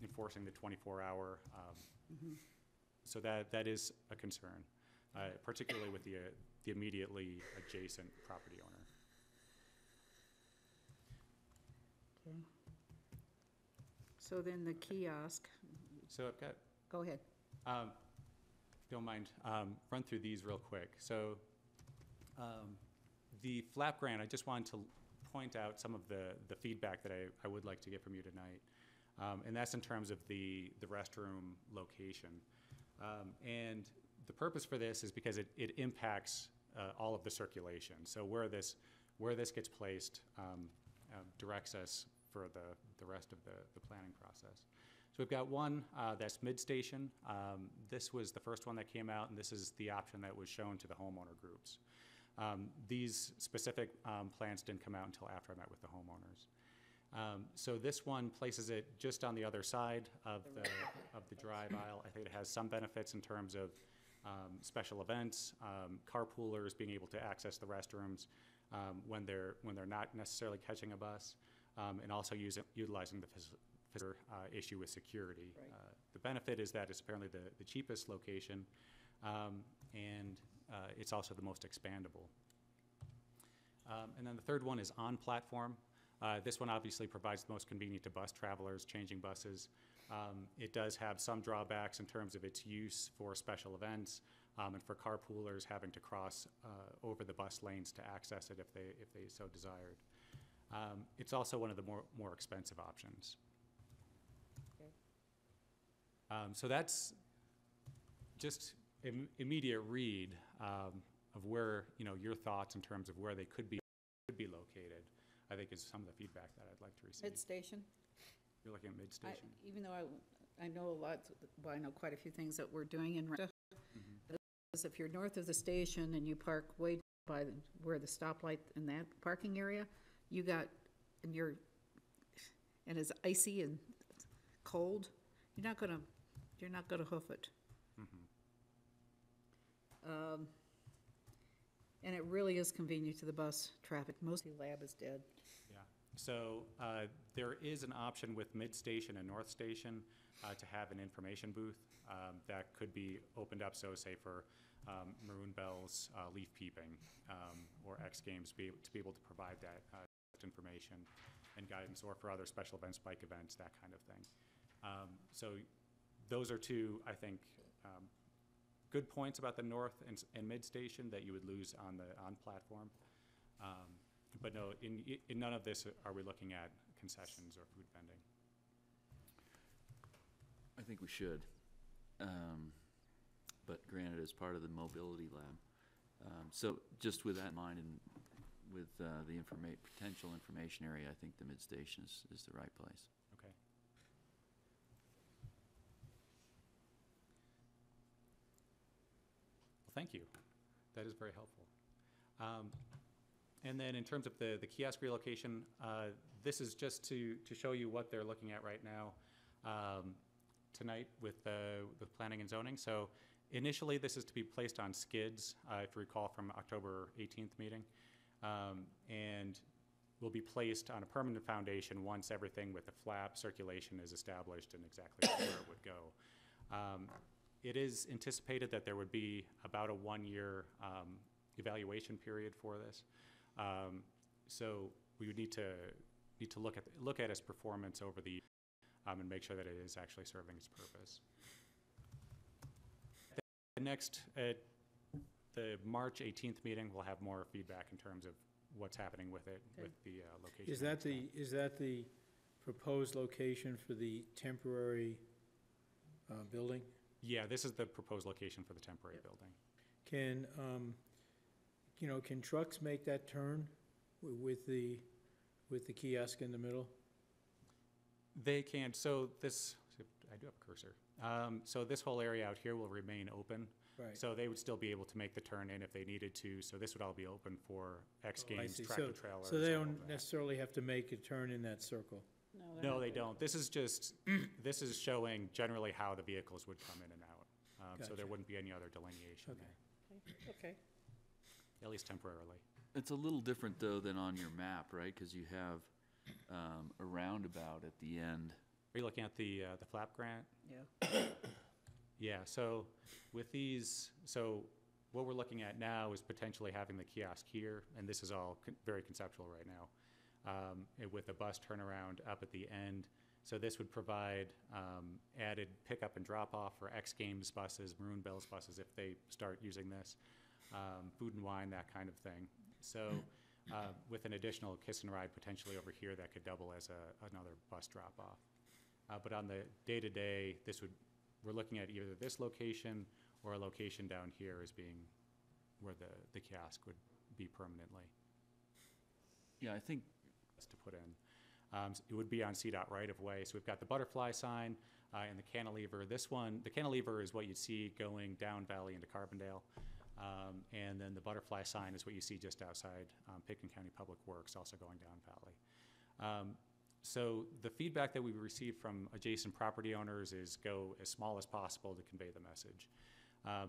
enforcing the 24-hour. So that is a concern, particularly with the immediately adjacent property owner. Okay. So then the kiosk, So I've got, go ahead. if you don't mind, run through these real quick. So the flap grant, I just wanted to point out some of the feedback that I would like to get from you tonight. And that's in terms of the restroom location. And the purpose for this is because it impacts all of the circulation. So where this gets placed directs us for the rest of the planning process. So we've got one that's mid-station. This was the first one that came out, and this is the option that was shown to the homeowner groups. These specific plans didn't come out until after I met with the homeowners. So this one places it just on the other side of the drive aisle. I think it has some benefits in terms of special events, carpoolers being able to access the restrooms when they're not necessarily catching a bus, and also utilizing the physical issue with security. Right. The benefit is that it's apparently the cheapest location, and it's also the most expandable. And then the third one is on platform. This one obviously provides the most convenient to bus travelers changing buses. It does have some drawbacks in terms of its use for special events and for carpoolers having to cross over the bus lanes to access it if they so desired. It's also one of the more expensive options. Okay. So that's just immediate read of where, you know, your thoughts in terms of where they could be located, I think is some of the feedback that I'd like to receive. Mid-station? You're looking at mid-station? Even though I know a lot, well, I know quite a few things that we're doing in Renta. Because if you're north of the station and you park way by where the stoplight in that parking area, you got, and it's icy and cold, you're not gonna hoof it. And it really is convenient to the bus traffic. Mostly lab is dead. Yeah. So there is an option with mid-station and north station to have an information booth that could be opened up, so say for Maroon Bells, Leaf Peeping, or X Games to be able to provide that information. and guidance, or for other special events, bike events, that kind of thing. So those are two, I think, good points about the north and mid station that you would lose on the on-platform. But no, in none of this are we looking at concessions or food vending. I think we should. But granted, as part of the mobility lab. So just with that in mind, and with the potential information area, I think the mid-station is the right place. Okay. Well, thank you. That is very helpful. And then in terms of the kiosk relocation, this is just to show you what they're looking at right now tonight with planning and zoning. So initially, this is to be placed on skids, if you recall from October 18th meeting, and will be placed on a permanent foundation once everything with the flap circulation is established and exactly where it would go. It is anticipated that there would be about a 1-year evaluation period for this. So we would need to look at its performance over the and make sure that it is actually serving its purpose. Next, at the March 18th meeting, we'll have more feedback in terms of what's happening with it, with the location. Is that the proposed location for the temporary building? Yeah, this is the proposed location for the temporary building. Can, can trucks make that turn with the kiosk in the middle? They can. So this, I do have a cursor. So this whole area out here will remain open. Right. So they would still be able to make the turn in if they needed to. So this would all be open for X Games, tractor trailers. So they all don't of that. necessarily have to make a turn in that circle? No, they don't. This is just, this is showing generally how the vehicles would come in and out. So there Gotcha. wouldn't be any other delineation there, Okay. at least temporarily. It's a little different, though, than on your map, right? Because you have a roundabout at the end. Are you looking at the flap grant? Yeah. Yeah, so with these, so what we're looking at now is potentially having the kiosk here, and this is all very conceptual right now, and with a bus turnaround up at the end. So this would provide added pickup and drop-off for X Games buses, Maroon Bells buses, if they start using this, food and wine, that kind of thing. So with an additional kiss and ride potentially over here that could double as another bus drop-off. But on the day-to-day, we're looking at either this location or a location down here as being where the kiosk would be permanently. Yeah, I think to put in. It would be on CDOT right-of-way. So we've got the butterfly sign and the cantilever. This one, the cantilever is what you'd see going down Valley into Carbondale. And then the butterfly sign is what you see just outside Pitkin County Public Works, also going down Valley. So the feedback that we received from adjacent property owners is go as small as possible to convey the message.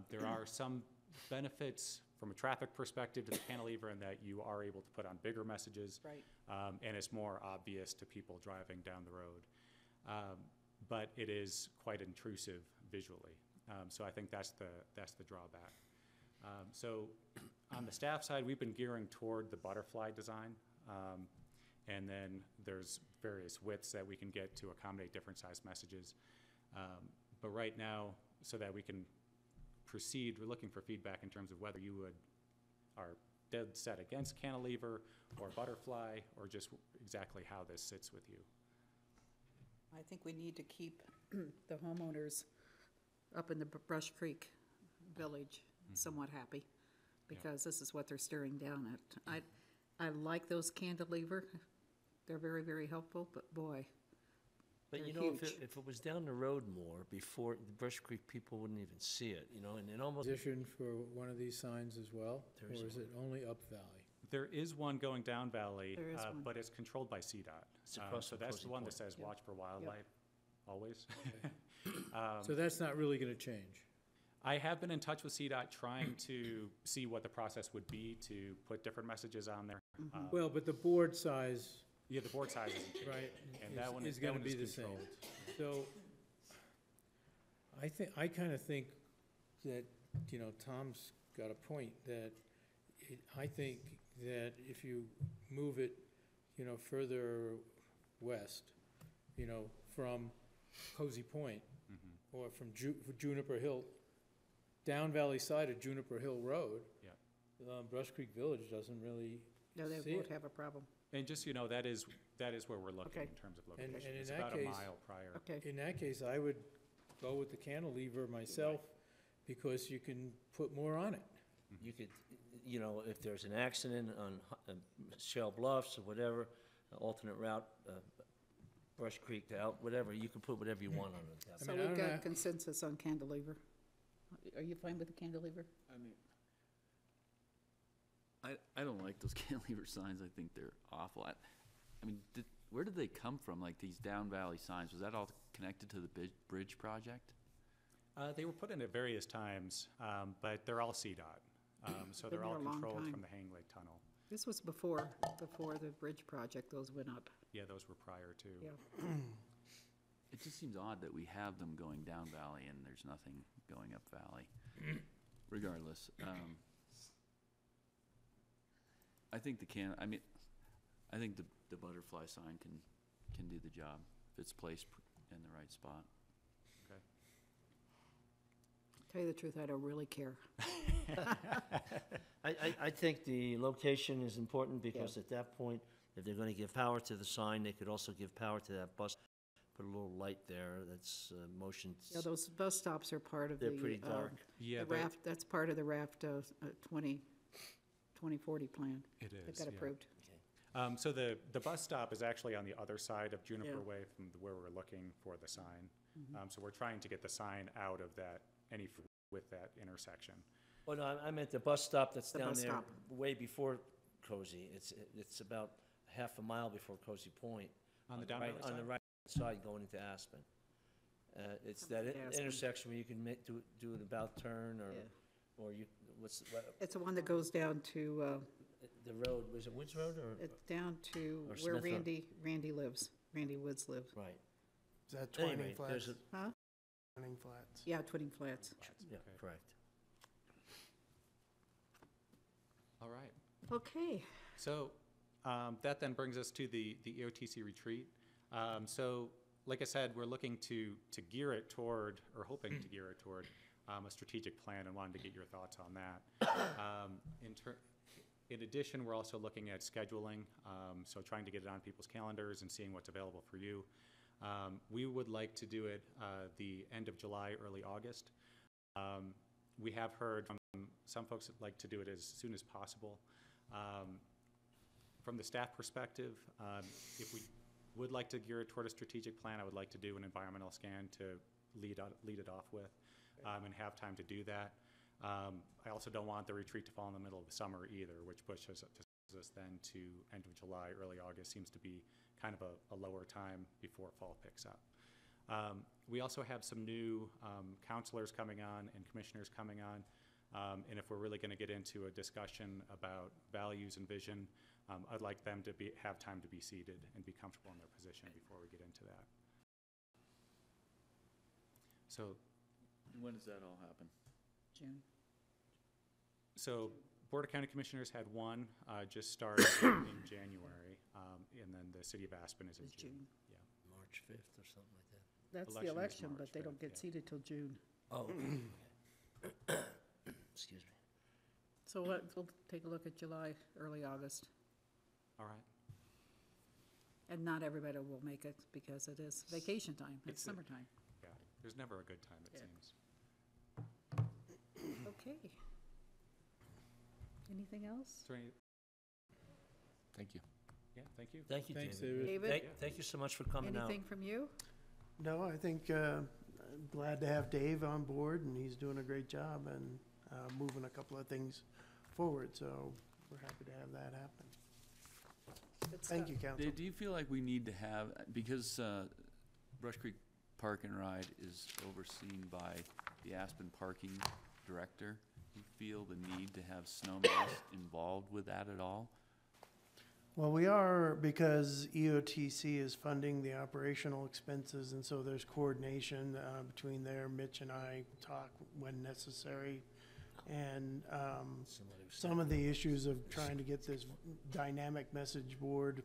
There are some benefits from a traffic perspective to the cantilever in that you are able to put on bigger messages. Right. And it's more obvious to people driving down the road. But it is quite intrusive visually. So I think that's the drawback. So on the staff side, we've been gearing toward the butterfly design. And then there's various widths that we can get to accommodate different size messages. But right now, so that we can proceed, we're looking for feedback in terms of whether you are dead set against cantilever or butterfly, or just exactly how this sits with you. I think we need to keep the homeowners up in the Brush Creek Village somewhat happy, because this is what they're staring down at. I like those cantilever. They're very, very helpful, but boy, But they're you know, if huge. it was down the road more, before, the Brush Creek people wouldn't even see it, you know, and it almost. Position for one of these signs as well? There Or is is it only up Valley? There is one going down Valley, There is one. but it's controlled by CDOT. It's across So from that's Cozy the one that Point. says watch for wildlife, always. So that's not really gonna change? I have been in touch with CDOT trying to see what the process would be to put different messages on there. Well, but the board size, Yeah, the board size isn't changing. right, And that one is that gonna one be the same. So, I kinda think that, you know, Tom's got a point, that I think that if you move it, you know, further west, you know, from Cozy Point or from Juniper Hill, down Valley side of Juniper Hill Road, Brush Creek Village doesn't really No, they see won't it. have a problem. And just, you know, that is where we're looking Okay. in terms of And location. in It's that about a case- mile prior. Okay. In that case, I would go with the cantilever myself, because you can put more on it. You could, you know, if there's an accident on Shell Bluffs or whatever, alternate route, Brush Creek to out, whatever, you can put whatever you want on it. I So mean, I we've don't know- got consensus on cantilever. Are you fine with the cantilever? I mean, I don't like those cantilever signs. I think they're awful. I mean, where did they come from? Like these down valley signs, was that all connected to the bridge project? They were put in at various times, but they're all CDOT. So Been they're all there a long controlled time. from the Hang Lake Tunnel. This was before the bridge project, those went up. Yeah, those were prior to. Yeah. It just seems odd that we have them going down valley and there's nothing going up valley. Regardless, I think I think the butterfly sign can do the job if it's placed in the right spot. Okay. Tell you the truth, I don't really care. I think the location is important, because at that point, if they're gonna give power to the sign, they could also give power to that bus. Put a little light there that's motion. Yeah, those bus stops are part of the. They're pretty dark. Yeah, The raft, that's part of the raft 2040 plan. It is. That got yeah. approved. So the bus stop is actually on the other side of Juniper Yeah. Way from where we're looking for the sign. Mhm. So we're trying to get the sign out of that, with that intersection. Well, no, I meant the bus stop that's The down bus there stop. way before Cozy. It's about half a mile before Cozy Point. On the down valley On the side? right side going into Aspen. It's that Aspen. intersection where you can do an about turn, Yeah. or you, It's the one that goes down to, the road, was it Woods Road or? it's down to Or where Smith Road. Randy lives, Randy Woods lives. Right. Is that Anyway, Twining there's Flats? Huh? Twining Flats. Yeah, Twinning Flats. Yeah, Okay. correct. All right. Okay. So that then brings us to the EOTC retreat. So like I said, we're looking to gear it toward, or hoping to gear it toward, a strategic plan, and wanted to get your thoughts on that. In addition, we're also looking at scheduling, so trying to get it on people's calendars and seeing what's available for you. We would like to do it the end of July, early August. We have heard from some folks that like to do it as soon as possible. From the staff perspective, if we would like to gear it toward a strategic plan, I would like to do an environmental scan to lead it off with, and have time to do that. I also don't want the retreat to fall in the middle of the summer either, which pushes us then to end of July, early August seems to be kind of a lower time before fall picks up. We also have some new counselors coming on and commissioners coming on, and if we're really going to get into a discussion about values and vision, I'd like them to have time to be seated and be comfortable in their position before we get into that. So, When does that all happen? June. So Board of County Commissioners had one just started in January, and then the City of Aspen is in It's June. June. Yeah. March 5th or something like that. That's the Election is election, March but they don't 5th, get yeah. seated till June. Oh, excuse me. So we'll take a look at July, early August. All right. And not everybody will make it because it is vacation time, it's It's a- summertime. Yeah, there's never a good time, it Yeah. seems. Okay. Anything else? Is there any, Thank you. yeah, thank you. Thank you, Thanks, David. David. David, Thank you so much for coming out. anything from you? No, I think, I'm glad to have Dave on board, and he's doing a great job and moving a couple of things forward, so we're happy to have that happen. Good Thank stuff. you, council. Do you feel like we need to have, because Brush Creek Park and Ride is overseen by the Aspen Parking Director, do you feel the need to have Snowmass involved with that at all? Well, we are, because EOTC is funding the operational expenses, and so there's coordination between there. Mitch and I talk when necessary. And some of the issues of trying to get this dynamic message board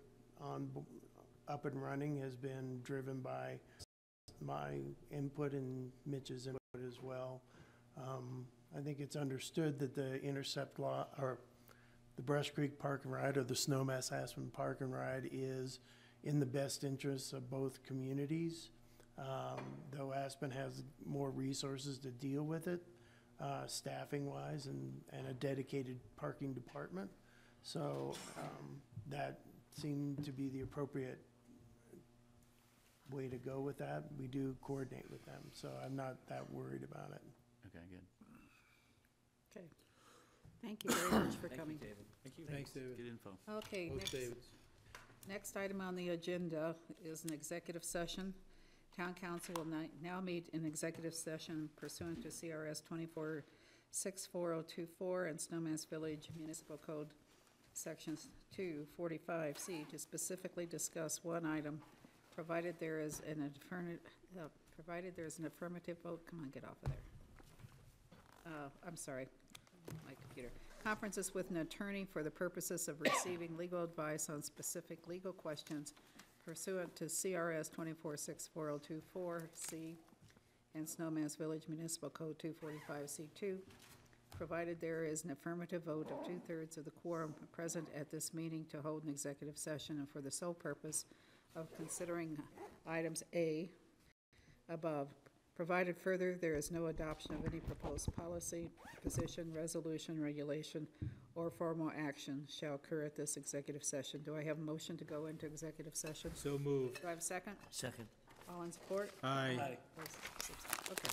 up and running has been driven by my input and Mitch's input as well. I think it's understood that the intercept law, or the Brush Creek Park and Ride, or the Snowmass Aspen Park and Ride, is in the best interests of both communities. Though Aspen has more resources to deal with it, staffing-wise, and a dedicated parking department. So that seemed to be the appropriate way to go with that. We do coordinate with them, so I'm not that worried about it. Okay, good. Okay. Thank you very much for coming. David. Thank you. Thanks, David. Good info. Okay, Both next, Davids. next item on the agenda is an executive session. Town council will now meet in executive session pursuant to CRS 24-64024 and Snowmass Village Municipal Code Sections 245C to specifically discuss one item, provided there is an affirmative vote. Come on, get off of there. I'm sorry, my computer. Conferences with an attorney for the purposes of receiving legal advice on specific legal questions pursuant to CRS 24-64024C and Snowmass Village Municipal Code 245C2, provided there is an affirmative vote of 2/3 of the quorum present at this meeting to hold an executive session and for the sole purpose of considering items A above. Provided further, there is no adoption of any proposed policy, position, resolution, regulation, or formal action shall occur at this executive session. Do I have a motion to go into executive session? So moved. Do I have a second? Second. All in support? Aye. Okay.